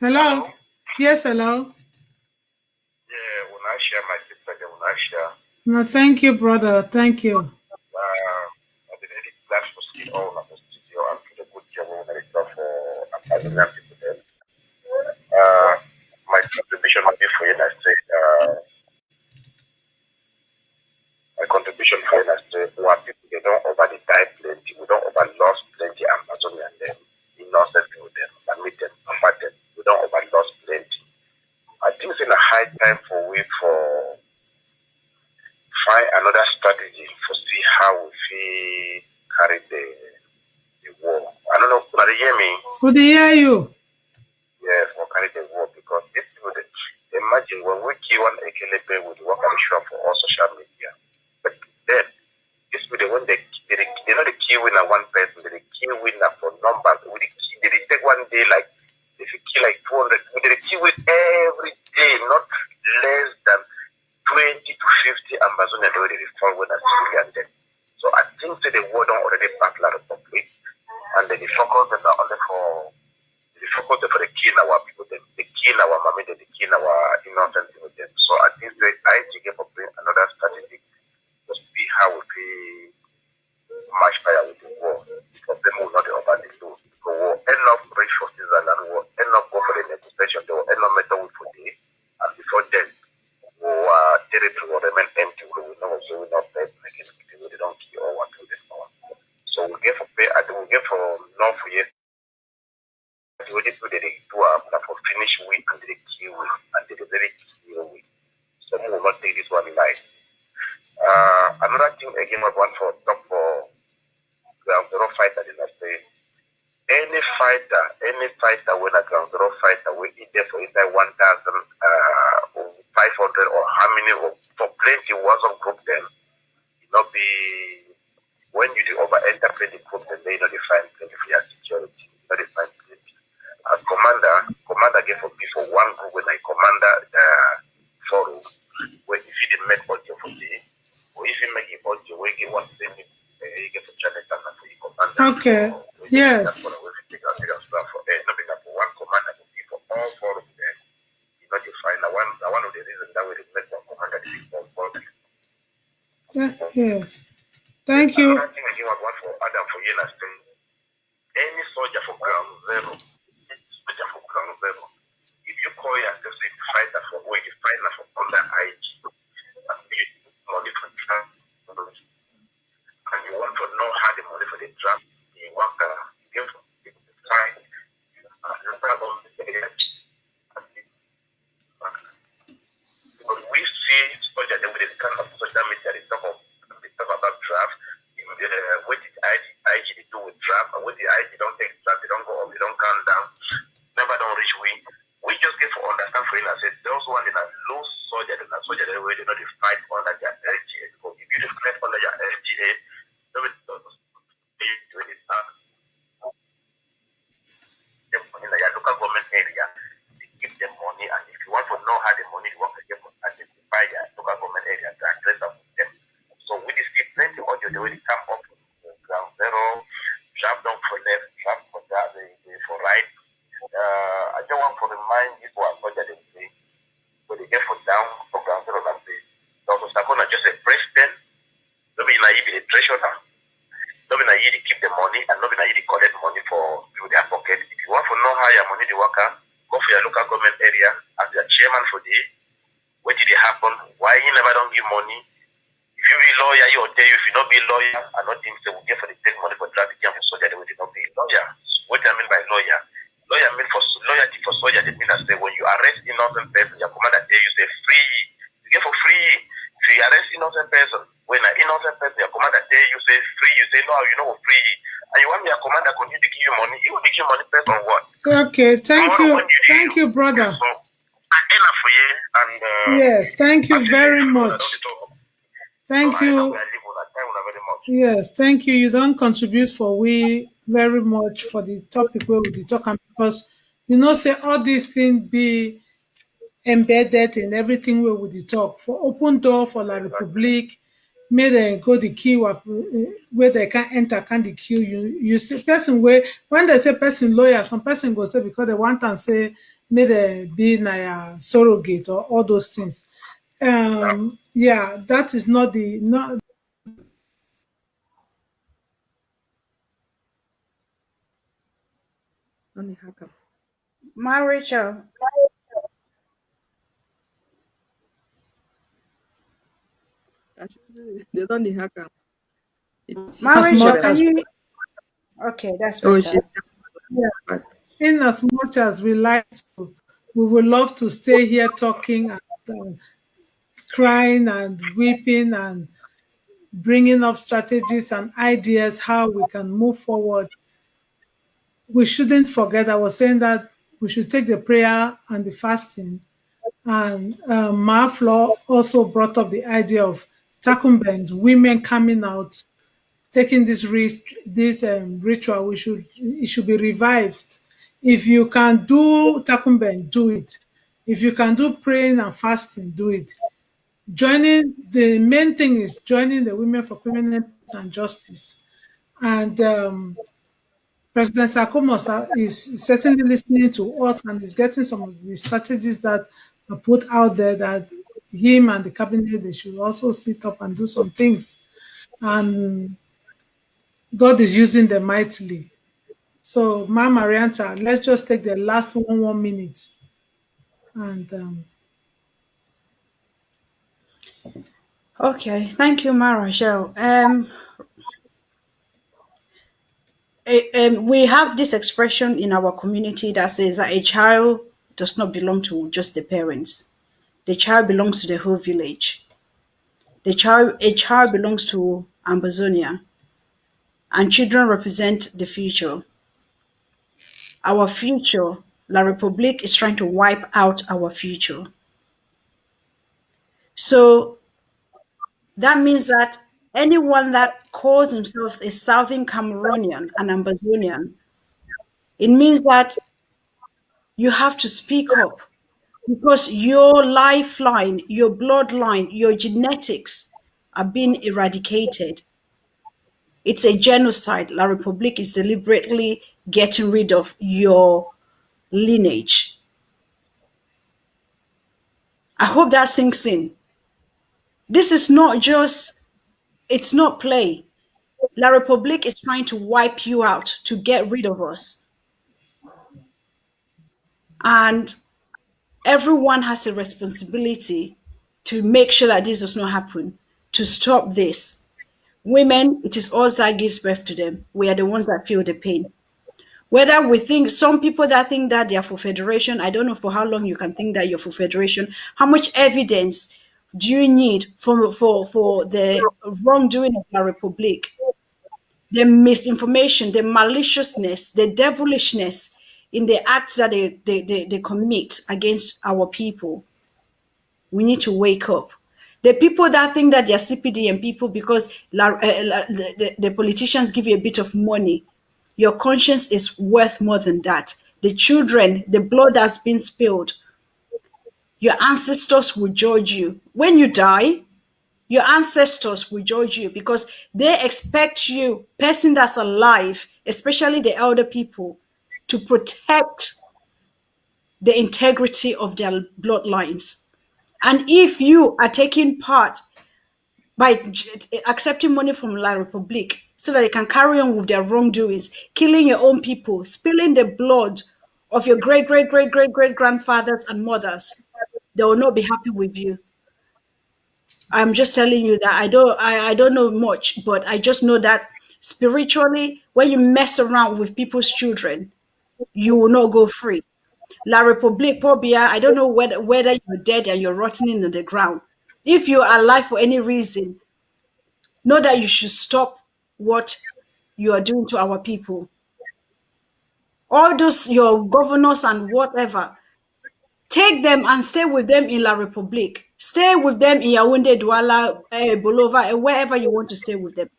Hello. Hello? Yes, hello. Yeah, when I share my sister, then when I share, No, thank you, brother. Thank you. I've been really glad to see all of the studio and do the good job when it comes for Ambazonian people. Then, my contribution will be for you, and I say, my contribution for you, and I say, what people, they don't over the die plenty, we don't over lost plenty Ambazonian, them, innocent with them, admit them, combat them, we don't over lost plenty. I think it's in a high time for we for find another strategy to see how we feel carry the war. I don't know, but you hear me? Could they hear you? Yes, we carry the war because this people, imagine when we kill one AKLP with work and show for all social media. But then, this people, when they know the key winner one person, they kill winner for numbers. They take one day like, if you kill like 200, they kill with every day, not less than 20 to 50 Ambazonian already fall when a civilian dead. So I think that the war don't already battle the public, and then the focus is only for the kill our people, they kill our mommy, they kill our innocent people. So I think that I give up another strategy to see how we match fire with the war. Because them will not over the load. So war end up rich forces and war end up go for the negotiation. They will end up metal with the day, and before then. Territory will remain empty. We will not pay making people they don't kill or what to this power. So we get for pay and we get for not for years. The only people they do for finish week and they kill week and they very kill week. So we will not take this one light. Another thing again I want for talk for ground zero fighter in I say any fighter when a ground zero fighter will eat there for inside 1,500 or how many or for plenty wasn't group then it not be when you do over enter plenty group then they know they find plenty for your security, you know they find plenty. As commander gave for me for one group when I commander forum where if you didn't make audio for me or if you make it audio where you want to send me you get for channel and for your commander. Okay. Yes. For one commander to be for all four of them. You know, you find one of the reasons that we make one commander to be for Yes. Thank you. Another thing I give one for Adam for Yena State. Any soldier for ground zero, if you call yourself a fighter for where you fight for under IG, and you money for draft, and you want to know how the money for the draft, you want to give the fight. Because we see soldiers with this kind of social media, they talk about draft. What did IG do with draft? And what did IG don't take draft? They don't go up, they don't calm down. Never don't reach we. We just get for understand for you and say those one in a low soldier and a soldier they know they fight under their LGA. Because if you fight under your LGA, nobody do any stuff. In your local government area, they give them money, and if you want to know how the money works, you can identify your local government area to address them with them. So we see plenty of audio, they will come up ground zero, drop down for left, drop for that, for right. I just want to remind people as much as they say, when they get for down for ground zero, and say, Dr. Sakona just a president, nobody naive in the treasurer. Nobody naive to keep the money, and nobody naive to collect money for people their pocket. If you want to know how your money they work out, go for your local government area as your chairman for the what did it happen? Why you never don't give money? If you be lawyer, you will tell you if you not be lawyer, I don't think so we get for the take money for trafficking for soldier, they will not be lawyer. What I mean by lawyer, lawyer mean for loyalty for soldier. It means say when you arrest innocent person, your commander tell you say free. You get for free. If you arrest innocent person, when an innocent person, your commander tell you say free, you say no, you know free. And you want your commander continue to give you money, you will give you money based on what? Okay, thank Tomorrow you. when you Thank you, brother. So, enough for you and Yes, thank you very I much. don't talk. Thank So I you. live on that time very much. Yes, thank you. You don't contribute for we very much for the topic where we dey talk am, because you know say all these things be embedded in everything wey we dey talk. For open door for La Republique, make dem go the kill where they can enter, can dey kill you. You see person wey when they say person lawyer, some person go say because they want am say make dem be na surrogate or all those things. Yeah, that is not the not Only hacker. Ma Rachel, Actually, they don't the hacker. It's Ma as Rachel, much can hidden. as you? Okay, that's Oh, better. she's yeah, back. in as much as we like to, we would love to stay here talking and crying and weeping and bringing up strategies and ideas how we can move forward. We shouldn't forget, I was saying that we should take the prayer and the fasting. And Maaflo also brought up the idea of Takumbens, women coming out, taking this ritual. It should be revived. If you can do Takumben, do it. If you can do praying and fasting, do it. Joining the main thing is joining the Women for Permanent and Justice. And President Sakomos is certainly listening to us and is getting some of the strategies that are put out there that him and the cabinet they should also sit up and do some things. And God is using them mightily. So, Ma Marianta, let's just take the last 1 minute and Okay, thank you, Ma Rachel. We have this expression in our community that says that a child does not belong to just the parents. The child belongs to the whole village. A child belongs to Ambazonia, and children represent the future. Our future, La Republique is trying to wipe out our future. So that means that anyone that calls himself a Southern Cameroonian, an Ambazonian, it means that you have to speak up because your lifeline, your bloodline, your genetics are being eradicated. It's a genocide. La Republique is deliberately getting rid of your lineage. I hope that sinks in. This is not just, it's not play. La Republique is trying to wipe you out, to get rid of us. And everyone has a responsibility to make sure that this does not happen, to stop this. Women, it is us that gives birth to them. We are the ones that feel the pain. Whether we think, some people that think that they are for federation, I don't know for how long you can think that you're for federation. How much evidence do you need for the wrongdoing of La Republique? The misinformation, the maliciousness, the devilishness in the acts that they commit against our people. We need to wake up. The people that think that they're CPDM people because the politicians give you a bit of money, your conscience is worth more than that. The children, the blood that's been spilled, your ancestors will judge you. When you die, your ancestors will judge you because they expect you, person that's alive, especially the elder people, to protect the integrity of their bloodlines. And if you are taking part by accepting money from La Republique so that they can carry on with their wrongdoings, killing your own people, spilling the blood of your great, great, great, great, great grandfathers and mothers, they will not be happy with you. I'm just telling you that I don't know much, but I just know that Spiritually, when you mess around with people's children, you will not go free. La Republique Pobia, I don't know whether you're dead and you're rotting in the ground. If you're alive for any reason, know that you should stop what you are doing to our people. All those your governors and whatever, take them and stay with them in La Republique. Stay with them in Yaoundé, Douala, Bolova, wherever you want to stay with them.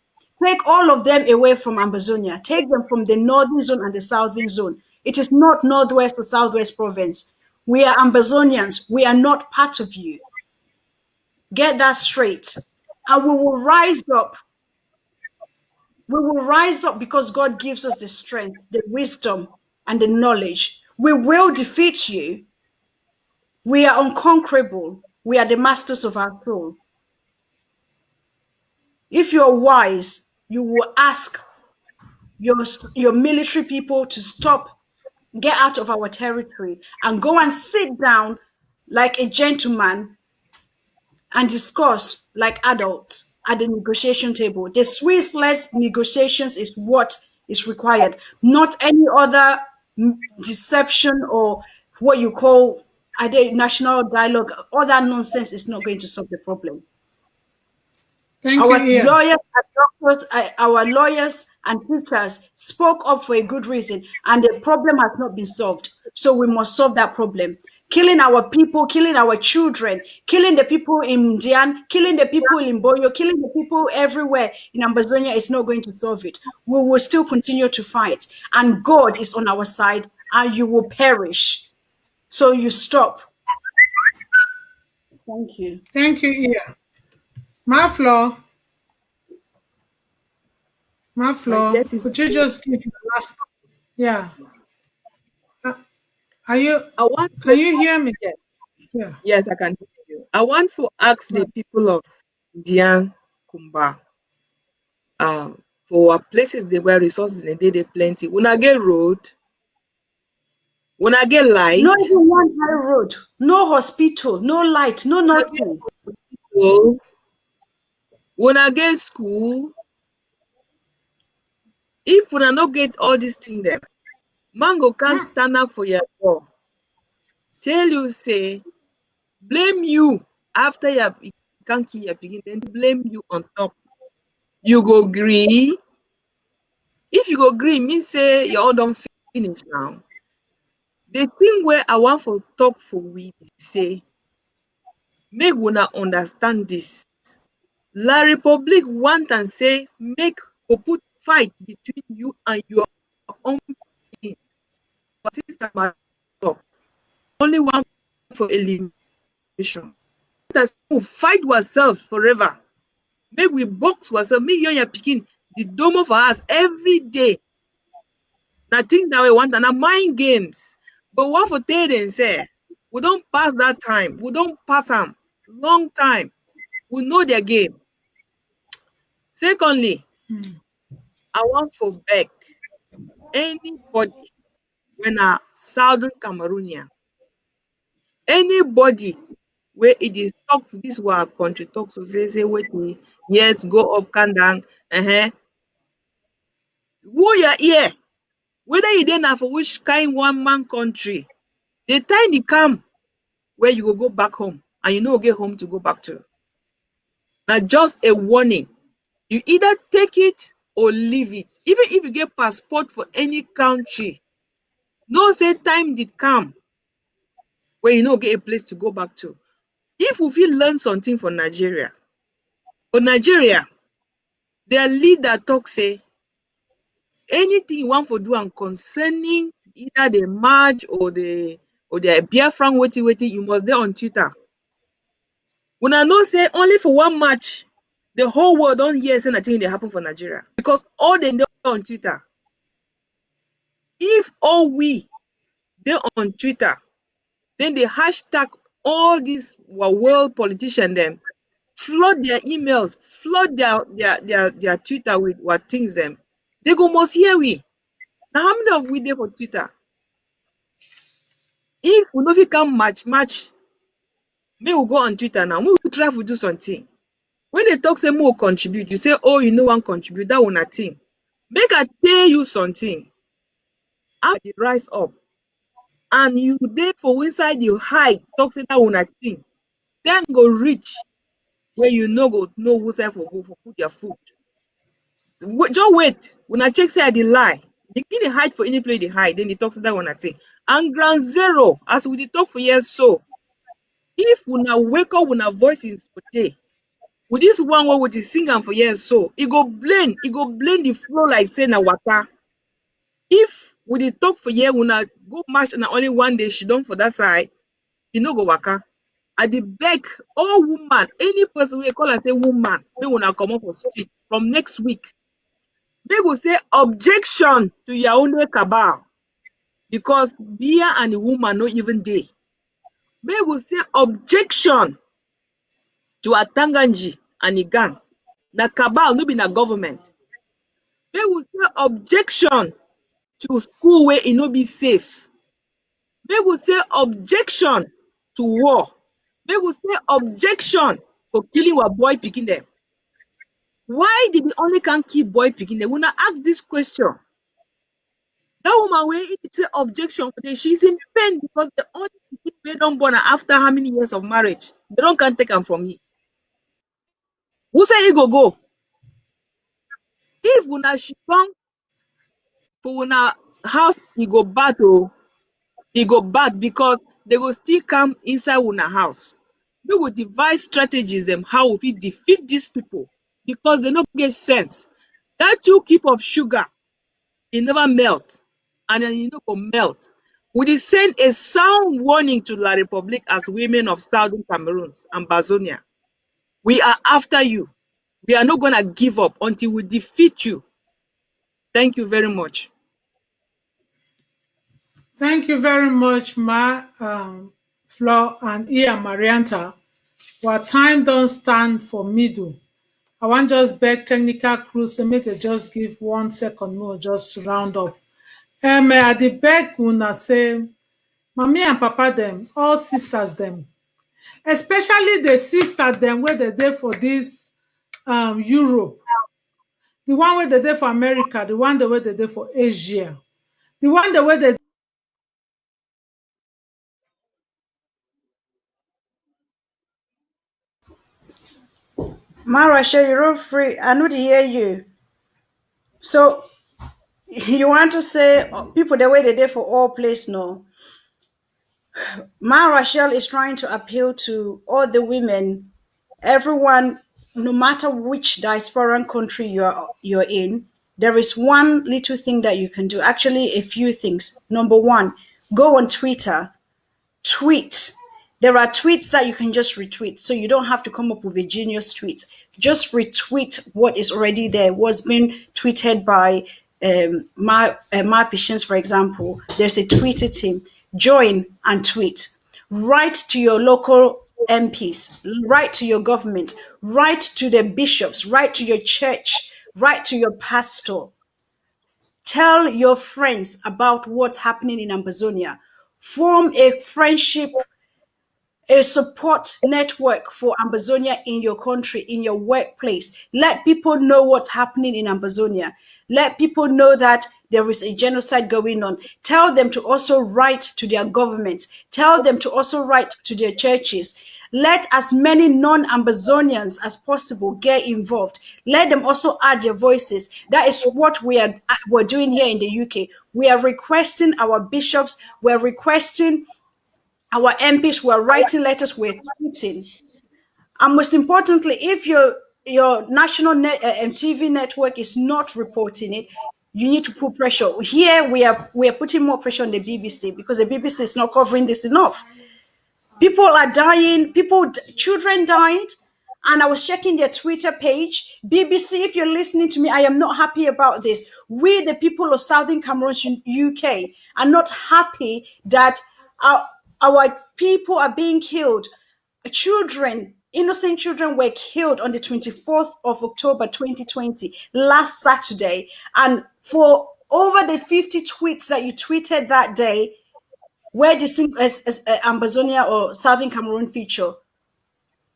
Take all of them away from Ambazonia. Take them from the northern zone and the southern zone. It is not northwest or southwest province. We are Ambazonians. We are not part of you. Get that straight. And we will rise up. We will rise up because God gives us the strength, the wisdom, and the knowledge. We will defeat you. We are unconquerable. We are the masters of our soul. If you're wise, you will ask your military people to stop, get out of our territory, and go and sit down like a gentleman and discuss like adults at the negotiation table. The Swiss-less negotiations is what is required, not any other deception or what you call national dialogue. All that nonsense is not going to solve the problem. Thank you, Our Iya. lawyers and doctors, our lawyers and teachers spoke up for a good reason, and the problem has not been solved. So we must solve that problem. Killing our people, killing our children, killing the people in Dian, killing the people in Boyo, killing the people everywhere in Ambazonia is not going to solve it. We will still continue to fight, and God is on our side, and you will perish. So you stop. Thank you. Thank you, Iya. Maflo, My Maflo, guess is could you just give your last? Yeah. Uh, Are you? I want Can to you hear me? yes, Yeah. yes, I can hear you. I want to ask the Right. people of Dian Kumba, for places they where resources and they plenty. Una get road, una get Not light, even one high road, no hospital, no light, no una get nothing. hospital, una get school. If una no get all these things them, mango can't stand up for your door. Tell you say blame you after you can't kill your picking, then blame you on top. You go gree. If you go gree, mean say your own don't finish now. The thing where I want for talk for we be say, make una understand this. La Republic want and say make go put fight between you and your own pikin. But sister my talk, only one for elimination. Let us fight ourselves forever. Make we box ourselves, make you and your pikin the domo for us every day. Na thing that we want and na mind games. But what for tell them say, we don't pass that time. We don't pass them. Long time. We know their game. Secondly, I want for beg anybody when a Southern Cameroonian, anybody where it is talk for this our country talk to say wait me, yes, go up, calm down, who you here, whether you dey na for which kind one man country, the time dey come where you go back home and you no get home to go back to. Now just a warning. You either take it or leave it. Even if you get passport for any country, no say time did come where you no get a place to go back to. If we fit learn something for Nigeria, their leader talk say anything you want for do and concerning either the march or the Biafran wetin you must dey on Twitter. Una know say only for one match, the whole world don hear say nothing dey happen for Nigeria because all dem dey on Twitter. If all we dey on Twitter, then dey hashtag all these world politicians dem, flood their emails, flood their Twitter with what things dem, they go must hear we. Na how many of we dey for Twitter? If we no fit come match, make we go on Twitter now, make we try to do something. When they talk say make we contribute, you say, oh, you no wan contribute, that one na thing. Make I tell you something. After dey rise up and you dey for inside the high talk say that una thing, then go reach where you no go know who sef go go for put their foot. Just wait, una check say I dey lie. Dey fit dey hide for any place dey hide, then dey talk say that una thing. And ground zero, as we dey talk for here so, if una wake up una voices today, with this one wey we dey sing am for here so, e go blend the flow like say na water. If we dey talk for here, una go match na only one day she don for that side, e no go waka. I dey beg all woman, any person wey call am say woman, make una comot for street from next week. Make we say objection to Yaounde cabal, because Bia and the woman no even dey. Make we say objection to Atanganji and the gang. Na cabal, no be na government. Make we say objection to school where e no be safe. Make we say objection to war. Make we say objection for killing our boy pikin dem. Why did they only can kill boy pikin dem? Una ask this question. That woman wey say objection for them, she's in pain because the only pikin wey don born her after how many years of marriage, they don't can take am from me. Who say he go? If una she come for una house, he go bad oh. He go bad because they go still come inside una house. We will devise strategies them how we fit defeat these people because they no get sense. That 2 cup of sugar, it never melt, and then go melt. We dey send a sound warning to La Republique as women of Southern Cameroon, Ambazonian. We are after you. We are not gonna give up until we defeat you. Thank you very much. Thank you very much, Flo and Marianta. Our time don't stand for middle. I want just beg technical crew say make they just give 1 second more just to round up. I dey beg una say mommy and papa them, all sisters them, especially the sister them where they dey for this Europe, the one where they dey for America, the one where they dey for Asia, the one where they Marasha, you're free. I know to hear you. So you want to say people the way they did for all place no. Ma Rachel is trying to appeal to all the women, everyone, no matter which diasporan country you're in. There is one little thing that you can do. Actually, a few things. Number one, go on Twitter, tweet. There are tweets that you can just retweet, so you don't have to come up with a genius tweet. Just retweet what is already there, what's been tweeted by my patients, for example. There's a Twitter team. Join and tweet. Write to your local MPs, write to your government, write to the bishops, write to your church, write to your pastor. Tell your friends about what's happening in Ambazonia. Form a friendship, a support network for Ambazonia in your country, in your workplace. Let people know what's happening in Ambazonia. Let people know that there is a genocide going on. Tell them to also write to their governments. Tell them to also write to their churches. Let as many non-Ambazonians as possible get involved. Let them also add their voices. That is what we're doing here in the UK. We are requesting our bishops, we're requesting our MPs, we're writing letters, we're tweeting. And most importantly, if your national TV network is not reporting it, you need to put pressure. Here we are putting more pressure on the BBC because the BBC is not covering this enough. People are dying, children died. And I was checking their Twitter page. BBC, if you're listening to me, I am not happy about this. We, the people of Southern Cameroon, UK, are not happy that our people are being killed. Children, innocent children were killed on the 24th of October 2020, last Saturday. And for over the 50 tweets that you tweeted that day, where the Ambazonia or Southern Cameroon feature?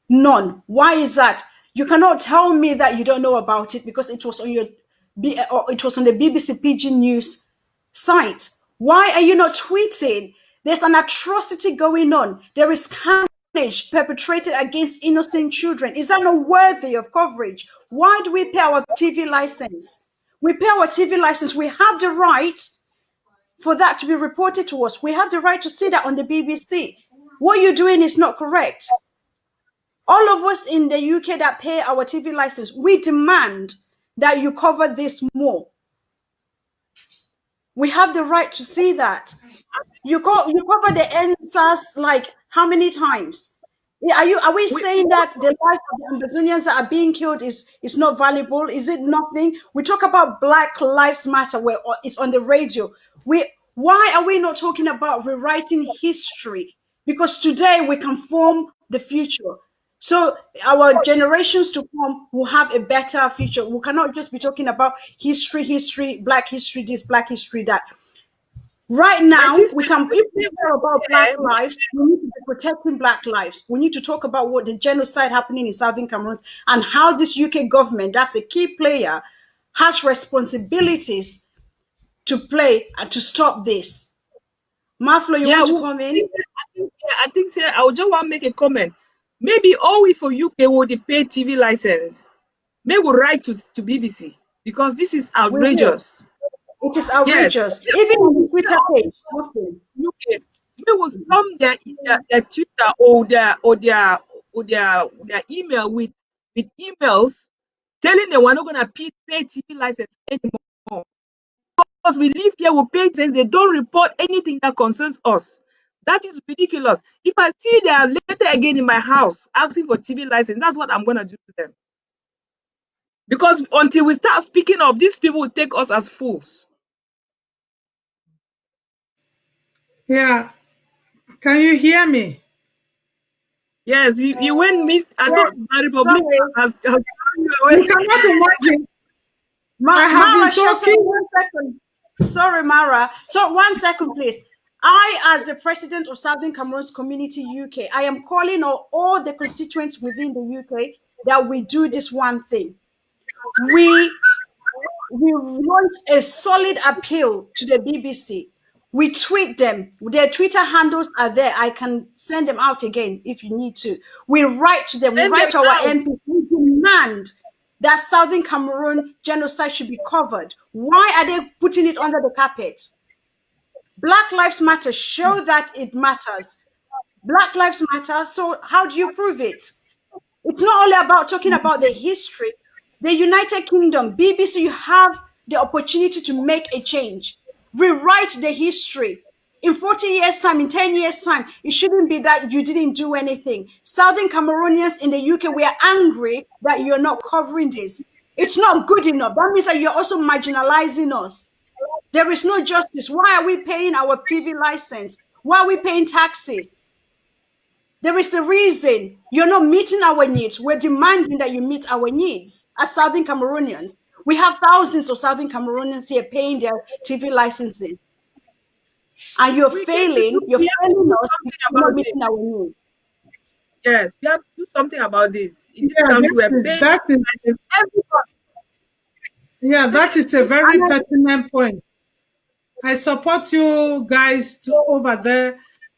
None. Why is that? You cannot tell me that you don't know about it because it was on your or it was on the BBC Pidgin News site. Why are you not tweeting? There's an atrocity going on. There is carnage perpetrated against innocent children. Is that not worthy of coverage? Why do we pay our TV license? We pay our TV license. We have the right for that to be reported to us. We have the right to see that on the BBC. What you're doing is not correct. All of us in the UK that pay our TV license, we demand that you cover this more. We have the right to see that. You cover the NSAS like how many times? Are we saying that the life of the Ambazonians that are being killed is not valuable? Is it nothing? We talk about Black Lives Matter where it's on the radio. Why are we not talking about rewriting history? Because today we can form the future. So our generations to come will have a better future. We cannot just be talking about history, Black history, this, Black history, that. Right My now, sister, we can, if we care about Black yeah, lives, we need to be protecting Black lives. We need to talk about what the genocide happening in Southern Cameroon and how this UK government, that's a key player, has responsibilities to play and to stop this. Maflo, you yeah, want to well, come in? I think say, I would just want to make a comment. Maybe all we for UK would pay TV license. May we write to BBC because this is We will. outrageous. It is Yes, outrageous. Even on the Twitter page, Maflo. UK. May we storm their Twitter or their email with emails telling them we're not gonna pay TV license anymore. Because we live here, we pay things, they don't report anything that concerns us. That is ridiculous. If I see their letter again in my house asking for TV license, that's what I'm gonna do to them. Because until we start speaking up, these people will take us as fools. Yeah. Can you hear me? Yes, you went miss. I Yes. thought the Republic Sorry. has carried you away. You cannot imagine. I have been Mara, Shasha, talking. 1 second. Sorry, Mara. So 1 second, please. I, as the president of Southern Cameroon's Community UK, I am calling on all the constituents within the UK that we do this one thing. We launch a solid appeal to the BBC. We tweet them. Their Twitter handles are there. I can send them out again if you need to. We write to them. We Send them write to our out. MP. We demand that Southern Cameroon genocide should be covered. Why are they putting it under the carpet? Black Lives Matter. Show that it matters. Black Lives Matter. So how do you prove it? It's not only about talking about the history. The United Kingdom, BBC, you have the opportunity to make a change. Rewrite the history. In 40 years' time, in 10 years' time, it shouldn't be that you didn't do anything. Southern Cameroonians in the UK, we are angry that you're not covering this. It's not good enough. That means that you're also marginalizing us. There is no justice. Why are we paying our TV license? Why are we paying taxes? There is a reason you're not meeting our needs. We're demanding that you meet our needs as Southern Cameroonians. We have thousands of Southern Cameroonians here paying their TV licenses. And you're We failing have to us do because something you're not about this. meeting our needs. Yes, we have to do something about this. In this Yeah, country, we're that is paying that is license. Everybody. yeah, that is a very And pertinent point. I support you guys to over there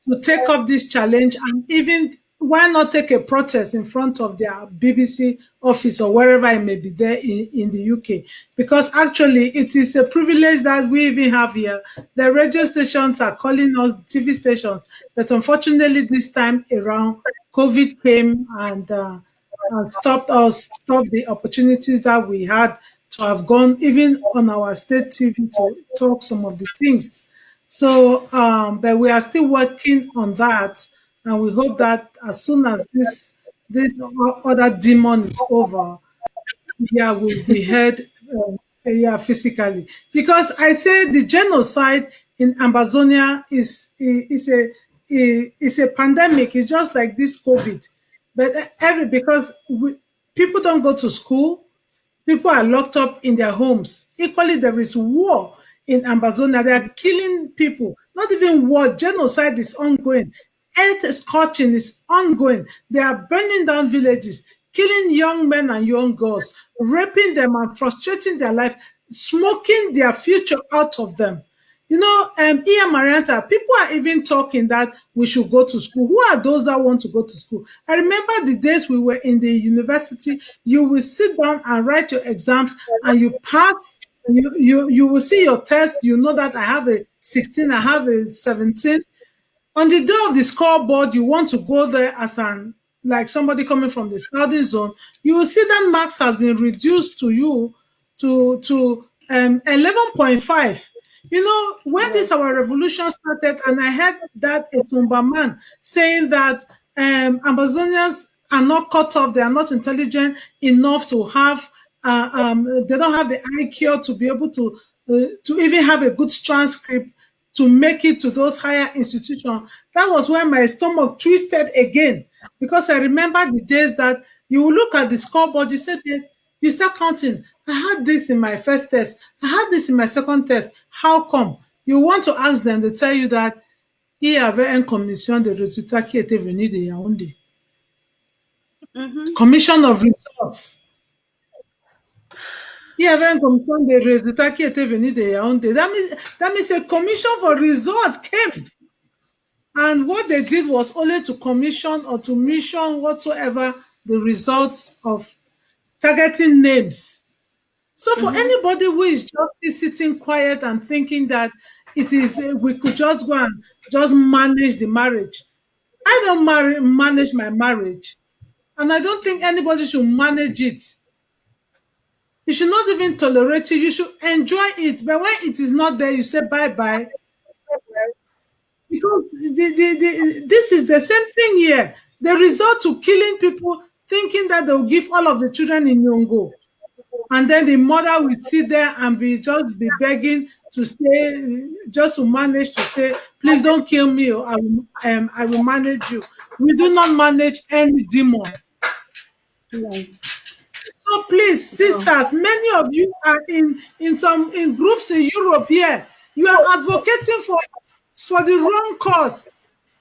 to take up this challenge, and even why not take a protest in front of their BBC office or wherever it may be there in the UK? Because actually it is a privilege that we even have here. The radio stations are calling us TV stations, but unfortunately this time around COVID came and stopped the opportunities that we had to have gone even on our state TV to talk some of the things. So, but we are still working on that, and we hope that as soon as this other demon is over, yeah, we'll be heard, yeah, physically. Because I say the genocide in Ambazonia is a pandemic. It's just like this COVID, but because people don't go to school, people are locked up in their homes. Equally, there is war in Ambazonia. They are killing people. Not even war, genocide is ongoing. Earth scorching is ongoing. They are burning down villages, killing young men and young girls, raping them and frustrating their life. smoking their future out of them. You know, Ian Marianta, people are even talking that we should go to school. Who are those that want to go to school? I remember the days we were in the university, you will sit down and write your exams and you pass, you will see your test, you know that I have a 16, I have a 17. On the day of the scoreboard, you want to go there as an like somebody coming from the southern zone, you will see that marks has been reduced to you to 11.5. You know, when Yeah. this our revolution started, and I heard that a Sumba man saying that Amazonians are not cut off, they are not intelligent enough to have, they don't have the IQ to be able to even have a good transcript to make it to those higher institutions. That was when my stomach twisted again, because I remember the days that you will look at the scoreboard, you said, you start counting. I had this in my first test. I had this in my second test. How come? You want to ask them, they tell you that il y avait une commission de résultats qui était venue de Yaoundé. Mm-hmm. Commission of results. Il y avait une commission de résultats qui était venue de Yaoundé. That means a commission for results came. And what they did was only to commission or to mission whatsoever the results of targeting names. So for anybody who is just sitting quiet and thinking that it is we could just go and just manage the marriage. I don't manage my marriage, and I don't think anybody should manage it. You should not even tolerate it. You should enjoy it. But when it is not there, you say bye bye. Because this is the same thing here. They resort to killing people, thinking that they will give all of the children in Yongo. And then the mother will sit there and be begging to stay, just to manage to say, please don't kill me, or I will manage you. We do not manage any demon. No. So please, sisters, many of you are in groups in Europe here. You are advocating for the wrong cause.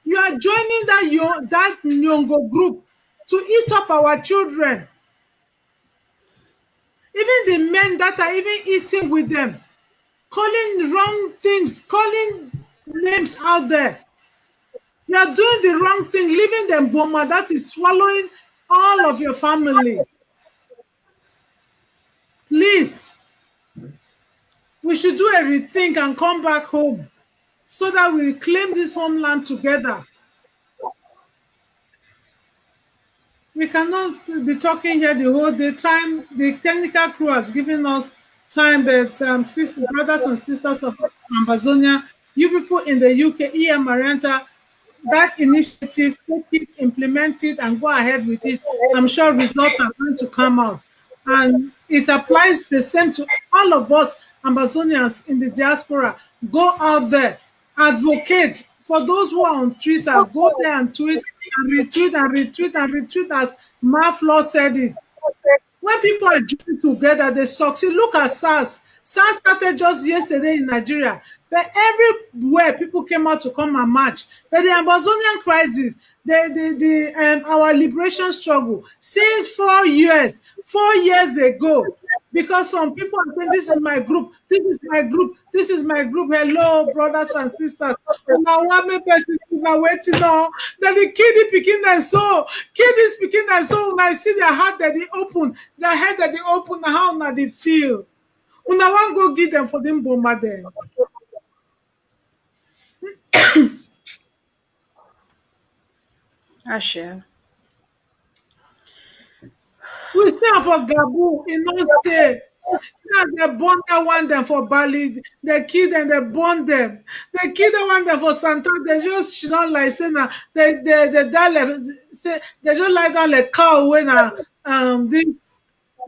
You are joining that Nyongo group to eat up our children. Even the men that are even eating with them, calling wrong things, calling names out there. You are doing the wrong thing, leaving them Boma, that is swallowing all of your family. Please, we should do a rethink and come back home so that we claim this homeland together. We cannot be talking here the whole day. Time, the technical crew has given us time, but brothers and sisters of Ambazonia, you people in the UK, EM Marianta, that initiative, take it, implement it, and go ahead with it. I'm sure results are going to come out. And it applies the same to all of us, Ambazonians in the diaspora. Go out there, advocate. For those who are on Twitter, go there and tweet and retweet and retweet and retweet, as Marflo said it. When people are joined together, they succeed. Look at SARS. SARS started just yesterday in Nigeria. But everywhere people came out to come and march. But the Ambazonian crisis, our liberation struggle, since 4 years ago, because some people are saying, this is my group, this is my group, this is my group. Hello, brothers and sisters. Now, one me person now waiting on that the kid picking and so kid is picking and so when I see their heart that they open, their head that they open, how now they feel. When I want go give them for them bomber them. Asha. We stay for Gabu in no stay. Now they burn that one them for Bali, they kill them, they burn them. They kill the one them for Santa, they just she don't like say now they die like say they just lie down like cow when this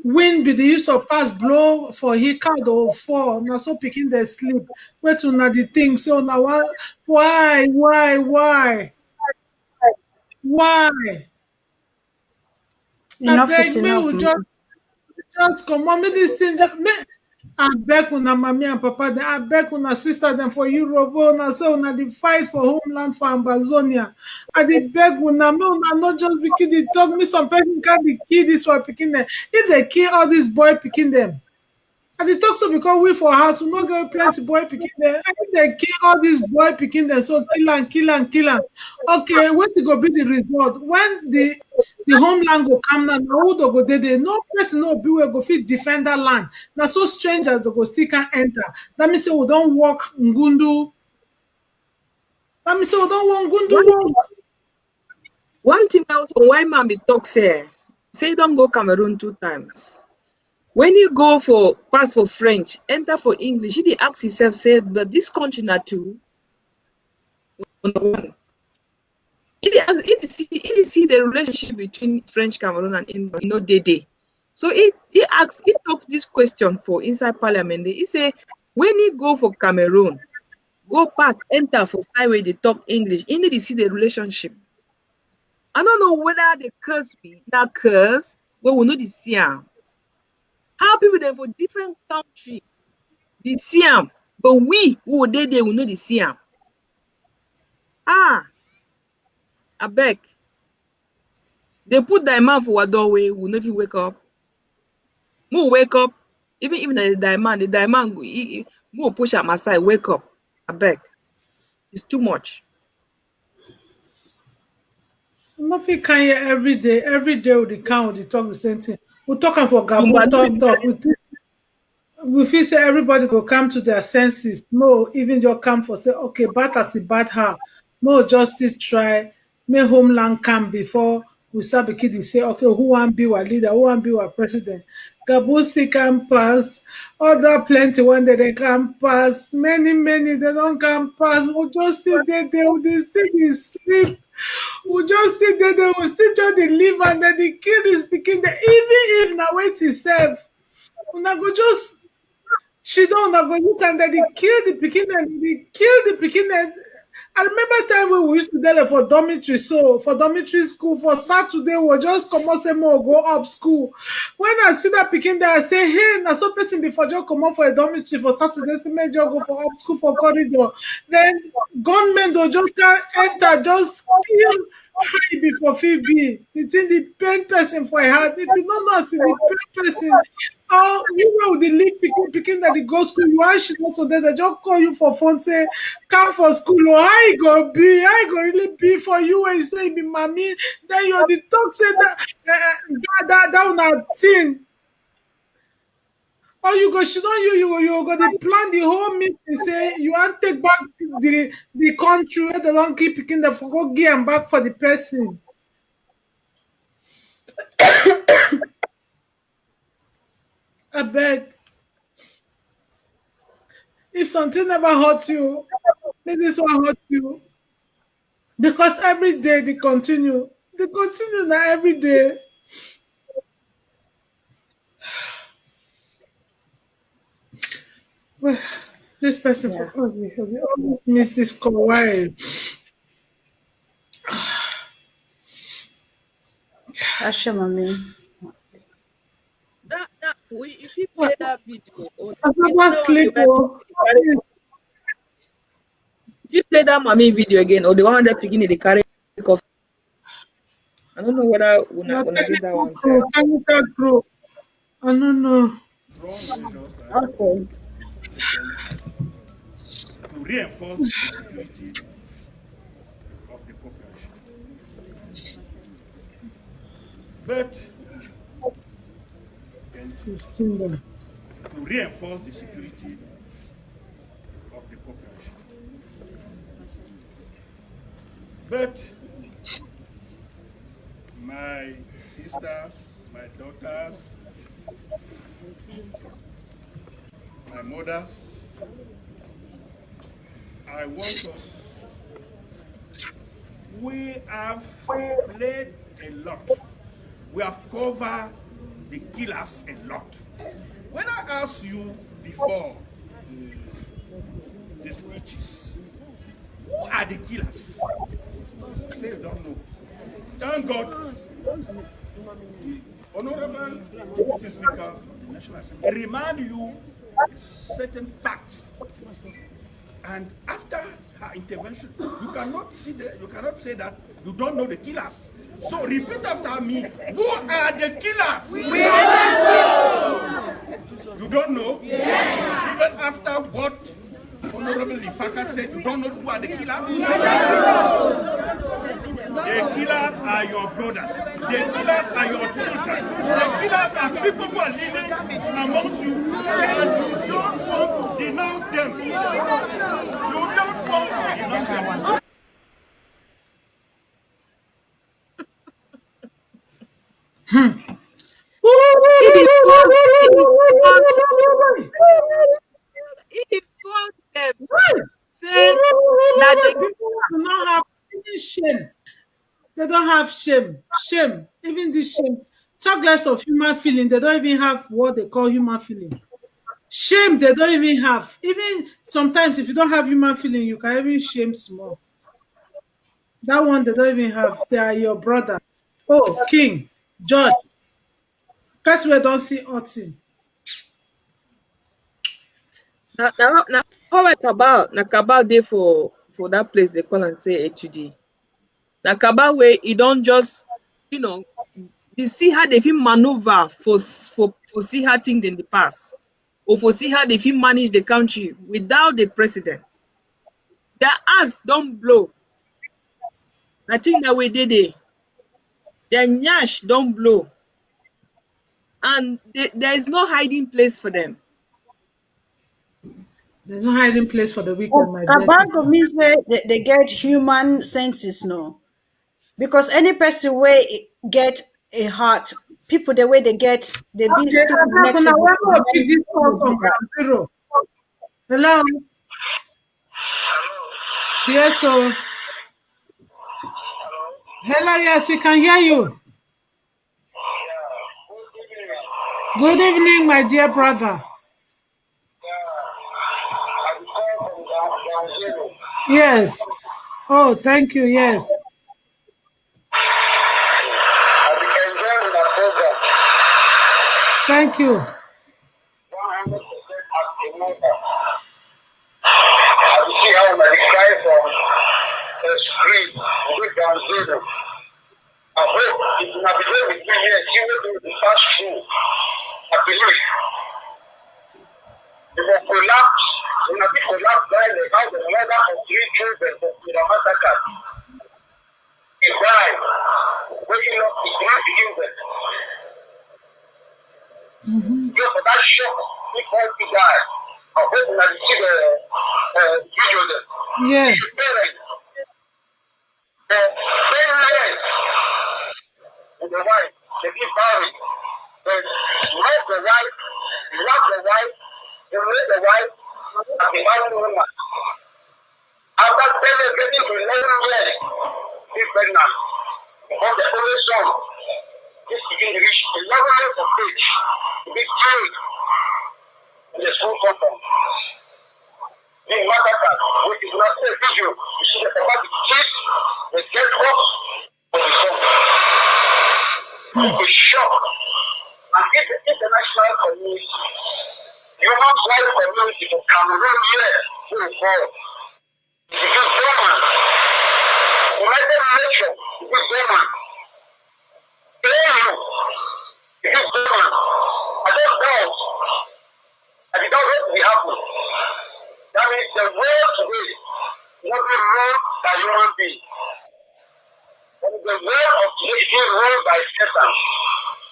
wind be the use of pass blow for he card or fall. Now so picking their sleep. Wait to now the thing. So now why? I Enough beg is me enough. will just come on me this thing just me. I beg una mommy and papa them, I beg una sister them for Europe, una say una the fight for homeland for Ambazonia. I dey beg una, me una not just be kid, talk me some person can't be kill this for picking them. If they kill all these boy picking them, And it talks so because we for house, we not get plenty boy picking there. I think they kill all these boy picking there, so kill and kill and kill and okay, what to go be the result? When the homeland go come now, who they go there? No person no be where go fit defend that land. Now so strangers they go still can enter. That means say we don't walk Ngundu. That means say we don't want Ngundu One thing, walk. one thing else on why man be talk say don't go Cameroon 2 times. When you go for pass for French, enter for English, he dey ask himself, say, but this country na two, number one. He dey see the relationship between French Cameroon and English, dey. So he talk this question for inside parliament. He say, when he go for Cameroon, go pass, enter for side where they talk English, he need to see the relationship. I don't know whether the curse be that curse, but we know the see am. How people dem for different country dey see am, but we who dey there we no dey see am. Ah, abeg, dey put thy man for our doorway, we no fit wake up. Make we wake up, even if na the die man go make we push am aside, wake up. Abeg, it's too much. Nothing can hear every day with the count, they talk the same thing. We talk am for Tumba Gabu, no talk, be talk. We feel say everybody go come to their senses. No, even just come for say, okay, bad as a bad her. No, just still try. Make homeland come before we start beginning say, okay, who want be our leader? Who want be our president? Gabon still can pass. Other plenty one day they can pass. Many they don't come pass. We just still there. We still dey sleep. We just still there. We still just dey live and then the kid is picking the even if na wait self. Una go just she don't go look and then they kill the pikin and they kill the pikin and I remember time when we used to there for dormitory, so for dormitory school for Saturday we just come out say more go up school. When I see that pikin there, I say, hey, na so person before just come out for a dormitory for Saturday, say major go for up school for corridor. Then gunmen will just start enter, just kill high before fit be. It's in the pain person for a heart. If you don't know as in the pain person, you know the leave picking that they go school, you actually also there, they just call you for phone, say, come for school. Oh, how you go be? How you go really be for you when you say you be mommy? Then you're the talk say that una thing. Or you go shit on you go the plan the whole meeting say you want take back the country where they don't keep picking the for go give am back for the person. I beg. If something never hurt you, let this one hurt you. Because every day they continue. They continue now every day. Well, this person for Yeah. oh, we always miss this call. Why? Asha Mami. That if you Well, play that video, or I you know never that one the sleep. where Oh. pikin dey carry, if you play that mommy video again, or the one where pikin dey carry cough, I don't know whether Now una get that technical one sef. crew, technical crew. I don't know. Strong measures are Okay. taken to reinforce the security of the population. But and 15 there. to reinforce the security of the population. But my sisters, my daughters, my mothers, I want us, we have played a lot. We have covered the killers a lot. When I asked you before the speeches, who are the killers? You say you don't know. Thank God, the Honorable Deputy Speaker of the National Assembly remind you certain facts. And after her intervention, you cannot say that you don't know the killers. So repeat after me. Who are the killers? You don't know? Yes. Even after what Honorable Lifaka said, you don't know who are the killers? The killers are your brothers. The killers are your children. The killers are people who are living amongst you, and you don't want to denounce them. You don't want to denounce them. He informed, he informed, he informed them, say that the People do not have any shame. They don't have shame. Shame. Even this shame. Talk less of human feeling. They don't even have what they call human feeling. Shame they don't even have. Even sometimes if you don't have human feeling, you can even shame small. That one they don't even have. They are your brothers. Oh, King, Judge, person wey don see Otin. na how cabal dey for that place they call and say HUD. Na cabal wey e don just, you know, you see how they fit maneuver for see how things in the past, or for see how they fit manage the country without the president. Their ass don't blow. I think that way dey. Their nyash don't blow, and there is no hiding place for them. There's no hiding place for the wicked, But my dear Kabago sister. means they get human senses, no. Because any person where get a heart, people the way they get, they be Okay, still abeg una connected with welcome pick humanity. this call from ground zero. Hello. Yes, so hello, yes, we can hear you. Good evening, my dear brother. Yes. Oh, thank you. Yes. Thank you. See how my guy from the street with down zero. I hope it will be there with me here. See what we pass through. I believe it will collapse. When I be collapse, die the house the mother of 3 children for the massacre. He died. Waking up his 3 children. Just for that shock, before he died. I hope when I see the video there. Yes. His parents. 10 years with the wife, they keep married. They love the wife, they raise the wife as a married woman. After 10 years, getting to 11 years, she's pregnant. Because the only son, this begin to reach 11 years of age, to be killed in the school compound. Being massacred, which is not a video. You see the traumatic kids, the death box of the son. It's a shock. And if the international community, human rights community for Cameroon here, will fall. It is dormant. United Nations, it is dormant. AU, it is dormant. I don't doubt. I did not want to be happen. That means the world today will be ruled by human beings. And the world of today is being ruled by Satan.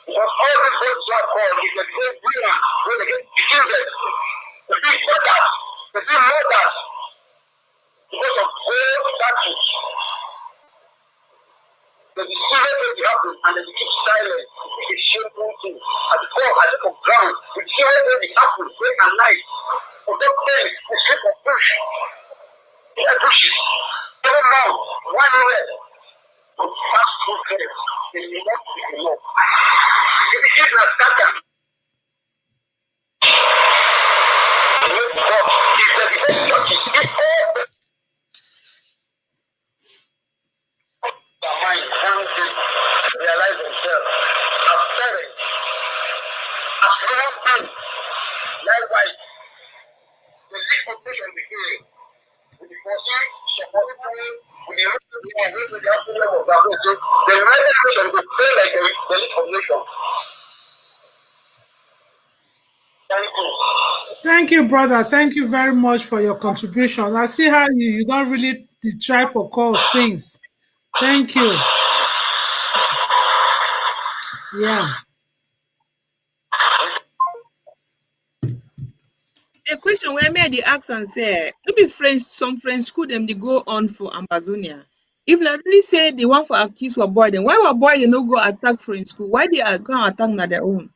Because all these words are called is a great woman where they get defeated. The big brothers, the big mothers, because of gold statues. The decision that happen and they keep silent. It's a shameful thing. At the core, at the ground, the decision that happen day and night. For that day, the shape of bush. Yeah, bushes. Even now, 1 year, to pass through care. They will not be enough. If the children are scattered, God is the defense churches. If all their mind, one day, realize themselves as parents, as human beings, likewise, the least population we feel, with the foresee, supporting with the rest of the world, with the absolute level of the Thank you, brother. Thank you very much for your contribution. I see how you don't really try for call things. Thank you. Yeah. The question where me the ask and say, maybe French, some French school them they go on for Ambazonia. If they really say they want for accuse for boy, then why were boy they no go attack French school? Why they are going attack na their own?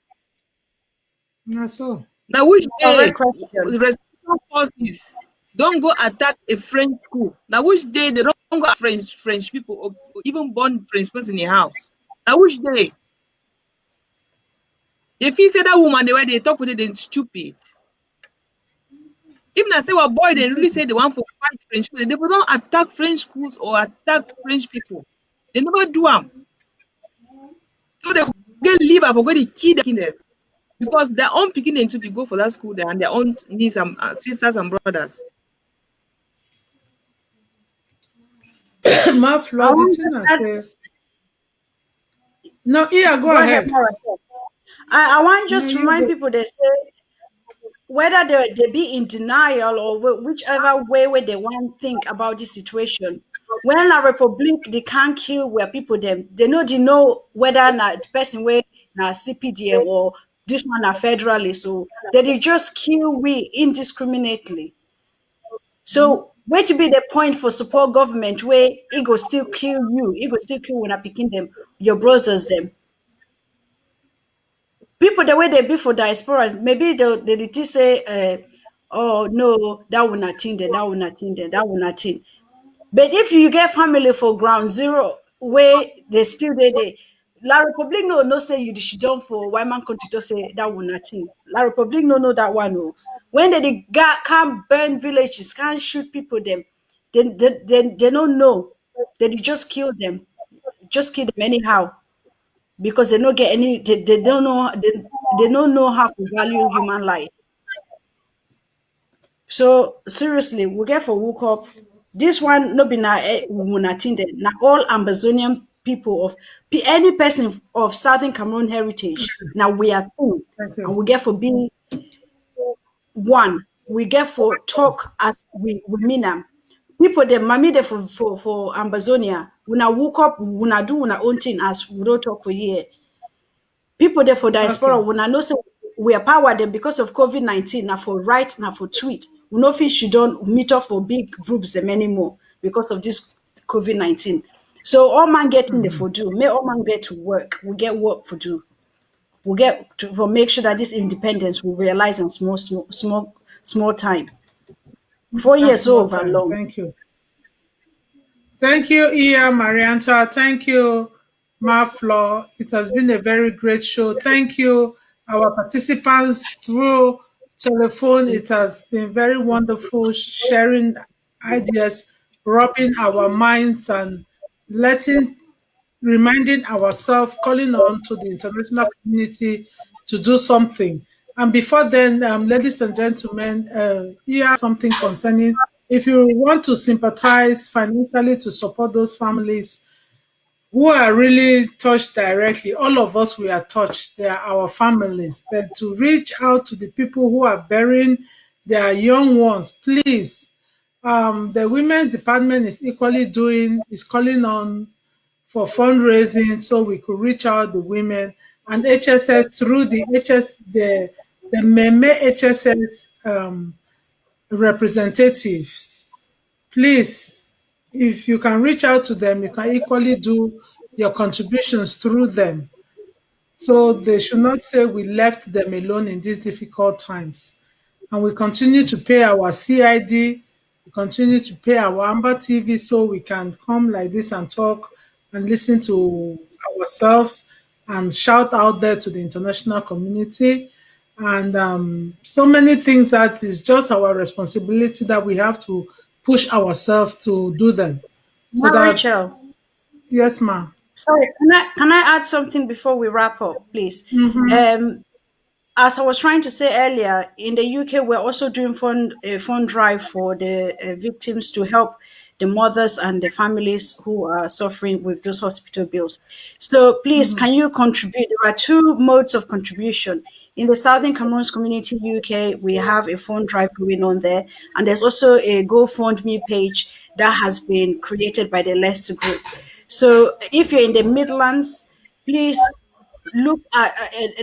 That's all. Now which Correct day question. the responsible forces don't go attack a French school? Now which day they don't go attack French people or even born French person in the house? Now which day? If you say that woman the way they talk with it, then stupid. Even I say well boy they That's really it. say they want for fight French people, they don't attack French schools or attack French people. They never do them. So they get leave and forget the kid them because their own picking them to they go for that school there and their own nieces and sisters and brothers. My I floor, the want thing to I add, say. No, yeah, go go ahead, ahead. Mara. I want No, just you remind go. people they say whether they be in denial or whichever way where they want to think about this situation. When a republic they can't kill where people them they know whether na the person where na CPDM or this one are federally so they just kill we indiscriminately. So where to be the point for support government where it go still kill you, it go still kill when I picking them, your brothers them. People the way they be for diaspora, maybe they did say, oh no, that will not think then, that will not think then, that will not think. But if you get family for ground zero, where they still they La Republic no say you should done for white man country to say that will not think. La Republic no know that one no. When they got can't burn villages, can't shoot people them, they don't know. They just just kill them anyhow because they don't get any they don't know they don't know how to value human life. So seriously, we get for woke up. This one no be na attended. Na all Ambazonian people of any person of Southern Cameroon heritage. Now we are two, Thank and you. we get for be one. We get for talk as we mean them. People they mami they for Ambazonia. Una woke up, una do una own thing as we don't talk for year. People there for diaspora Okay. when I know say we empower them because of COVID-19 now for right now for tweet. We know fish you don't meet up for big groups them anymore because of this COVID-19. So all man getting the for do. May all man get to work. We get work for do. We get to for make sure that this independence will realize in small time. 4 years Small over time. long. Thank you. Thank you, Iya Marianta. Thank you, Ma Flo. It has been a very great show. Thank you, our participants through telephone. It has been very wonderful sharing ideas, rubbing our minds and letting reminding ourselves, calling on to the international community to do something. And before then, ladies and gentlemen, here something concerning if you want to sympathize financially to support those families who are really touched directly, all of us we are touched, they are our families. But to reach out to the people who are burying their young ones, please. The women's department is calling on for fundraising so we could reach out the women and HSS through the Meme HSS representatives. Please, if you can reach out to them, you can equally do your contributions through them. So they should not say we left them alone in these difficult times. And we continue to pay our CID, we continue to pay our Amber TV so we can come like this and talk and listen to ourselves and shout out there to the international community. And so many things that is just our responsibility that we have to push ourselves to do them. So Now, that, Rachel, yes, ma'am. sorry, can I add something before we wrap up, please? Mm-hmm. Um, as I was trying to say earlier, in the UK, we're also doing fund drive for the victims to help the mothers and the families who are suffering with those hospital bills. So please, Mhm. can you contribute? There are two modes of contribution. In the Southern Cameroons Community UK, we have a fund drive going on there, and there's also a GoFundMe page that has been created by the Leicester Group. So if you're in the Midlands, please look at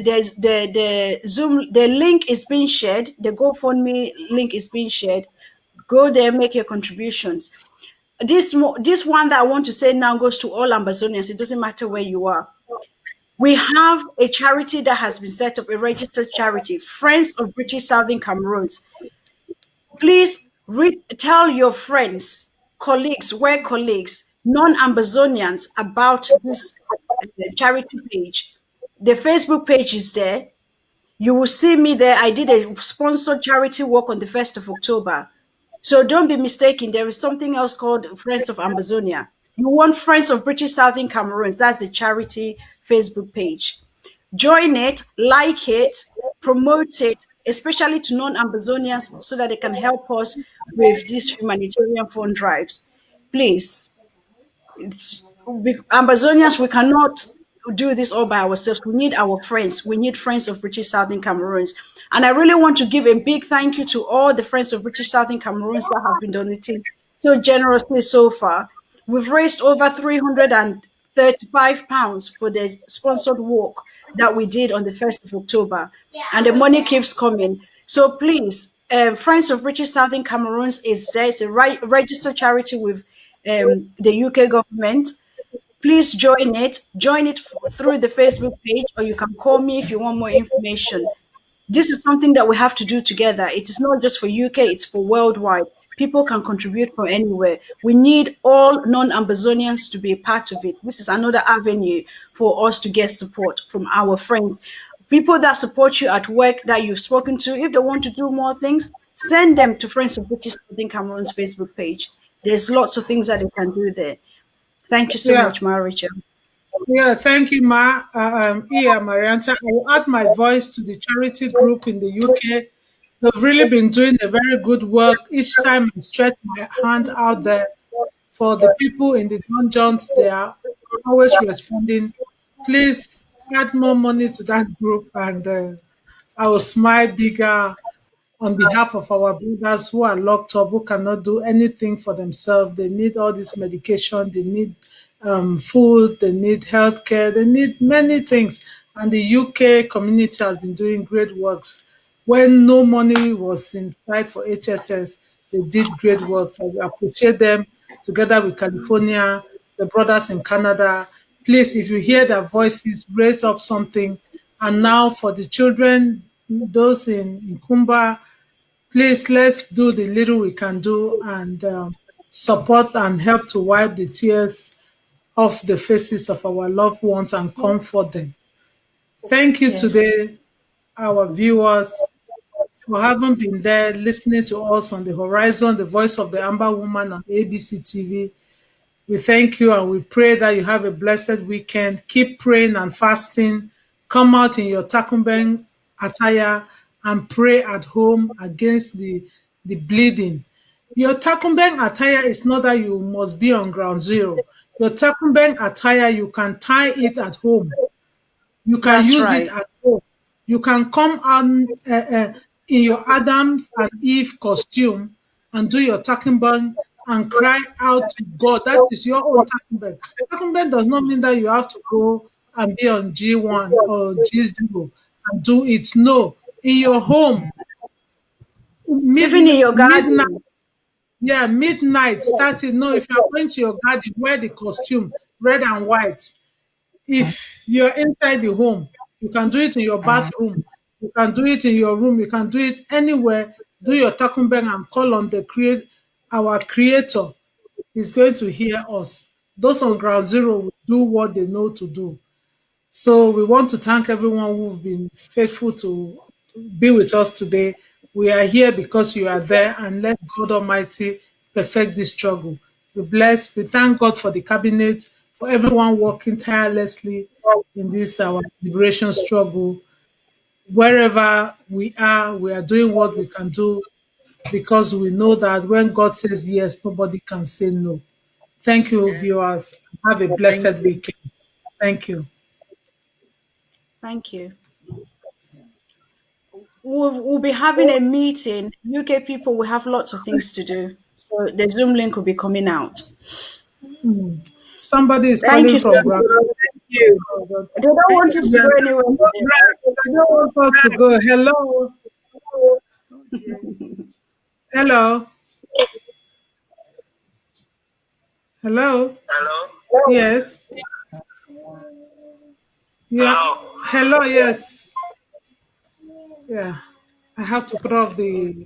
the Zoom. The link is being shared. The GoFundMe link is being shared. Go there, make your contributions. This one that I want to say now goes to all Ambazonians. It doesn't matter where you are. We have a charity that has been set up, a registered charity, Friends of British Southern Cameroons. Please tell your friends, colleagues, work colleagues, non-Ambazonians about this charity page. The Facebook page is there. You will see me there. I did a sponsored charity walk on the 1st of October. So don't be mistaken. There is something else called Friends of Ambazonia. You want Friends of British Southern Cameroons. That's a charity Facebook page. Join it, like it, promote it, especially to non-Ambazonians so that they can help us with these humanitarian fund drives. Please, Ambazonians, we cannot do this all by ourselves. We need our friends. We need Friends of British Southern Cameroons. And I really want to give a big thank you to all the Friends of British Southern Cameroons that have been donating so generously so far. We've raised over £335 for the sponsored walk that we did on the 1st of October. And the money keeps coming. So please, Friends of British Southern Cameroons is there. It's a registered charity with the UK government. Please join it. Join it through the Facebook page, or you can call me if you want more information. This is something that we have to do together. It is not just for UK, it's for worldwide. People can contribute from anywhere. We need all non-Ambazonians to be a part of it. This is another avenue for us to get support from our friends. People that support you at work that you've spoken to, if they want to do more things, send them to Friends of British Southern Cameroon's Facebook page. There's lots of things that they can do there. Thank you so Yeah. much, Maricha. Yeah, thank you, Ma. Marianta. I will add my voice to the charity group in the UK. They've really been doing a very good work. Each time I stretch my hand out there for the people in the dungeons, they are always responding. Please add more money to that group, and I will smile bigger on behalf of our brothers who are locked up, who cannot do anything for themselves. They need all this medication, they need food, they need healthcare, they need many things. And the UK community has been doing great works. When no money was in sight for HSS, they did great work. So we appreciate them together with California, the brothers in Canada. Please, if you hear their voices, raise up something. And now for the children, those in Kumba, please let's do the little we can do and support and help to wipe the tears off the faces of our loved ones and comfort them. Thank you Yes. today, our viewers, for having been there listening to us on the horizon, the voice of the Amber Woman on ABC TV. We thank you and we pray that you have a blessed weekend. Keep praying and fasting. Come out in your Takumbeng attire and pray at home against the bleeding. Your Takumbeng attire is not that you must be on ground zero. Your Takumbeng attire, you can tie it at home. You can That's use it right. at home. You can come on in your Adams and Eve costume and do your talking band and cry out to God. That is your own talking band. Talking band does not mean that you have to go and be on G1 or G0 and do it. No, in your home, Even in your midnight, garden. yeah, midnight starting. No, if you are going to your garden, wear the costume, red and white. If you're inside the home, you can do it in your bathroom, you can do it in your room, you can do it anywhere. Do your takumbeng and call on our creator. He's going to hear us. Those on ground zero will do what they know to do. So we want to thank everyone who've been faithful to be with us today. We are here because you are there, and let God Almighty perfect this struggle. We bless, we thank God for the cabinet, for everyone working tirelessly in this our liberation struggle. Wherever we are doing what we can do because we know that when God says yes, nobody can say no. Thank you, viewers. Have a Thank blessed you. weekend. Thank you. Thank you. We'll be having a meeting. UK people will have lots of things to do. So the Zoom link will be coming out. Somebody is Thank calling you so from Ghana. much. Thank you. Oh, God. They don't Thank want you. us to go anywhere today, right? They don't want us to go. Hello. Hello. Hello. Hello? Yes. Yeah. Hello? Hello. Yes. Yeah. I have to put off the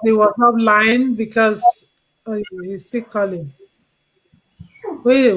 WhatsApp line because he's still calling. Wait.